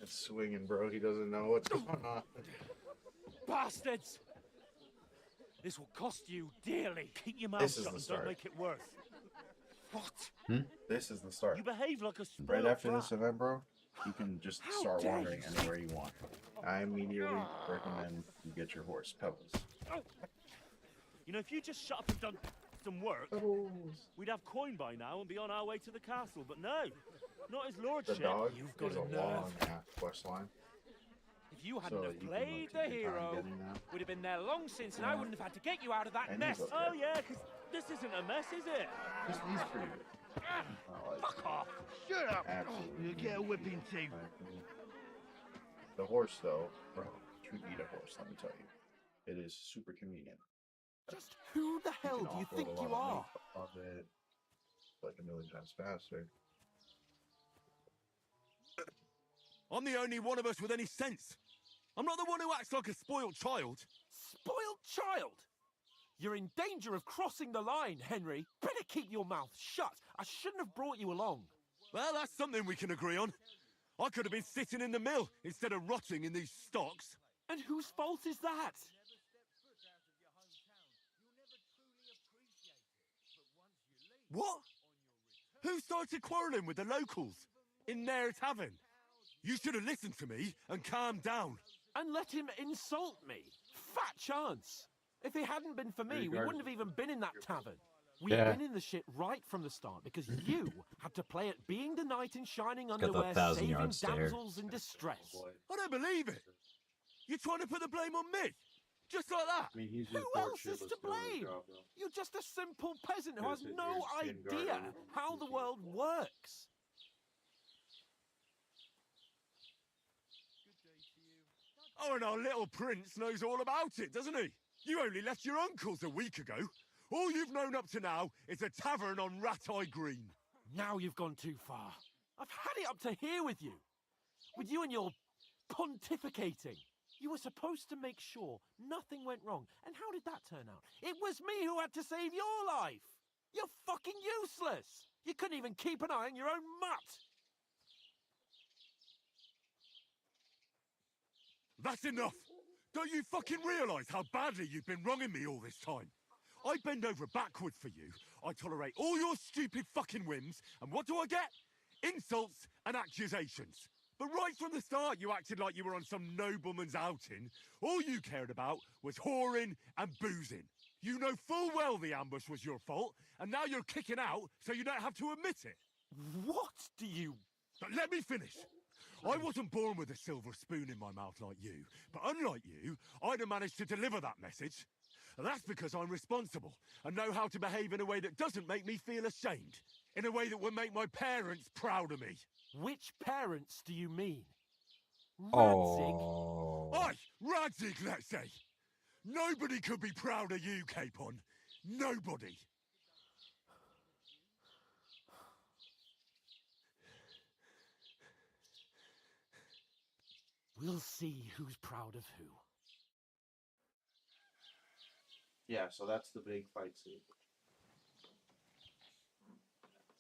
It's swinging, bro. He doesn't know what's going on.
Bastards! This will cost you dearly. Keep your mouth
This is
shut
the
and
start.
don't make it worse. What?
This is the start.
You behave like a spoiled
Right after
brat.
this event, bro, you can just
How
start
dare
wandering
you.
anywhere you want. I immediately recommend you get your horse, Pebbles.
You know, if you just shut up and done some work, we'd have coin by now and be on our way to the castle. But no, not his
The
lordship.
dog
You've got
is
a
a
nerve.
long half quest line.
If you hadn't
So
have
you can,
played
like,
the
take your time
hero,
getting that.
we'd have been there long since, and I
Yeah.
wouldn't have had to get you out of that
And
mess.
he's okay.
Oh yeah, because this isn't a mess, is it?
He's pretty good.
Fuck off!
Shut up.
Absolutely.
You get a whipping too.
The horse, though, bro, to eat a horse, let me tell you, it is super convenient.
Just who the hell
can
do you
offload
think
a lot
you
of
are?
weight off it, like a million times faster.
I'm the only one of us with any sense. I'm not the one who acts like a spoiled child.
Spoiled child?
You're in danger of crossing the line, Henry. Better keep your mouth shut. I shouldn't have brought you along.
Well, that's something we can agree on. I could have been sitting in the mill instead of rotting in these stocks.
And whose fault is that?
What? Who started quarrelling with the locals in their tavern? You should have listened to me and calmed down.
And let him insult me. Fat chance. If it hadn't been for me, we wouldn't have even been in that tavern. We've been in the shit right from the start because you had to play at being the knight in shining underwear, saving damsels in distress.
I don't believe it. You're trying to put the blame on me? Just like that?
I mean, he's
Who else is to blame? You're just a simple peasant who has no idea how the world works.
Oh, and our little prince knows all about it, doesn't he? You only left your uncle's a week ago. All you've known up to now is a tavern on Rat-Eye Green.
Now you've gone too far. I've had it up to here with you. With you and your pontificating. You were supposed to make sure nothing went wrong. And how did that turn out? It was me who had to save your life. You're fucking useless. You couldn't even keep an eye on your own mutt.
That's enough! Don't you fucking realise how badly you've been wronging me all this time? I bend over backward for you, I tolerate all your stupid fucking whims, and what do I get? Insults and accusations. But right from the start you acted like you were on some nobleman's outing. All you cared about was whoring and boozing. You know full well the ambush was your fault, and now you're kicking out so you don't have to admit it.
What do you...
But let me finish. I wasn't born with a silver spoon in my mouth like you, but unlike you, I'd have managed to deliver that message. That's because I'm responsible and know how to behave in a way that doesn't make me feel ashamed, in a way that would make my parents proud of me.
Which parents do you mean?
Oh.
Aye, Radzig, let's say. Nobody could be proud of you, Capon. Nobody.
We'll see who's proud of who.
Yeah, so that's the big fight scene.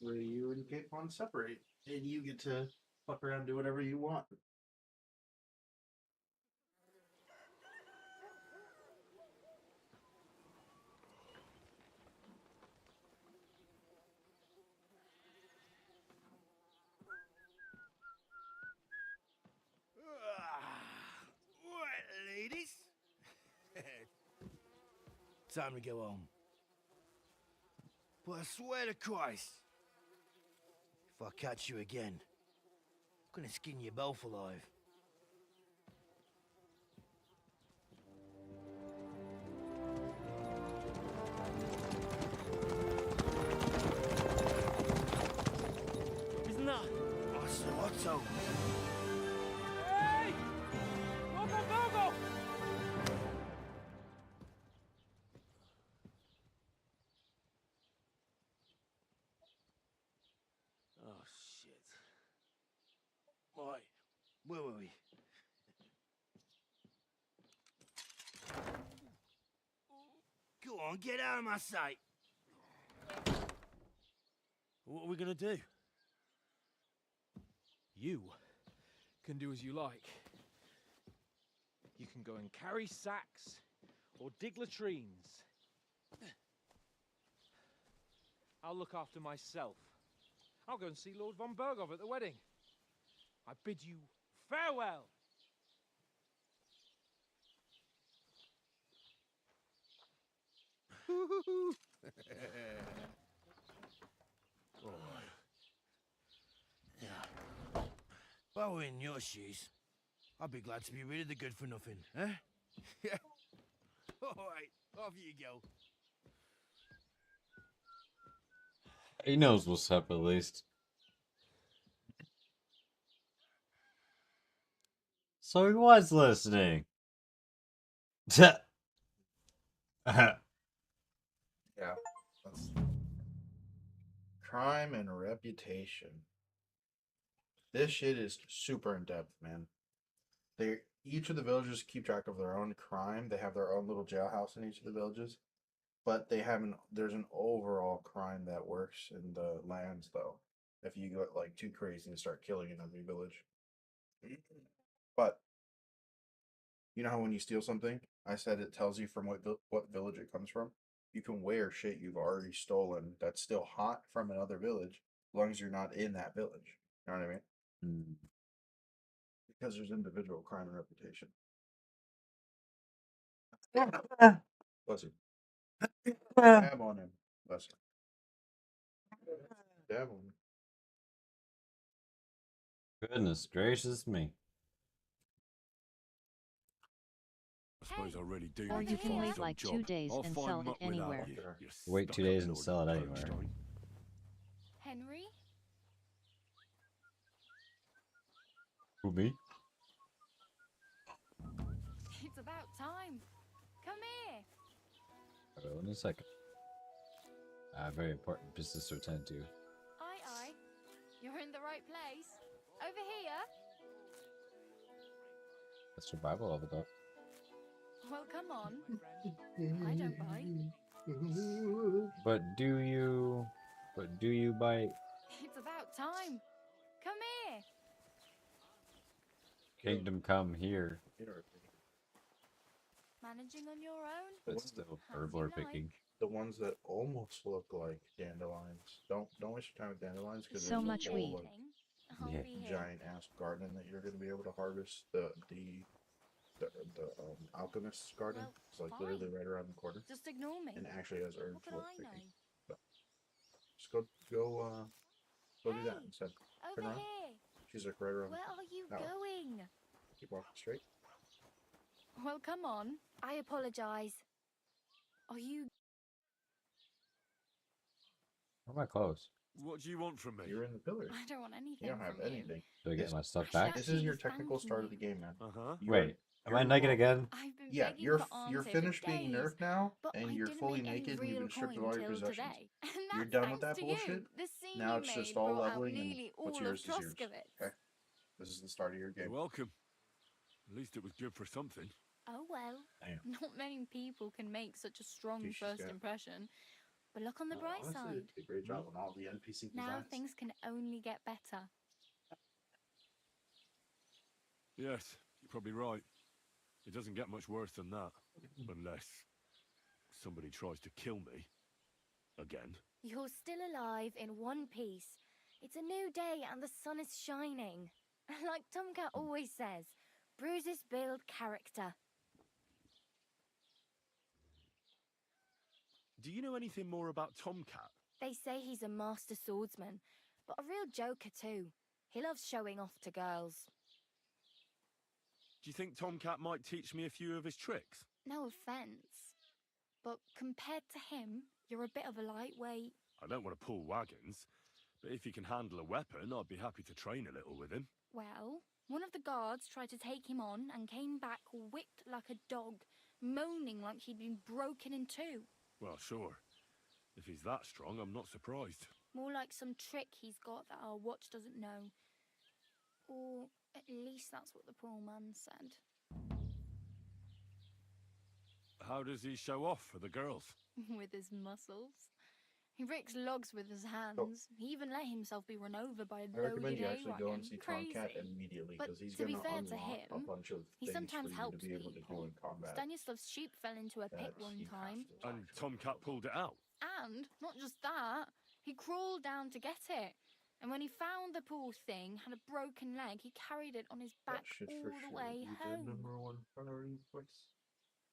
Where you and Capon separate, and you get to fuck around and do whatever you want.
Right, ladies. Time to go home. But I swear to Christ, if I catch you again, I'm gonna skin you both alive.
Isn't that?
Otto.
Hey! Go, go, go, go!
Oh, shit. Right, where were we? Go on, get out of my sight.
What are we gonna do? You can do as you like. You can go and carry sacks or dig latrines. I'll look after myself. I'll go and see Lord von Bergov at the wedding. I bid you farewell.
Yeah. If I were in your shoes, I'd be glad to be rid of the good for nothing, eh? Yeah. All right, off you go.
He knows what's up at least. So he was listening.
Yeah. That's crime and reputation. This shit is super in depth, man. Each of the villages keep track of their own crime. They have their own little jailhouse in each of the villages. But they haven't. There's an overall crime that works in the lands, though. If you get like too crazy and start killing in every village. But you know how when you steal something, I said it tells you from what village it comes from. You can wear shit you've already stolen that's still hot from another village, as long as you're not in that village. You know what I mean?
Hmm.
Because there's individual crime and reputation. Bless you. Dab on him. Bless you. Dab on him.
Goodness gracious me.
I suppose I really do
Or
need
you
to
can
find
wait
some
like
job.
2 days
I'll
and
find
sell it
muck without
anywhere.
you
Wait 2 days and sell it anywhere.
Stein.
Henry?
Who, me?
It's about time. Come here.
I will in a second. I have very important business to attend to.
Aye, aye. You're in the right place. Over here.
That's survival of it though.
Well, come on. I don't bite.
But do you bite?
It's about time. Come here.
Kingdom come here.
Managing on your own?
But still
As
herb
you
or
like.
picking.
The ones that almost look like dandelions. Don't waste your time with dandelions because
So
there's
much
a whole
weed.
like
I'll
Yeah.
be here.
giant ass garden that you're gonna be able to harvest. The alchemist's garden.
Well,
It's like
fine.
literally right around the corner,
Just ignore me.
and actually has herbs
What could
worth
I
picking.
know?
But just go do that instead. Turn
Over
around.
here.
She's like right around.
Where are you
that way.
going?
Keep walking straight.
Well, come on. I apologize. Are you...
Where are my clothes?
What do you want from me?
You're in the pillars.
I don't want anything
You don't have
from
anything.
Do I get
This-
my stuff
I
back?
should
This is your
actually
technical
thank
start
you.
of the game, man.
Wait, am I naked again?
I've been
Yeah,
begging
you're
for
you're
answers for
finished being
days,
nerfed now,
but
and
I
you're
didn't
fully
make any
naked and you've
real
been stripped of
coin
all your
till
possessions.
today. And
You're
that's
done with
thanks
that
to
bullshit.
You. The scene
Now
you
it's just
made
all
brought out
leveling, and
nearly
what's
all
yours
of
is yours.
Troskovitz.
Okay, this is the start of your game.
You're welcome. At least it was good for something.
Oh well.
Damn.
Not many people can make such a strong
Dude, she's
first
got-
impression. But look on the bright
Honestly,
side.
they did a great job on all the NPC
Now
designs.
things can only get better.
Yes, you're probably right. It doesn't get much worse than that. Unless somebody tries to kill me. Again.
You're still alive in one piece. It's a new day and the sun is shining. Like Tomcat always says, bruises build character.
Do you know anything more about Tomcat?
They say he's a master swordsman, but a real joker too. He loves showing off to girls.
Do you think Tomcat might teach me a few of his tricks?
No offence, but compared to him, you're a bit of a lightweight.
I don't want to pull wagons, but if he can handle a weapon, I'd be happy to train a little with him.
Well, one of the guards tried to take him on and came back whipped like a dog, moaning like he'd been broken in two.
Well, sure. If he's that strong, I'm not surprised.
More like some trick he's got that our watch doesn't know. Or at least that's what the poor man said.
How does he show off for the girls?
With his muscles. He breaks logs with his hands. He even let himself be run over by a
I recommend
loaded
you actually go and
A-wagon.
see
Crazy.
Tomcat immediately
But
because he's
to
going
be
to
fair
unlock
to
a
him,
bunch of
he
things
sometimes
for you
helps
to be able to do
people.
in combat.
Stanislav's sheep fell into a pit
that
one
you
time.
And Tomcat pulled it out.
And not just that, he crawled down to get it. And when he found the poor thing had a broken leg, he carried it on his back all the way home.
#1 priority voice.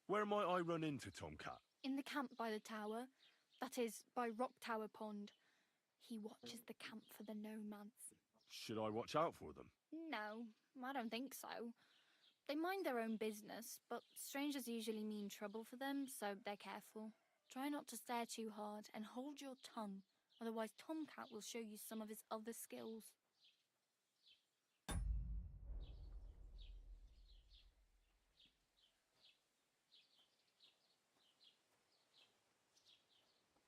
Where might I run into Tomcat?
In the camp by the tower, that is, by Rock Tower Pond. He watches the camp for the nomads.
Should I watch out for them?
No, I don't think so. They mind their own business, but strangers usually mean trouble for them, so they're careful. Try not to stare too hard and hold your tongue, otherwise Tomcat will show you some of his other skills.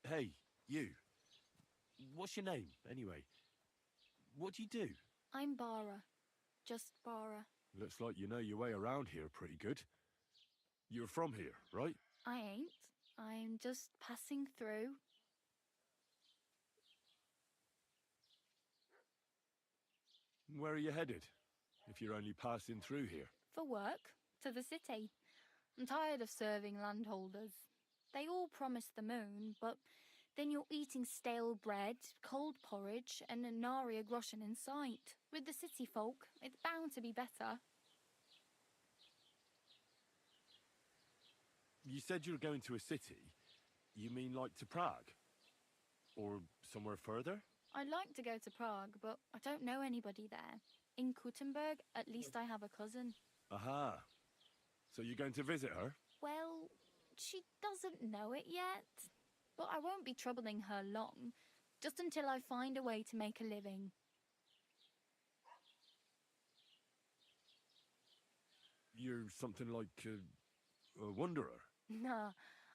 Hey, you. What's your name, anyway? What do you do?
I'm Bara. Just Bara.
Looks like you know your way around here pretty good. You're from here, right?
I ain't. I'm just passing through.
Where are you headed, if you're only passing through here?
For work, to the city. I'm tired of serving landholders. They all promise the moon, but then you're eating stale bread, cold porridge, and a nary a groschen in sight. With the city folk, it's bound to be better.
You said you were going to a city. You mean like to Prague? Or somewhere further?
I'd like to go to Prague, but I don't know anybody there. In Kuttenberg, at least I have a cousin.
Aha. So you're going to visit her?
Well, she doesn't know it yet. But I won't be troubling her long, just until I find a way to make a living.
You're something like a wanderer?
Nah,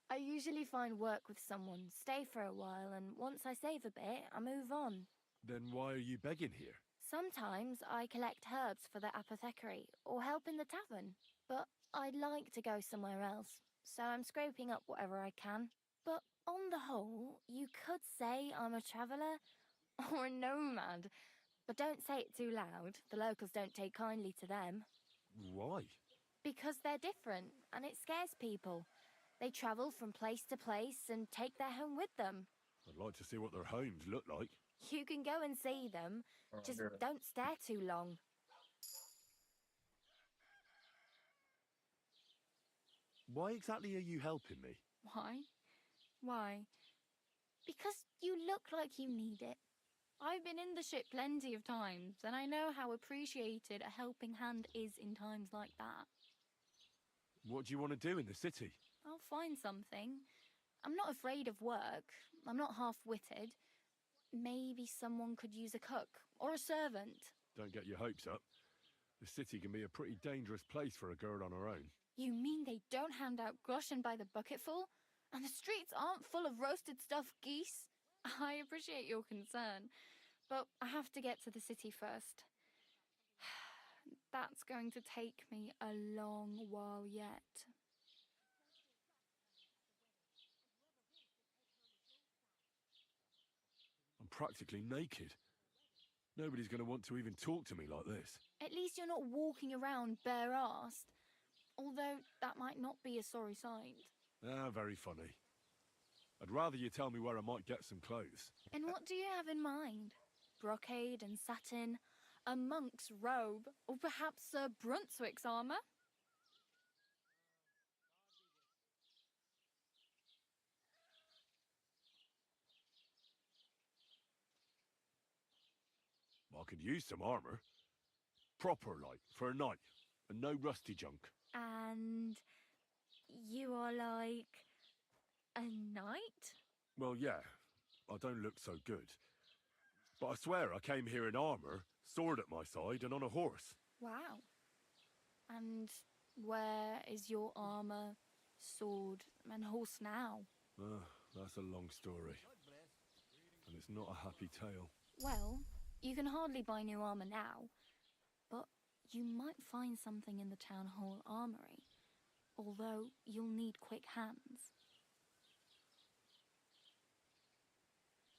I usually find work with someone, stay for a while, and once I save a bit, I move on.
Then why are you begging here?
Sometimes I collect herbs for the apothecary, or help in the tavern. But I'd like to go somewhere else, so I'm scraping up whatever I can. But on the whole, you could say I'm a traveller, or a nomad. But don't say it too loud, the locals don't take kindly to them.
Why?
Because they're different, and it scares people. They travel from place to place and take their home with them.
I'd like to see what their homes look like.
You can go and see them, just don't stare too long.
Why exactly are you helping me?
Why? Why? Because you look like you need it. I've been in the ship plenty of times, and I know how appreciated a helping hand is in times like that.
What do you want to do in the city?
I'll find something. I'm not afraid of work. I'm not half-witted. Maybe someone could use a cook or a servant.
Don't get your hopes up. The city can be a pretty dangerous place for a girl on her own.
You mean they don't hand out groschen by the bucketful? And the streets aren't full of roasted stuffed geese? I appreciate your concern, but I have to get to the city first. That's going to take me a long while yet.
I'm practically naked. Nobody's going to want to even talk to me like this.
At least you're not walking around bare-assed. Although that might not be a sorry sight.
Ah, very funny. I'd rather you tell me where I might get some clothes.
And what do you have in mind? Brocade and satin? A monk's robe? Or perhaps Sir Brunswick's armour?
I could use some armour. Proper, like, for a night. And no rusty junk.
And you are like a knight?
Well, yeah. I don't look so good. But I swear I came here in armour, sword at my side, and on a horse.
Wow. And where is your armour, sword, and horse now?
That's a long story. And it's not a happy tale.
Well, you can hardly buy new armour now, but you might find something in the town hall armoury, although you'll need quick hands.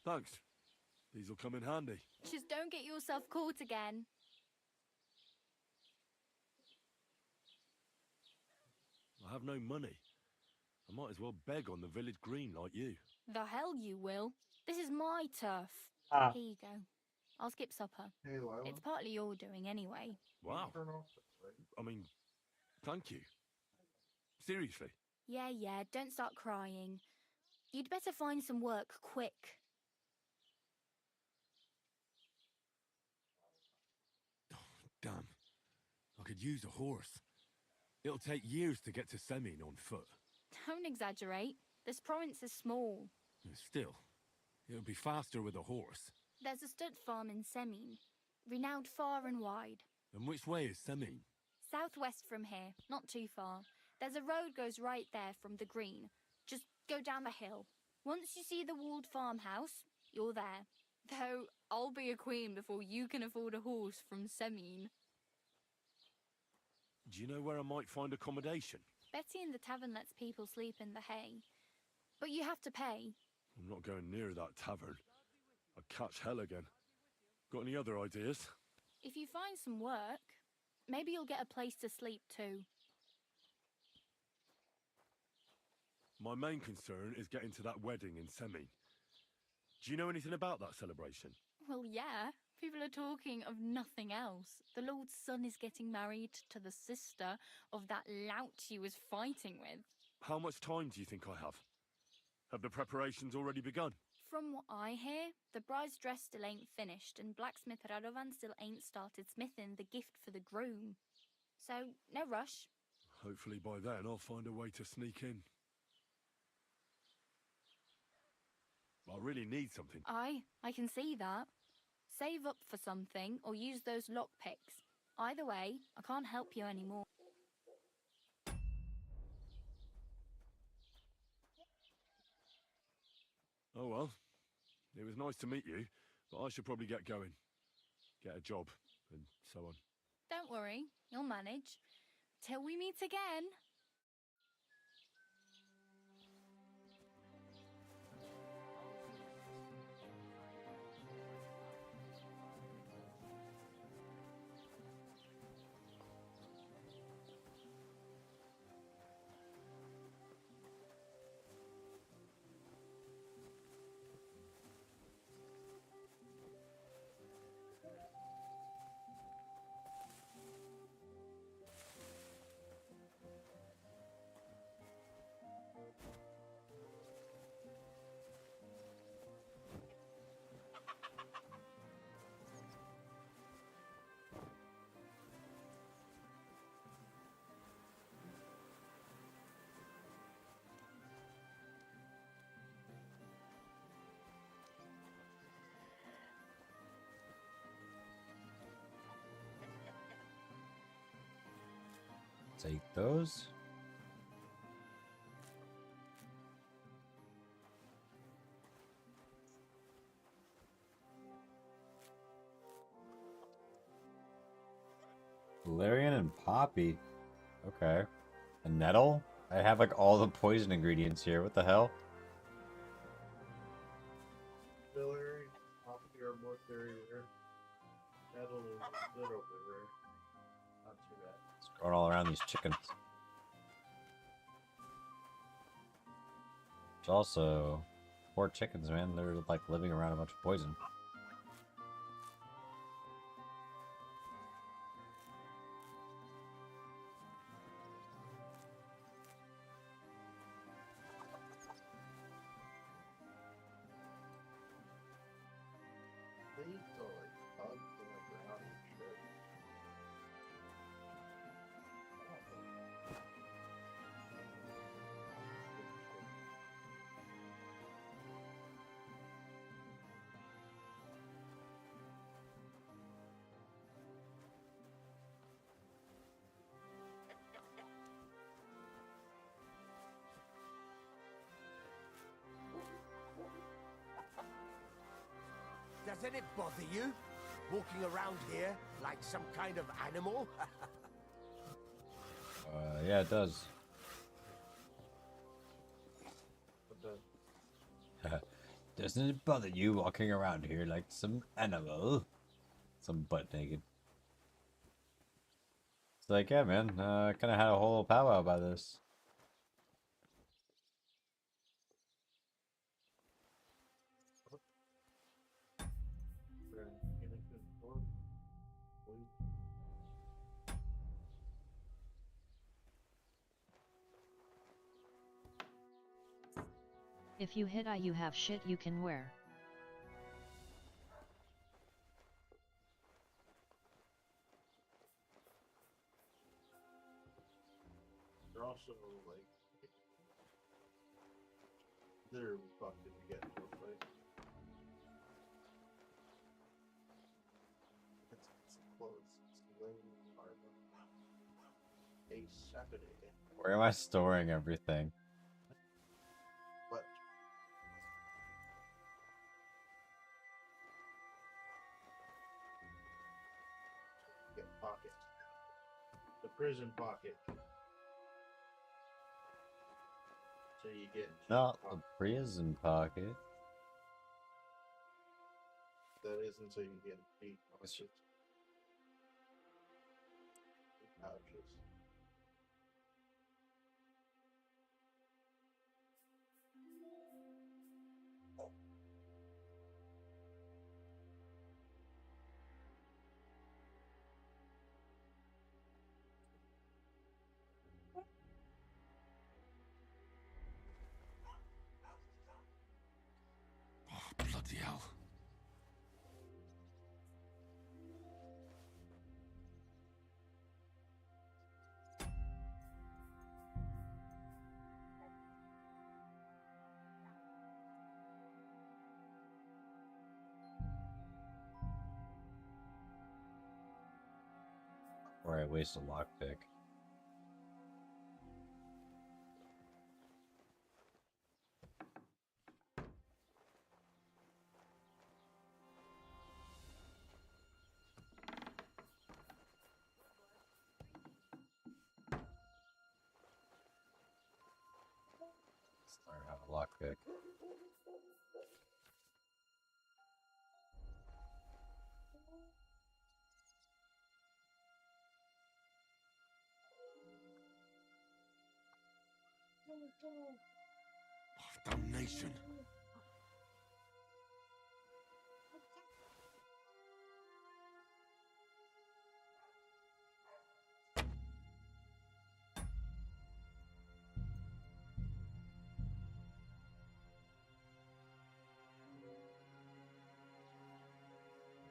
Thanks. These'll come in handy.
Just don't get yourself caught again.
I have no money. I might as well beg on the village green like you.
The hell you will. This is my turf. Here you go. I'll skip supper.
Hey, Lila.
It's partly your doing anyway.
Wow. I mean, thank you. Seriously.
Yeah, don't start crying. You'd better find some work quick.
Damn. I could use a horse. It'll take years to get to Semin on foot.
Don't exaggerate. This province is small.
Still, it'll be faster with a horse.
There's a stud farm in Semin, renowned far and wide.
And which way is Semin?
Southwest from here, not too far. There's a road goes right there from the green. Just go down the hill. Once you see the walled farmhouse, you're there. Though I'll be a queen before you can afford a horse from Semin.
Do you know where I might find accommodation?
Betty in the tavern lets people sleep in the hay. But you have to pay.
I'm not going near that tavern. I'd catch hell again. Got any other ideas?
If you find some work, maybe you'll get a place to sleep too.
My main concern is getting to that wedding in Semin. Do you know anything about that celebration?
Well, yeah. People are talking of nothing else. The Lord's son is getting married to the sister of that lout he was fighting with.
How much time do you think I have? Have the preparations already begun?
From what I hear, the bride's dress still ain't finished, and blacksmith Radovan still ain't started smithing the gift for the groom. So, no rush.
Hopefully by then I'll find a way to sneak in. I really need something.
I can see that. Save up for something or use those lockpicks. Either way, I can't help you anymore.
Oh well. It was nice to meet you, but I should probably get going. Get a job, and so on.
Don't worry, you'll manage. Till we meet again.
Take those. Valerian and Poppy. Okay. A nettle? I have like all the poison ingredients here. What the hell?
Valerian, Poppy are both very rare. Nettle is a little bit rare. Not too bad.
It's going all around these chickens. There's also poor chickens, man. They're like living around a bunch of poison.
They eat the like bugs on the ground and shit.
Doesn't it bother you? Walking around here like some kind of animal?
Yeah, it does. Doesn't it bother you walking around here like some animal? Some butt naked. It's like, yeah, man, I kind of had a whole powwow about this.
If you hit I you have shit you can wear.
They're also like they're fucked if you get into a place. It's close. It's late harbor. A Saturday.
Where am I storing everything?
But get pocket. The prison pocket. So you get
Not the prison pocket.
that isn't so you get deep pockets. Pouches.
Bloody hell.
Or I waste a lockpick. Start out a lockpick.
Damnation.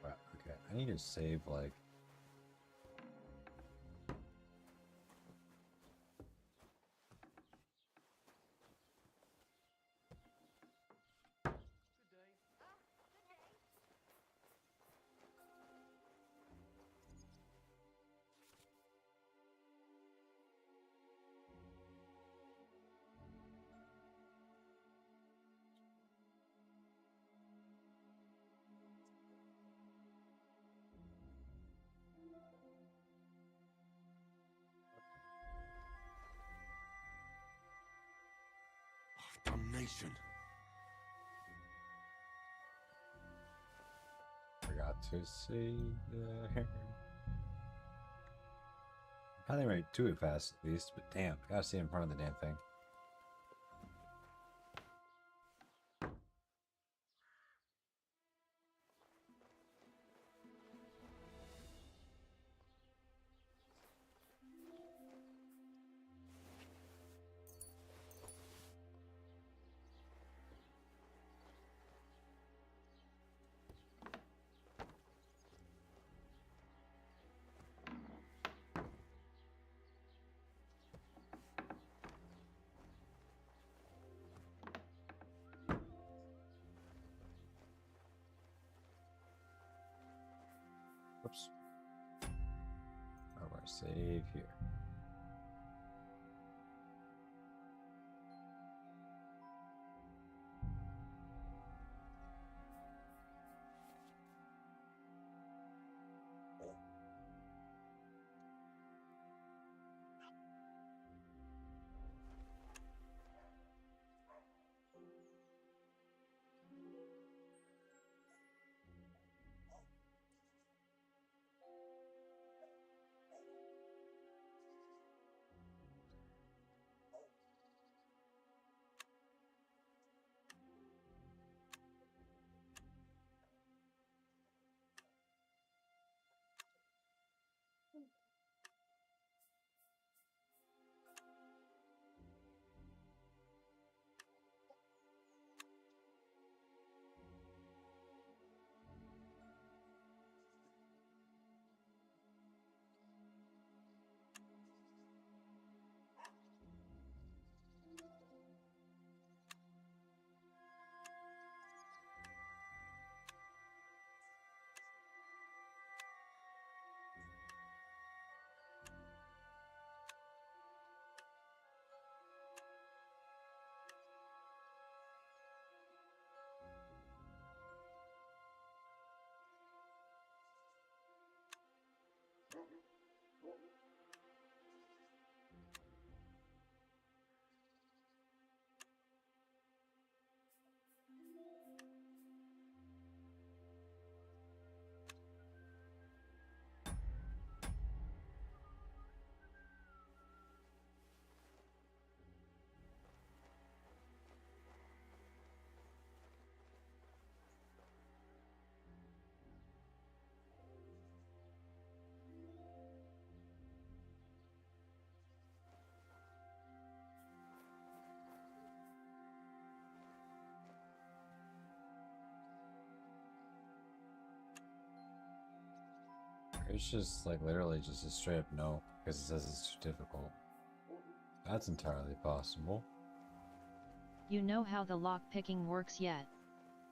Wow, okay, I need to save like.
Damnation.
Forgot to see there. I think right too fast at least, but damn, gotta stay in front of the damn thing. Whoops. I'm gonna save here. it's just like literally just a straight up no because it says it's too difficult. That's entirely possible.
You know how the lock picking works yet?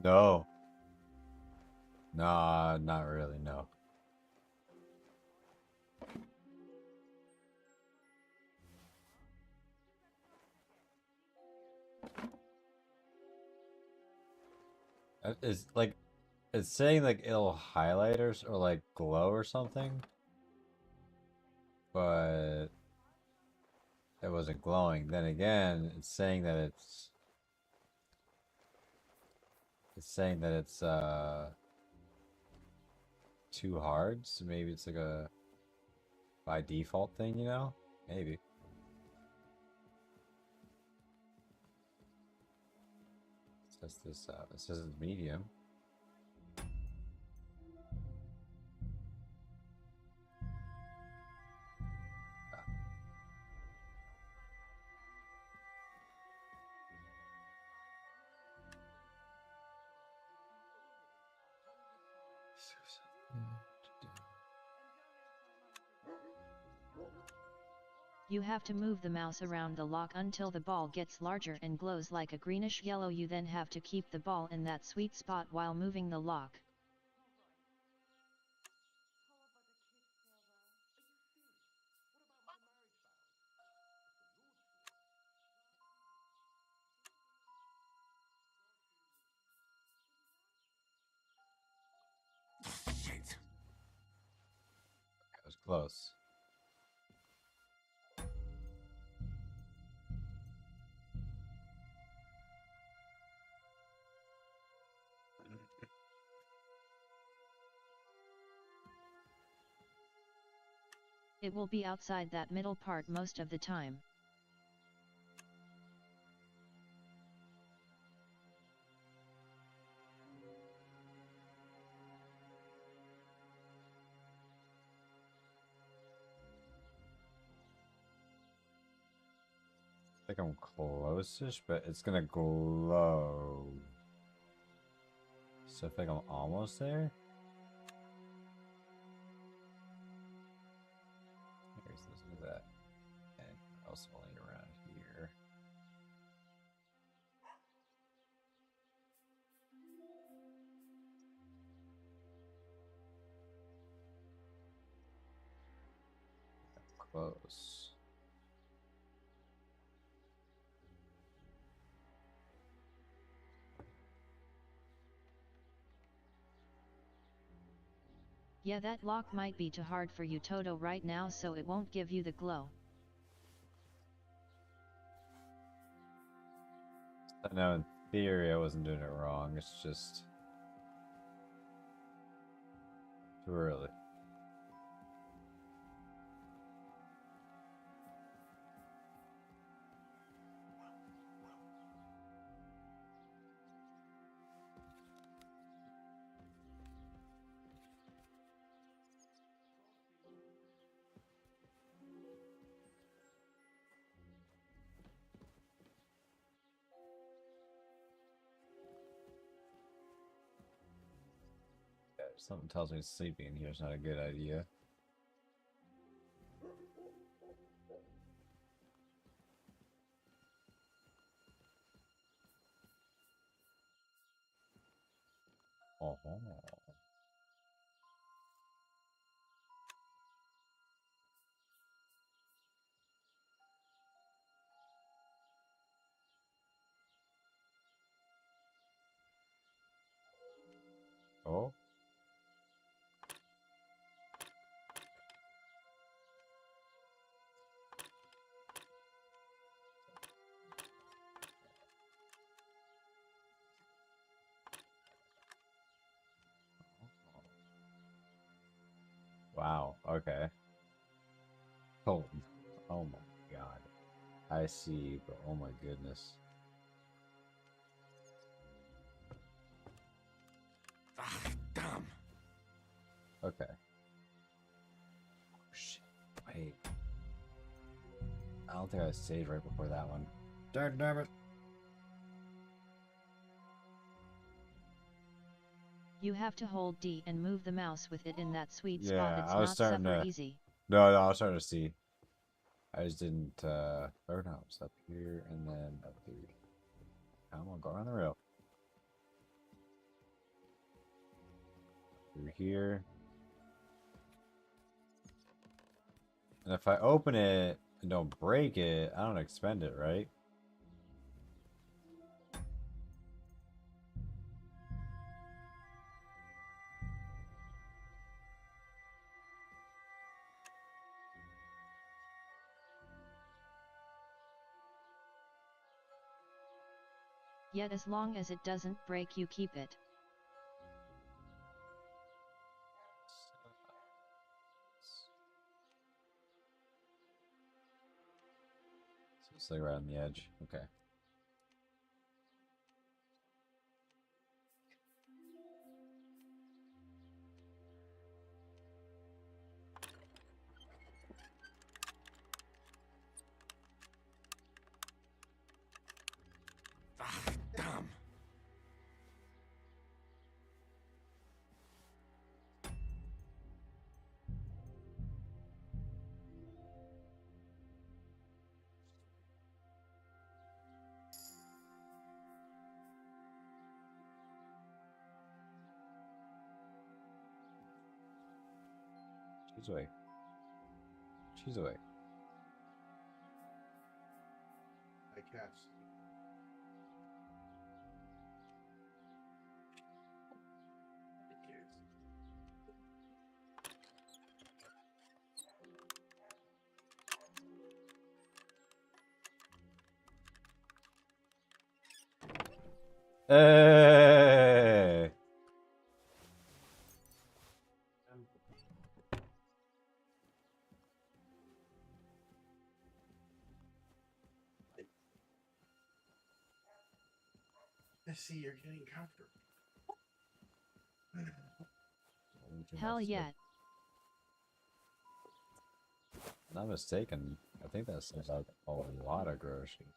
No. Nah, not really, no. It's like, it's saying like it'll highlight or like glow or something, but it wasn't glowing. Then again, it's saying that it's too hard, so maybe it's like a by default thing, you know? Maybe. Let's test this out. It says it's medium.
You have to move the mouse around the lock until the ball gets larger and glows like a greenish yellow. You then have to keep the ball in that sweet spot while moving the lock.
Shit.
That was close.
It will be outside that middle part most of the time.
I think I'm close-ish, but it's gonna glow. So I think I'm almost there. Here's this and that. And also only around here. Close.
Yeah, that lock might be too hard for you, Toto, right now, so it won't give you the glow.
I know in theory I wasn't doing it wrong, it's just too early. Yeah, something tells me sleeping in here is not a good idea. Oh. Oh. Wow, okay. Oh, oh my god. I see, but oh my goodness.
Ah, damn.
Okay. Oh, shit. Wait. I don't think I saved right before that one. Damn it.
You have to hold D and move the mouse with it in that sweet spot.
Yeah,
It's
I was
not
starting
super
to.
easy.
No, I was starting to see. I just didn't. Oh no, it's up here and then up here. Come on, go around the rail. Through here. And if I open it and don't break it, I don't expend it, right?
Yet as long as it doesn't break, you keep it.
So it's like right on the edge. Okay.
Damn.
She's away. She's away.
I can't see.
Hey!
I see you're getting comfortable.
Hell yeah.
Not mistaken. I think that seems like a lot of groceries.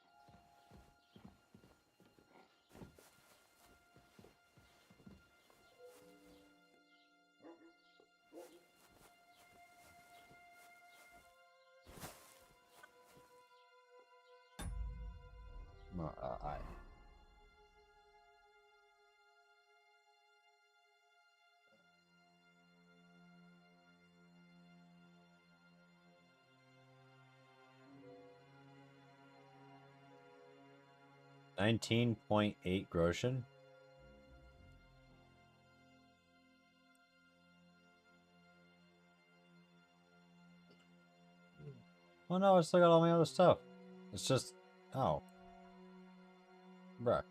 No, I. 19.8 groschen. Oh no, I still got all my other stuff. It's just, oh. Bruh.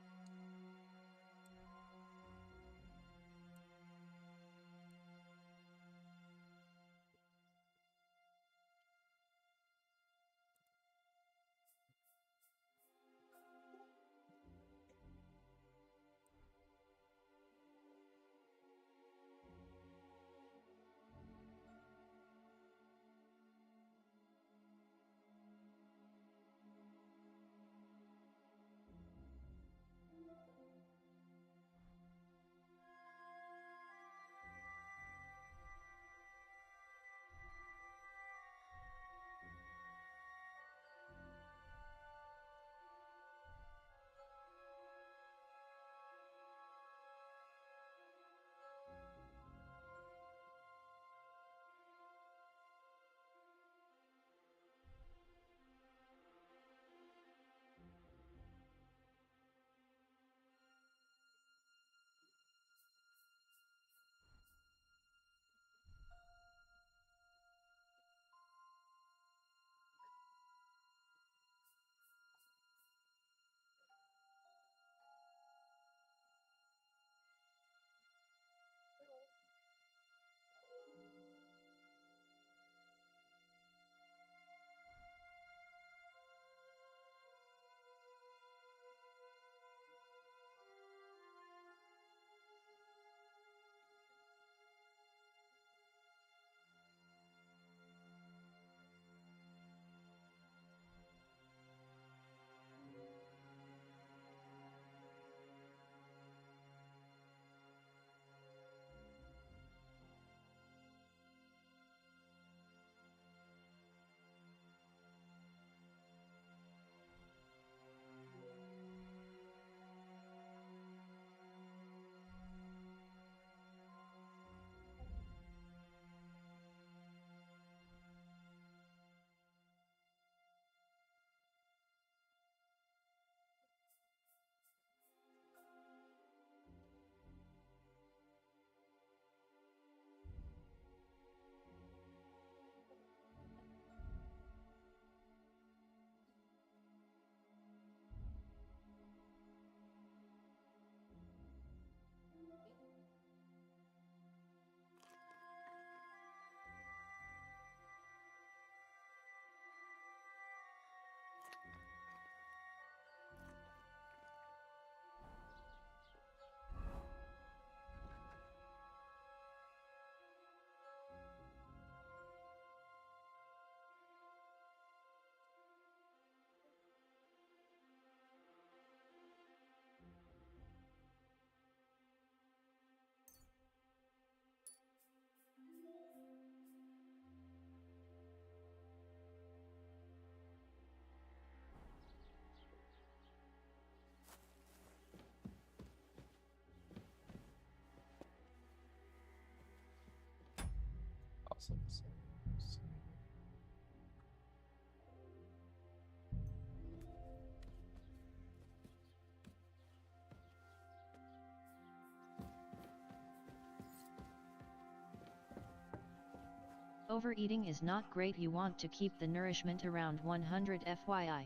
Overeating is not great. You want to keep the nourishment around 100 FYI.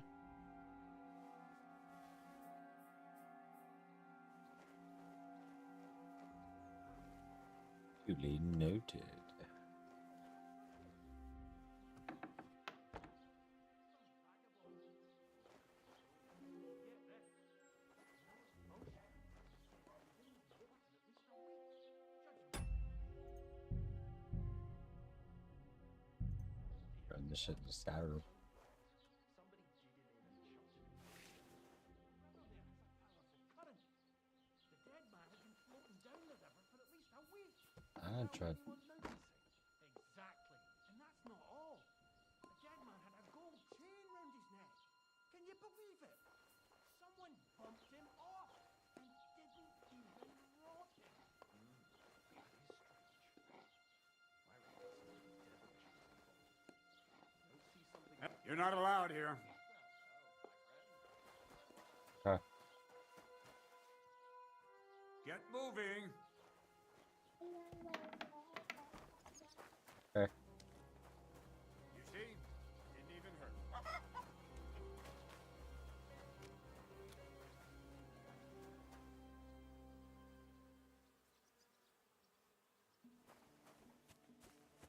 Duly noted. Run this shit to Skyrim. I tried.
Exactly. And that's not all. The dead man had a gold chain round his neck. Can you believe it? Someone bumped him off and didn't even rot him.
That is strange. I reckon something devilish must have gone. Don't see something.
You're not allowed here.
Huh.
Get moving.
Okay.
You see? Didn't even hurt.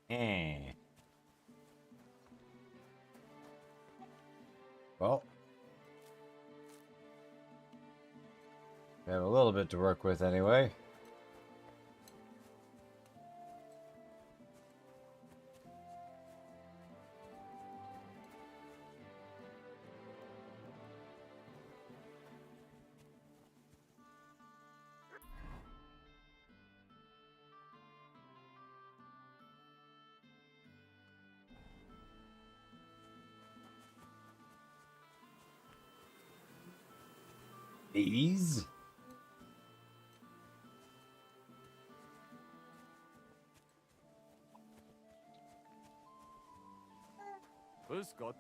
Eh. Well, we have a little bit to work with anyway. These?
Grüß Gott.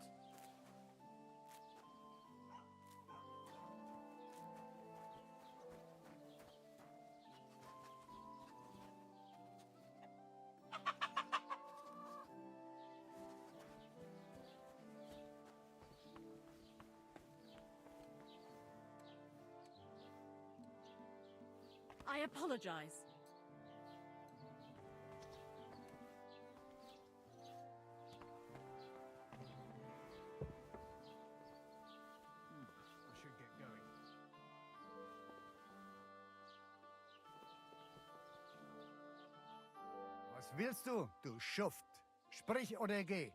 I apologize.
I should get going.
Was willst du, du Schuft? Sprich oder geh.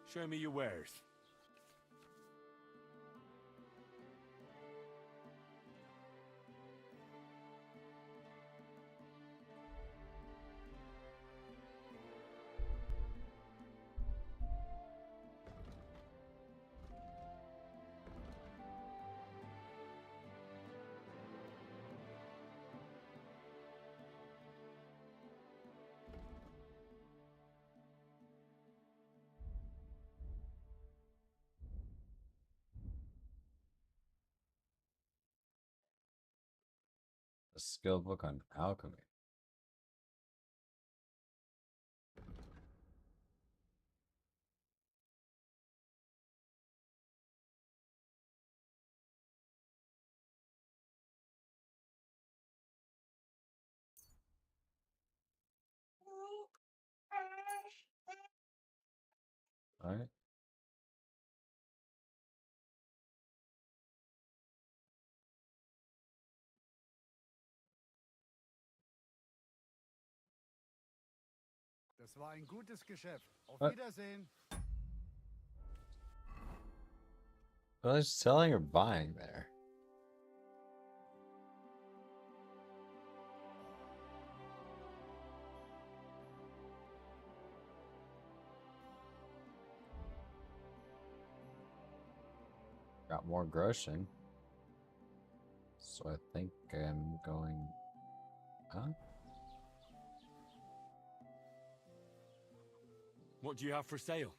Show me your wares.
A skill book on alchemy. All right.
Das war ein gutes Geschäft. Auf
What?
Wiedersehen.
Well, they're selling or buying there. Got more groschen. So I think I'm going Huh?
What do you have for sale?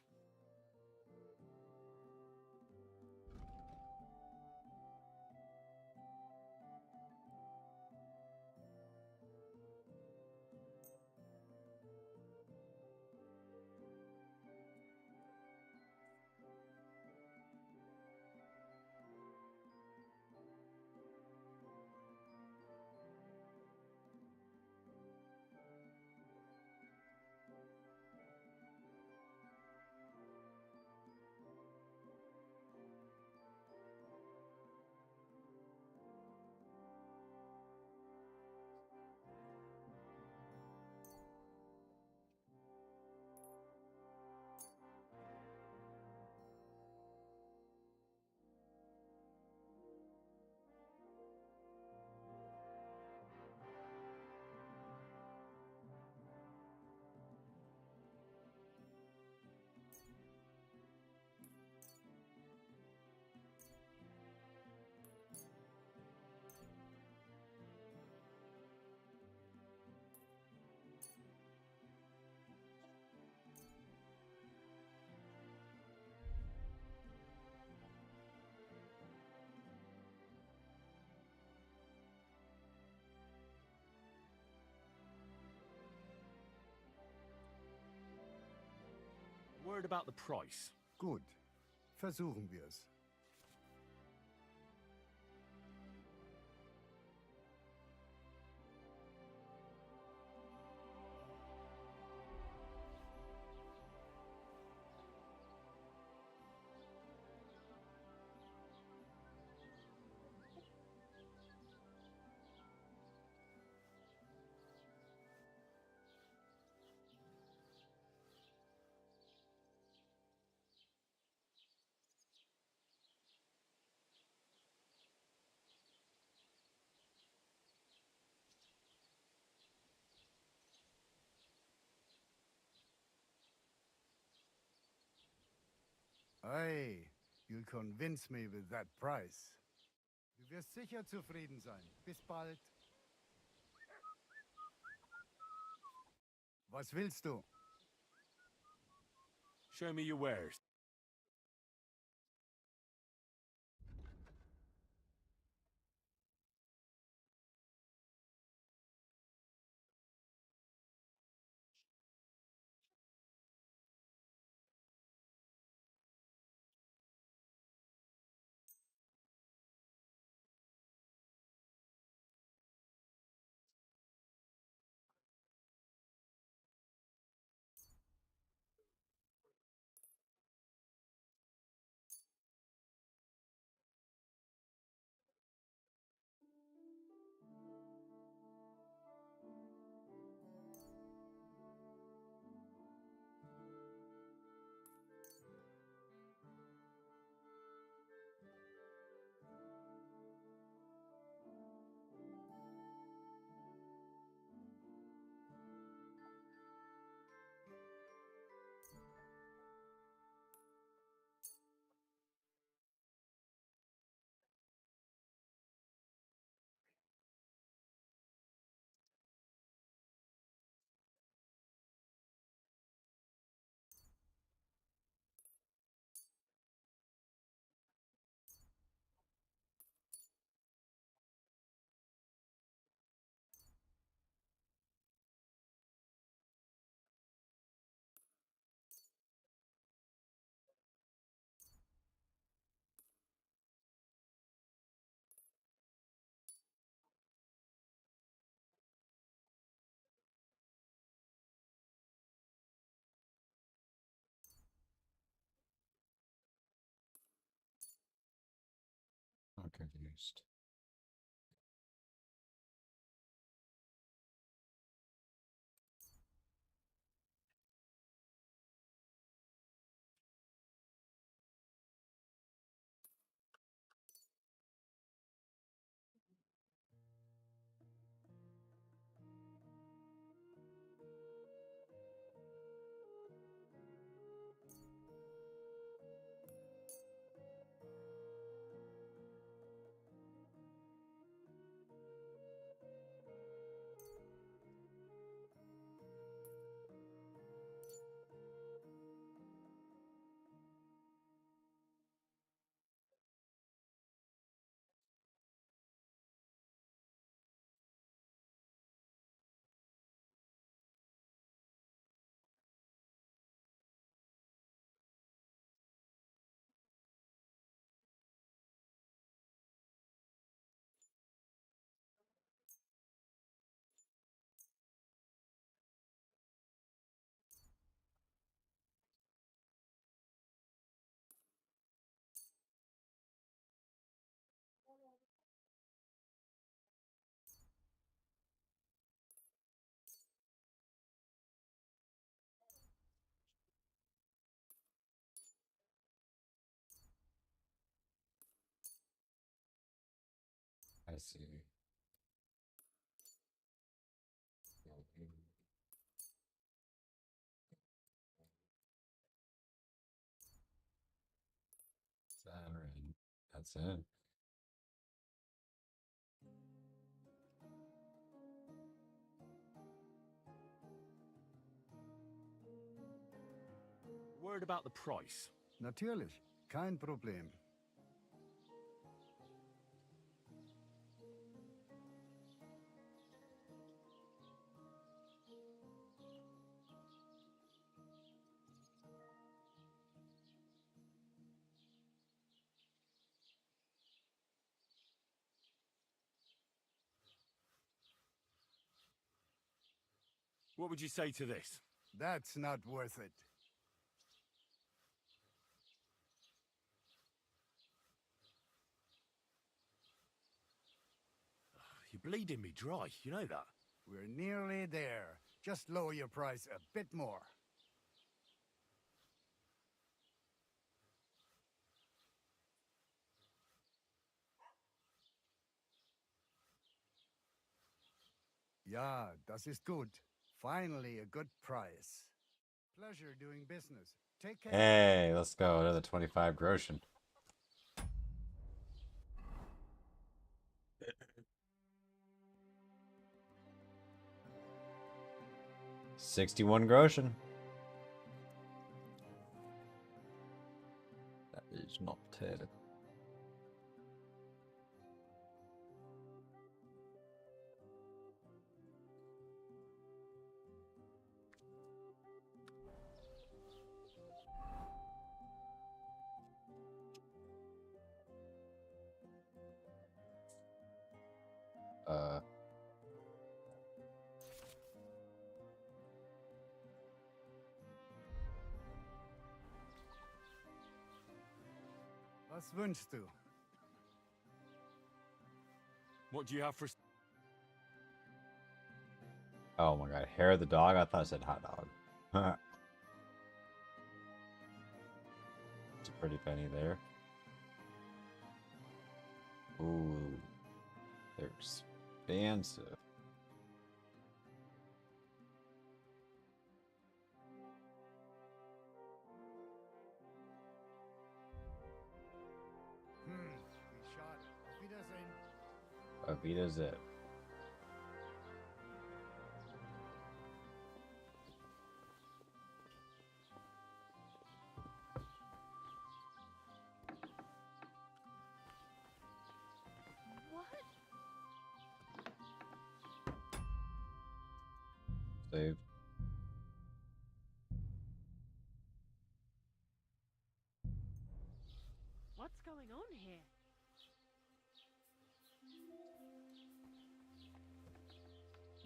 Word about the price.
Gut. Versuchen wir's. Hey, you'll convince me with that price. Du wirst sicher zufrieden sein. Bis bald. Was willst du?
Show me your wares.
I'm confused. I see. Saturn. That's it.
Word about the price.
Natürlich, kein Problem.
What would you say to this?
That's not worth it.
You're bleeding me dry, you know that?
We're nearly there. Just lower your price a bit more. Ja, das ist gut. Finally, a good price. Pleasure doing business. Take care.
Hey, let's go. Another 25 groschen. $61 groschen. That is not terrible.
Was wünschst du?
What do you have for...
Oh my god, hair of the dog? I thought it said hot dog. It's a pretty penny there. Ooh, they're expensive.
Wie schade. Auf Wiedersehen.
Avita's it.
What?
Save.
What's going on here?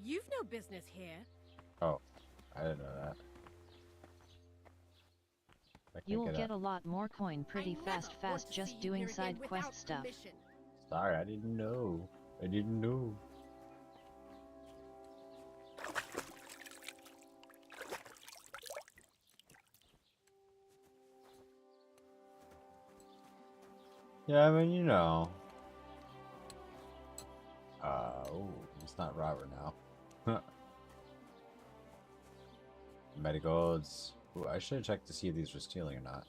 You've no business here.
Oh, I didn't know that. I
You'll
can't
get
up.
a lot more coin pretty fast just doing side quest stuff.
Sorry, I didn't know. I didn't know. Yeah, I mean, you know. Oh, it's not Robert now. Metagolds. Ooh, I should have checked to see if these were stealing or not.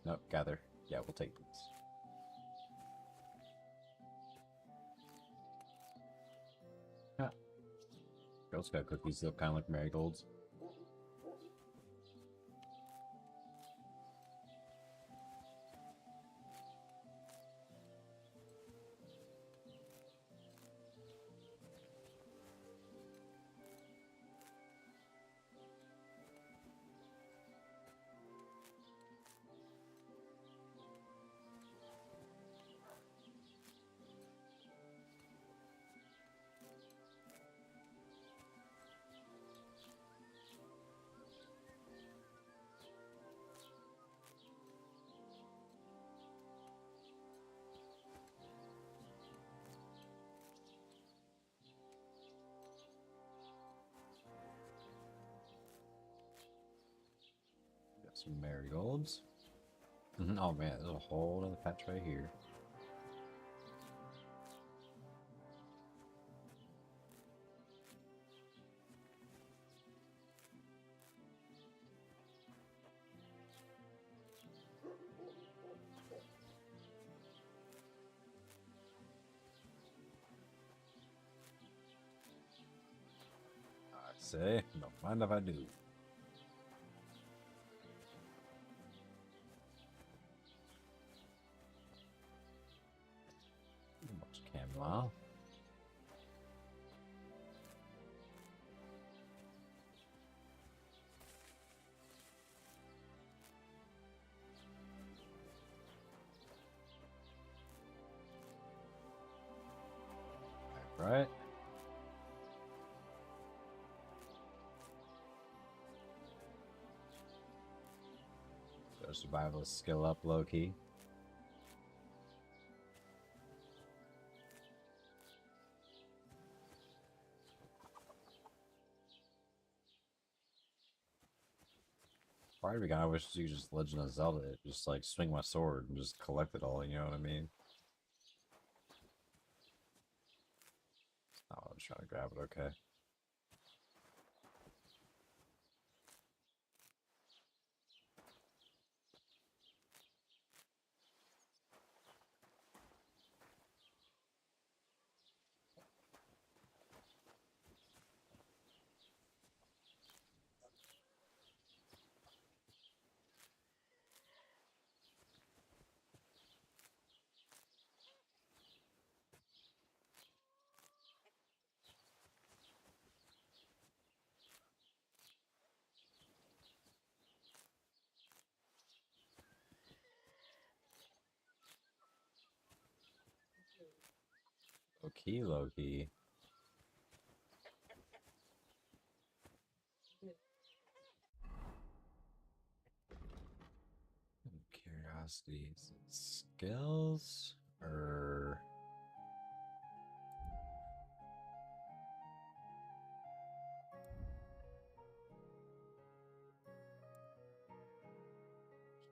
Nope, gather. Yeah, we'll take these. Yeah. Girl Scout cookies look kind of like marigolds. Got some marigolds. Oh man, there's a whole other patch right here. say? Don't mind if I do. Much camo. Right. So survival skill up low key. Part of me kind of wish you could just Legend of Zelda it, just like swing my sword and just collect it all, you know what I mean? Oh, I was trying to grab it, okay. Low-key, low-key. Curiosities and skills? Or...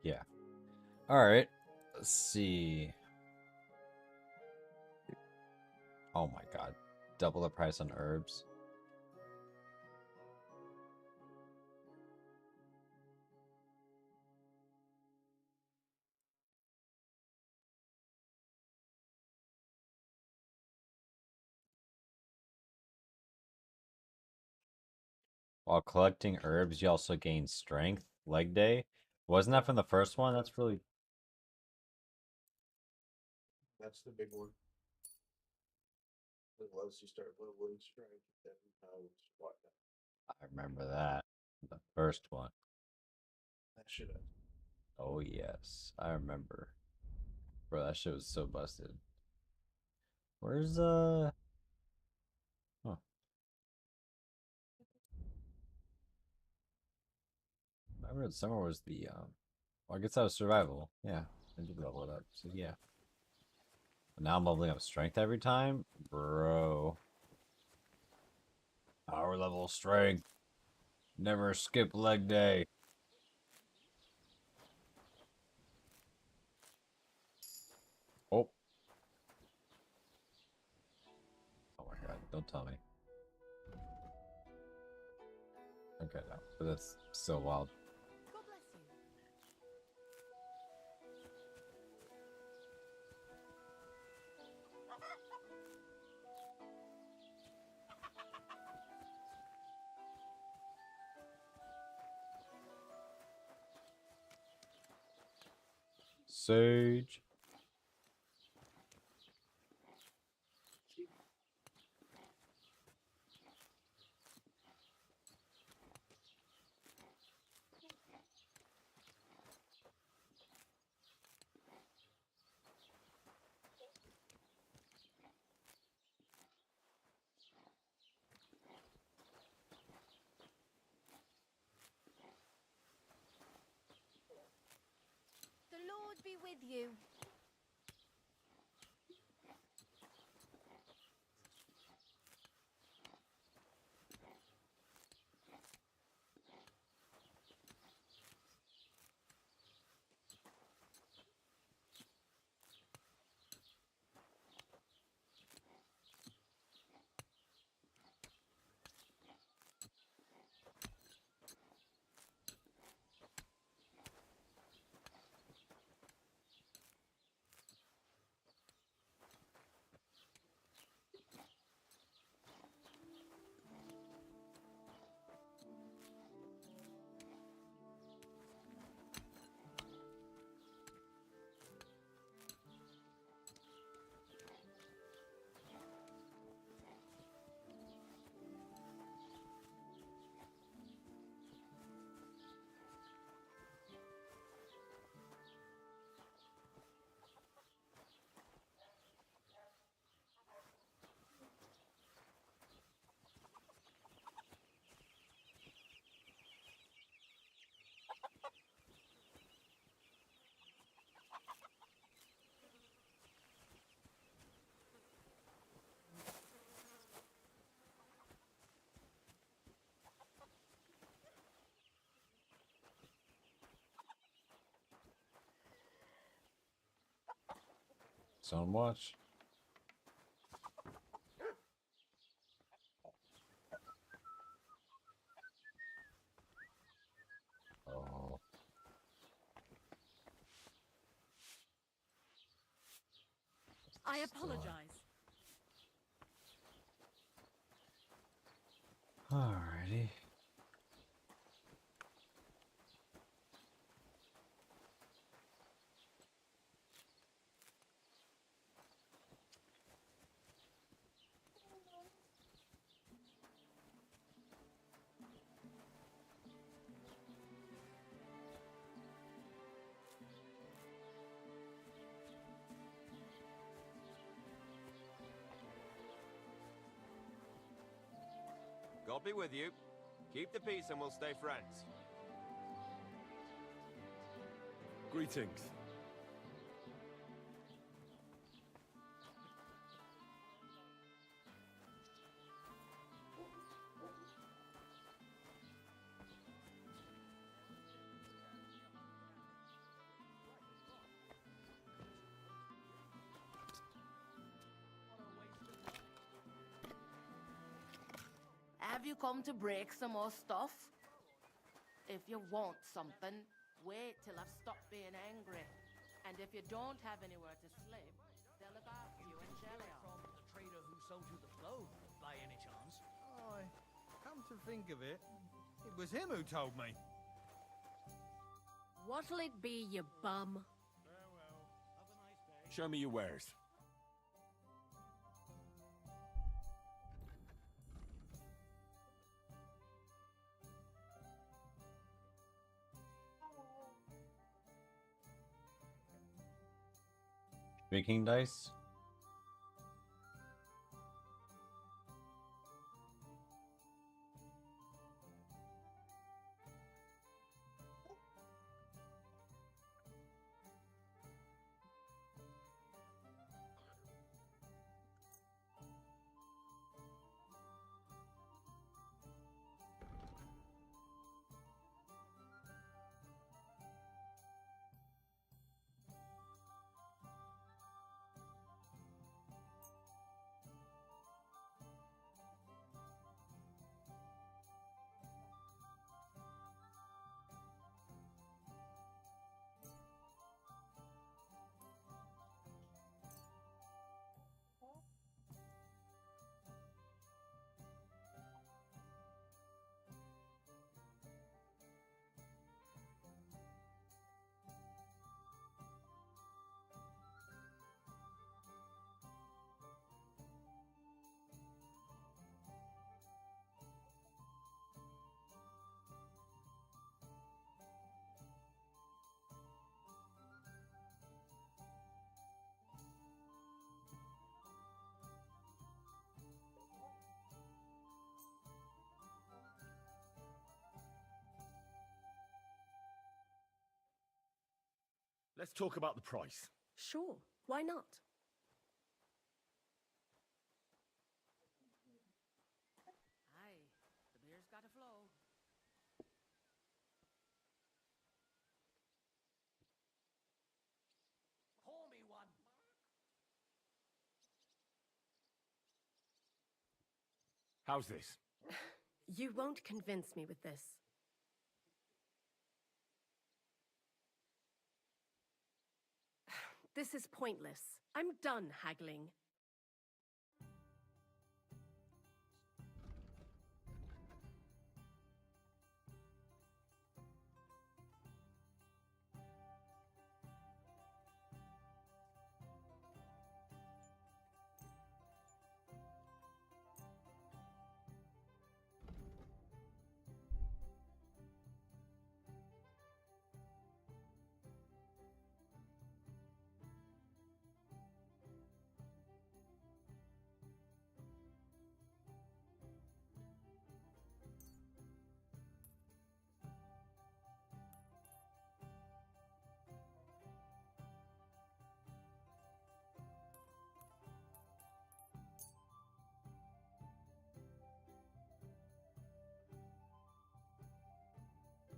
Yeah. Alright. Let's see. Oh my god. Double the price on herbs. While collecting herbs, you also gain strength. Leg day. Wasn't that from the first one? That's really...
That's the big one. Unless you start leveling strength, then what?
I remember that. The first one.
That should have.
Oh yes, I remember. Bro, that shit was so busted. Where's Huh. I remember summer was the well, I guess that was survival. Yeah, I did level it up. So yeah. But now I'm leveling up strength every time? Bro. Power level strength. Never skip leg day. Oh. Oh my god, don't tell me. Okay, no, but that's so wild.
God bless you.
Sage.
The Lord be with you.
So much. Oh.
I apologize.
Alrighty.
God be with you. Keep the peace and we'll stay friends.
Greetings.
Have you come to break some more stuff? If you want something, wait till I've stopped being angry. And if you don't have anywhere to sleep, they'll look after you and Shelley.
From the trader who sold you the clothes, by any chance? I come to think of it, it was him who told me.
What'll it be, you bum?
Show me your wares.
Speaking dice.
Let's talk about the price.
Sure, why not?
Aye, the beer's gotta flow.
Pour me one.
How's this?
You won't convince me with this. This is pointless. I'm done haggling.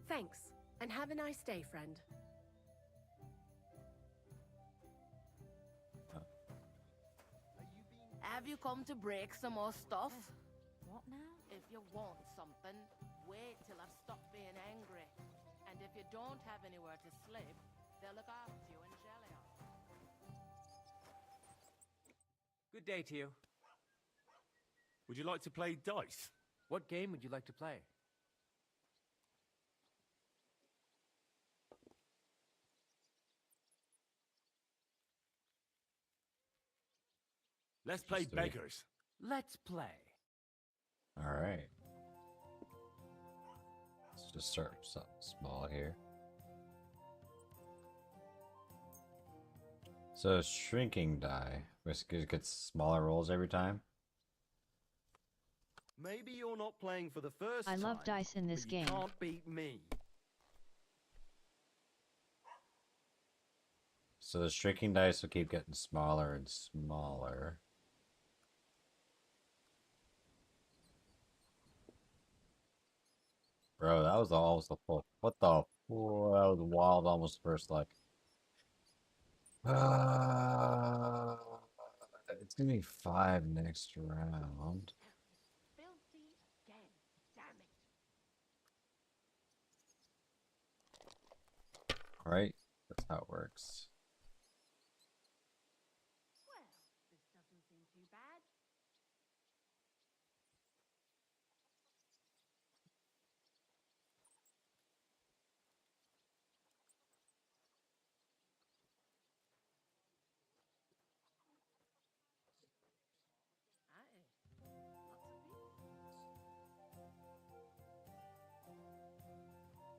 Thanks, and have a nice day, friend.
Have you come to break some more stuff?
What now?
If you want something, wait till I've stopped being angry. And if you don't have anywhere to sleep, they'll look after you in Shelly.
Good day to you.
Would you like to play dice?
What game would you like to play?
Let's play
Just
beggars.
Let's play.
All right. Let's just start something small here. So shrinking die, which gets smaller rolls every time.
Maybe you're not playing for the first
I
time.
love dice in this
but you
game.
can't beat me.
So the shrinking dice will keep getting smaller and smaller. Bro, that was almost the full. What the? Oh, that was wild. Almost first like. It's gonna be 5 next round.
Filthy again. Damn it.
Right? That's how it works.
Well, this doesn't seem too bad.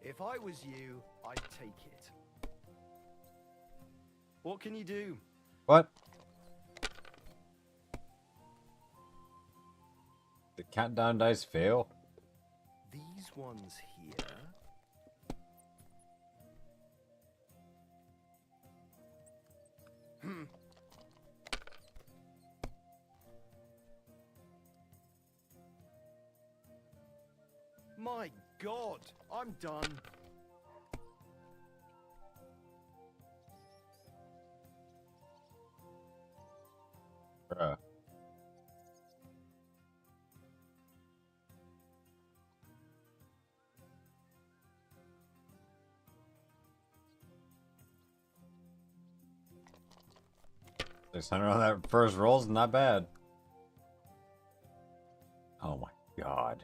If I was you, I'd take it. What can you do?
What? The countdown dice fail?
These ones here. Hmm. My God, I'm done.
Bruh. $600 on that first roll's not bad. Oh my God.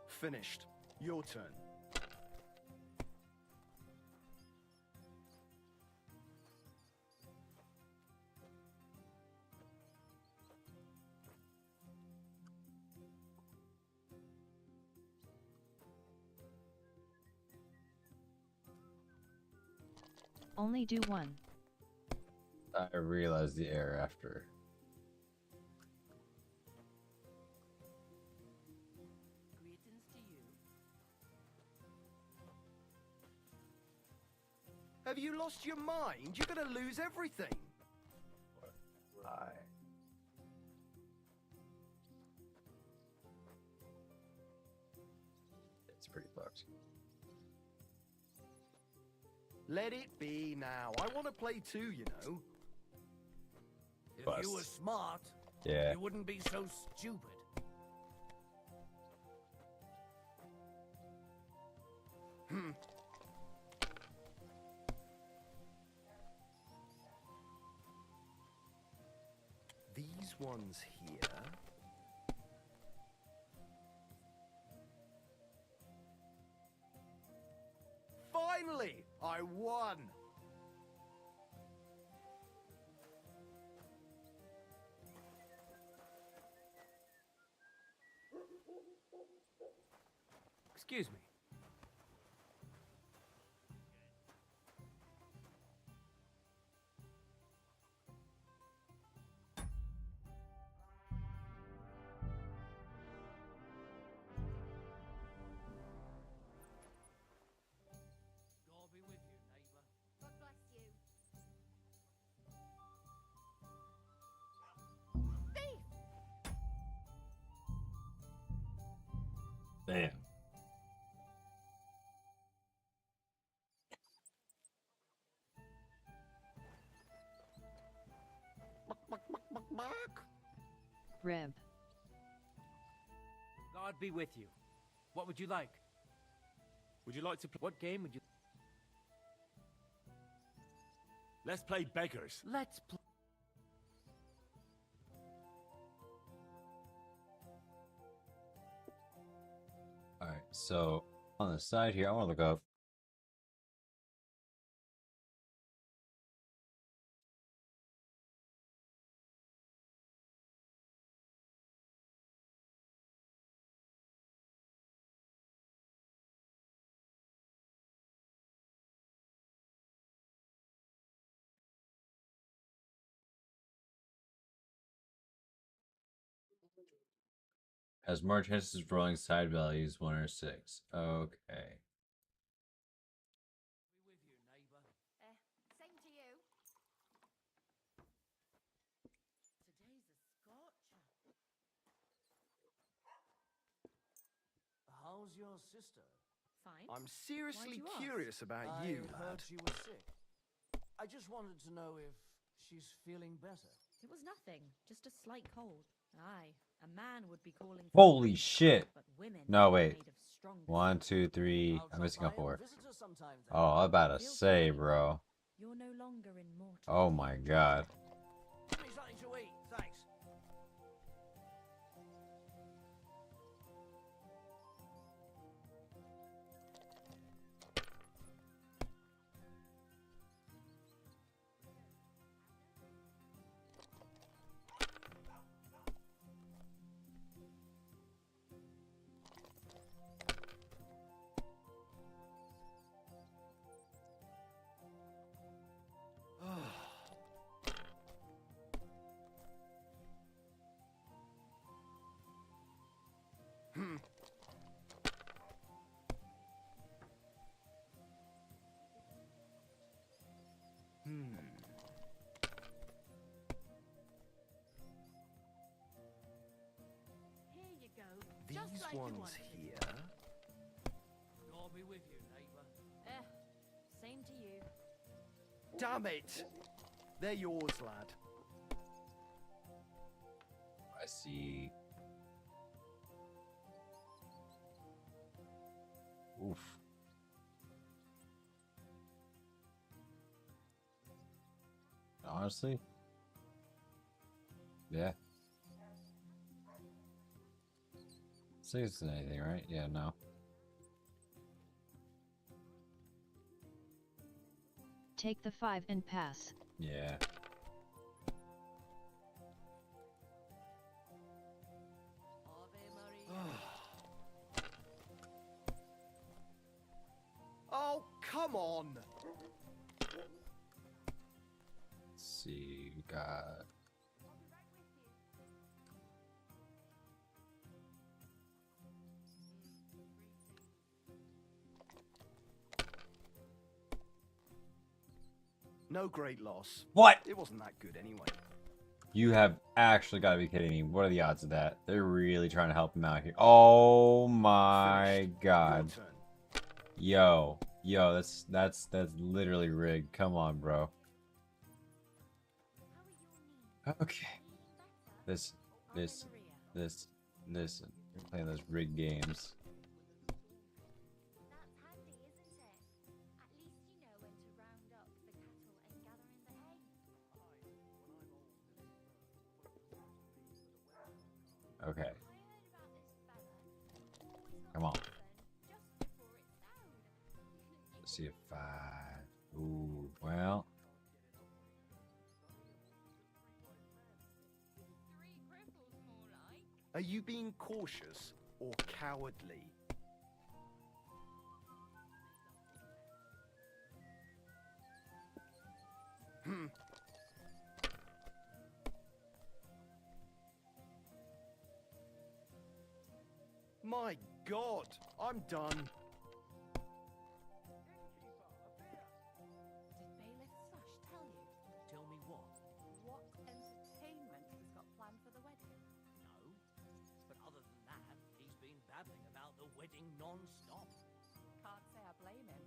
Finished. Your turn.
Only do one.
I realized the error after.
Greetings to you.
Have you lost your mind? You're gonna lose everything.
Lie. It's pretty fucked.
Let it be now. I want to play too, you know.
If you were smart,
Yeah.
you wouldn't be so stupid.
Hmm. These ones here. Finally, I won.
Excuse me.
God be with you, neighbour.
God bless you. Thief!
Damn.
Rib.
God be with you. What would you like?
Would you like to play?
What game would you...
Let's play beggars.
Let's play...
All right, so on the side here, I want to look up. Has more chances of rolling side values 1 or 6. Okay.
Same to you. Today's a scorcher.
How's your sister?
Fine.
I'm seriously
Why'd you
curious
ask?
about
I
you,
heard
lad.
she was sick. I just wanted to know if she's feeling better.
It was nothing, just a slight cold. Aye, a man would be calling for
Holy
strength,
shit.
but women
No,
are
wait.
made of stronger
1, 2, 3.
I'll
I'm
drop
missing
by
a
and
4.
visit her sometime then.
Oh, I'm about to
Feel
say,
free.
bro.
You're no longer in mortal.
Oh my god.
Give me something to eat, thanks.
Here you go.
These
Just like you
ones
wanted.
here.
God be with you, neighbor.
Same to you.
Damn it! They're yours, lad.
I see. Oof. Honestly? Yeah. Say it's anything, right? Yeah, no.
Take the 5 and pass.
Yeah.
Oh, come on!
Let's see, we got.
No great loss.
What?
It wasn't that good anyway.
You have actually got to be kidding me. What are the odds of that? They're really trying to help him out here. Oh my god. Yo, that's literally rigged. Come on, bro. Okay. Listen. You're playing those rigged games. Okay. Come on. Let's see a 5. Ooh, well.
Are you being cautious or cowardly? My God, I'm done.
Did Bailiff Slush tell you?
Tell me what?
What entertainment he's got planned for the wedding?
No. But other than that, he's been babbling about the wedding non-stop.
Can't say I blame him.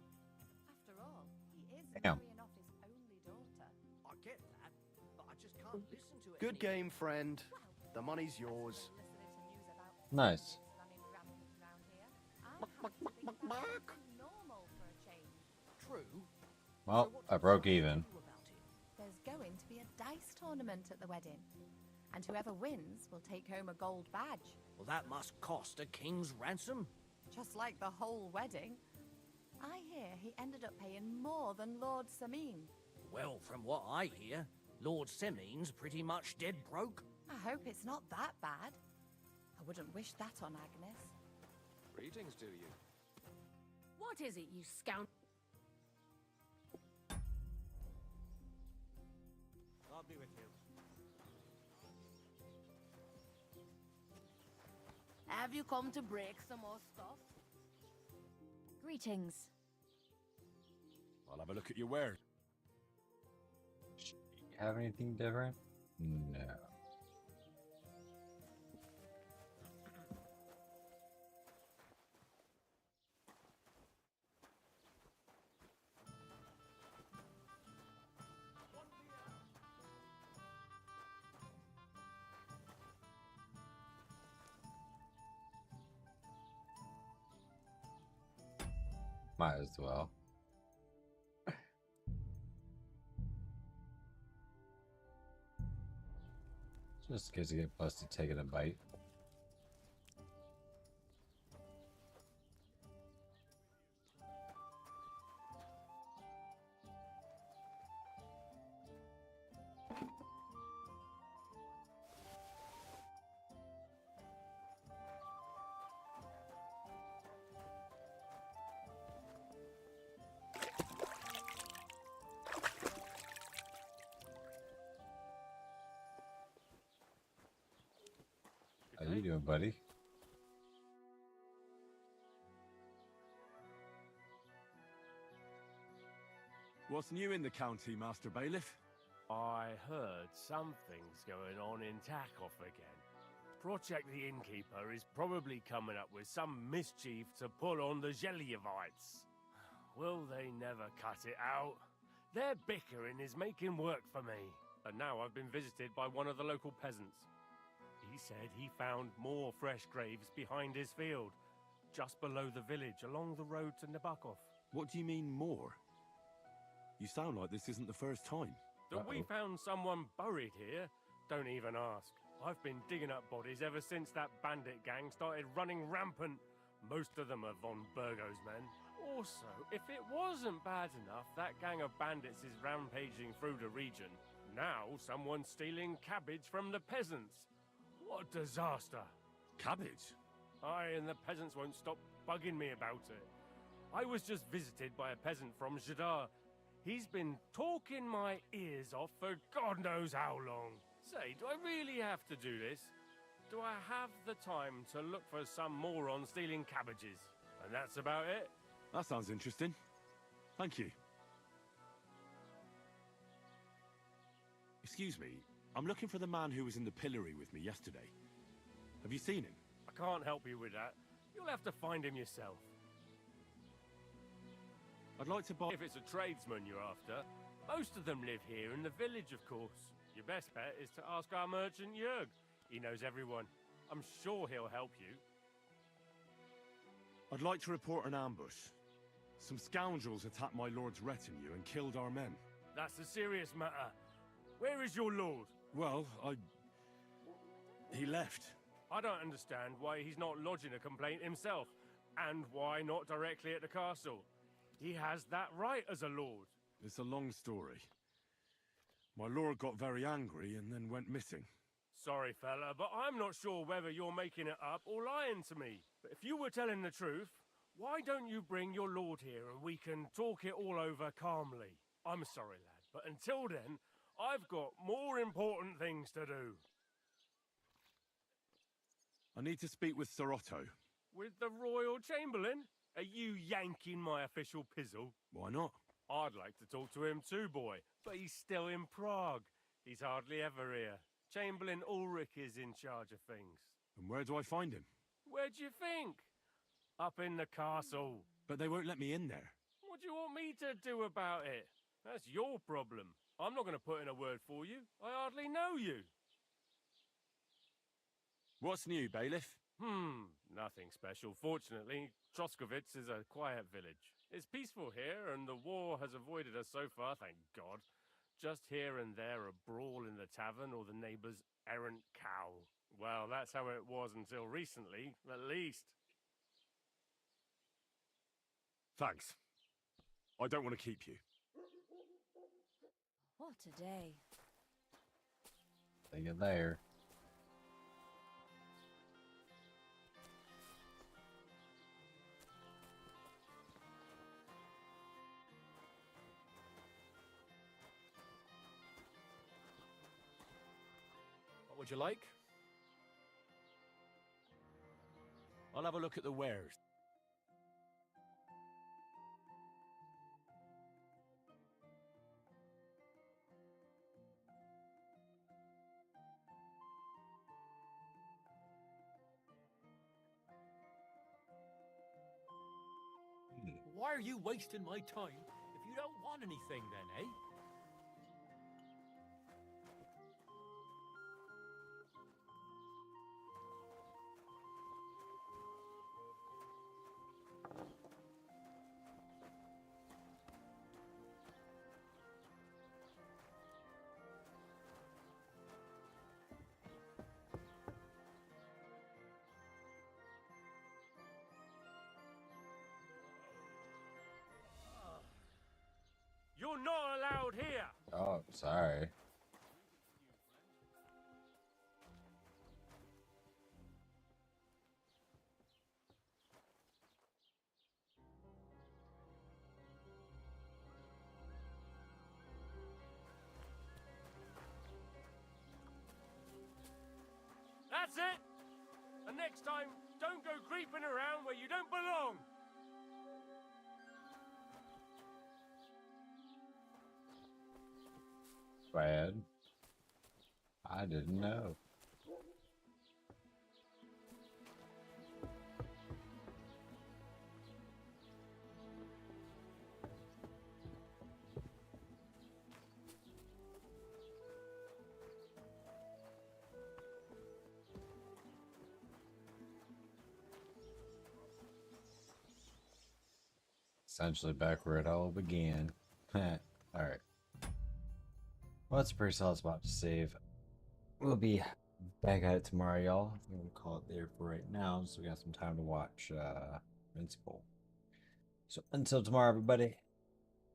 After all, he is
Damn.
marrying off his only daughter.
I get that, but I just can't listen to it
Good
anymore.
game, friend.
Well,
The money's yours.
Nice.
True.
Well, I broke even.
There's going to be a dice tournament at the wedding, and whoever wins will take home a gold badge.
Well, that must cost a king's ransom.
Just like the whole wedding. I hear he ended up paying more than Lord Samin.
Well, from what I hear, Lord Semin's pretty much dead broke.
I hope it's not that bad. I wouldn't wish that on Agnes.
Greetings to you.
What is it, you scoundrel?
I'll be with you.
Have you come to break some more stuff?
Greetings.
I'll have a look at your wares.
Have anything different? No. Might as well. Just in case you get busted taking a bite. How you doing, buddy?
What's new in the county, Master Bailiff?
I heard something's going on in Takoff again. Project the Innkeeper is probably coming up with some mischief to pull on the Gelievites. Will they never cut it out? Their bickering is making work for me. And now I've been visited by one of the local peasants. He said he found more fresh graves behind his field, just below the village, along the road to Nabokov.
What do you mean, more? You sound like this isn't the first time.
That we found someone buried here? Don't even ask. I've been digging up bodies ever since that bandit gang started running rampant. Most of them are von Burgo's men. Also, if it wasn't bad enough that gang of bandits is rampaging through the region, now someone's stealing cabbage from the peasants. What a disaster.
Cabbage?
Aye, and the peasants won't stop bugging me about it. I was just visited by a peasant from Jadar. He's been talking my ears off for God knows how long. Say, do I really have to do this? Do I have the time to look for some moron stealing cabbages? And that's about it?
That sounds interesting. Thank you. Excuse me, I'm looking for the man who was in the pillory with me yesterday. Have you seen him?
I can't help you with that. You'll have to find him yourself.
I'd like to buy...
If it's a tradesman you're after, most of them live here in the village, of course. Your best bet is to ask our merchant Jörg. He knows everyone. I'm sure he'll help you.
I'd like to report an ambush. Some scoundrels attacked my lord's retinue and killed our men.
That's a serious matter. Where is your lord?
Well, he left.
I don't understand why he's not lodging a complaint himself, and why not directly at the castle. He has that right as a lord.
It's a long story. My lord got very angry and then went missing.
Sorry, fella, but I'm not sure whether you're making it up or lying to me. But if you were telling the truth, why don't you bring your lord here and we can talk it all over calmly? I'm sorry, lad, but until then, I've got more important things to do.
I need to speak with Sir Otto.
With the Royal Chamberlain? Are you yanking my official pizzle?
Why not?
I'd like to talk to him too, boy, but he's still in Prague. He's hardly ever here. Chamberlain Ulrich is in charge of things.
And where do I find him?
Where do you think? Up in the castle.
But they won't let me in there.
What do you want me to do about it? That's your problem. I'm not going to put in a word for you. I hardly know you.
What's new, bailiff?
Nothing special. Fortunately, Troskovitz is a quiet village. It's peaceful here, and the war has avoided us so far, thank God. Just here and there a brawl in the tavern or the neighbour's errant cow. Well, that's how it was until recently, at least.
Thanks. I don't want to keep you.
What a day.
They get there.
What would you like? I'll have a look at the wares. Why are you wasting my time if you don't want anything then, eh?
You're not allowed here!
Oh, sorry.
That's it! And next time, don't go creeping around where you don't belong!
Bad. I didn't know. Essentially back where it all began. Alright. Well, that's a pretty solid spot to save. We'll be back at it tomorrow, y'all. I'm gonna call it there for right now, so we got some time to watch Invincible. So until tomorrow, everybody,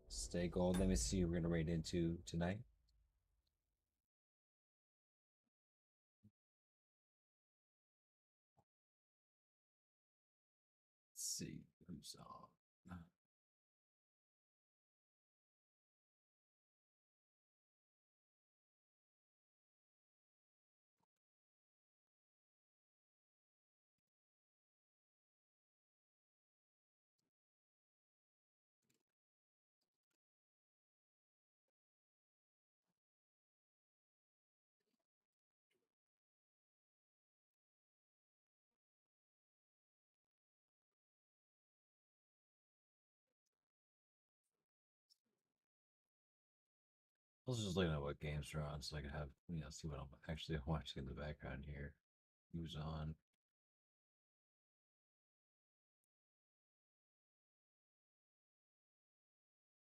stay gold. Let me see what we're gonna raid into tonight. Let's see who's on. I was just looking at what games are on so I can have, see what I'm actually watching in the background here. Who's on?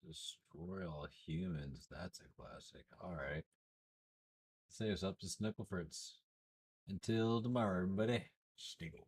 Destroy All Humans. That's a classic. Alright. Say us up to Snicklefritz. Until tomorrow, everybody. Stay gold.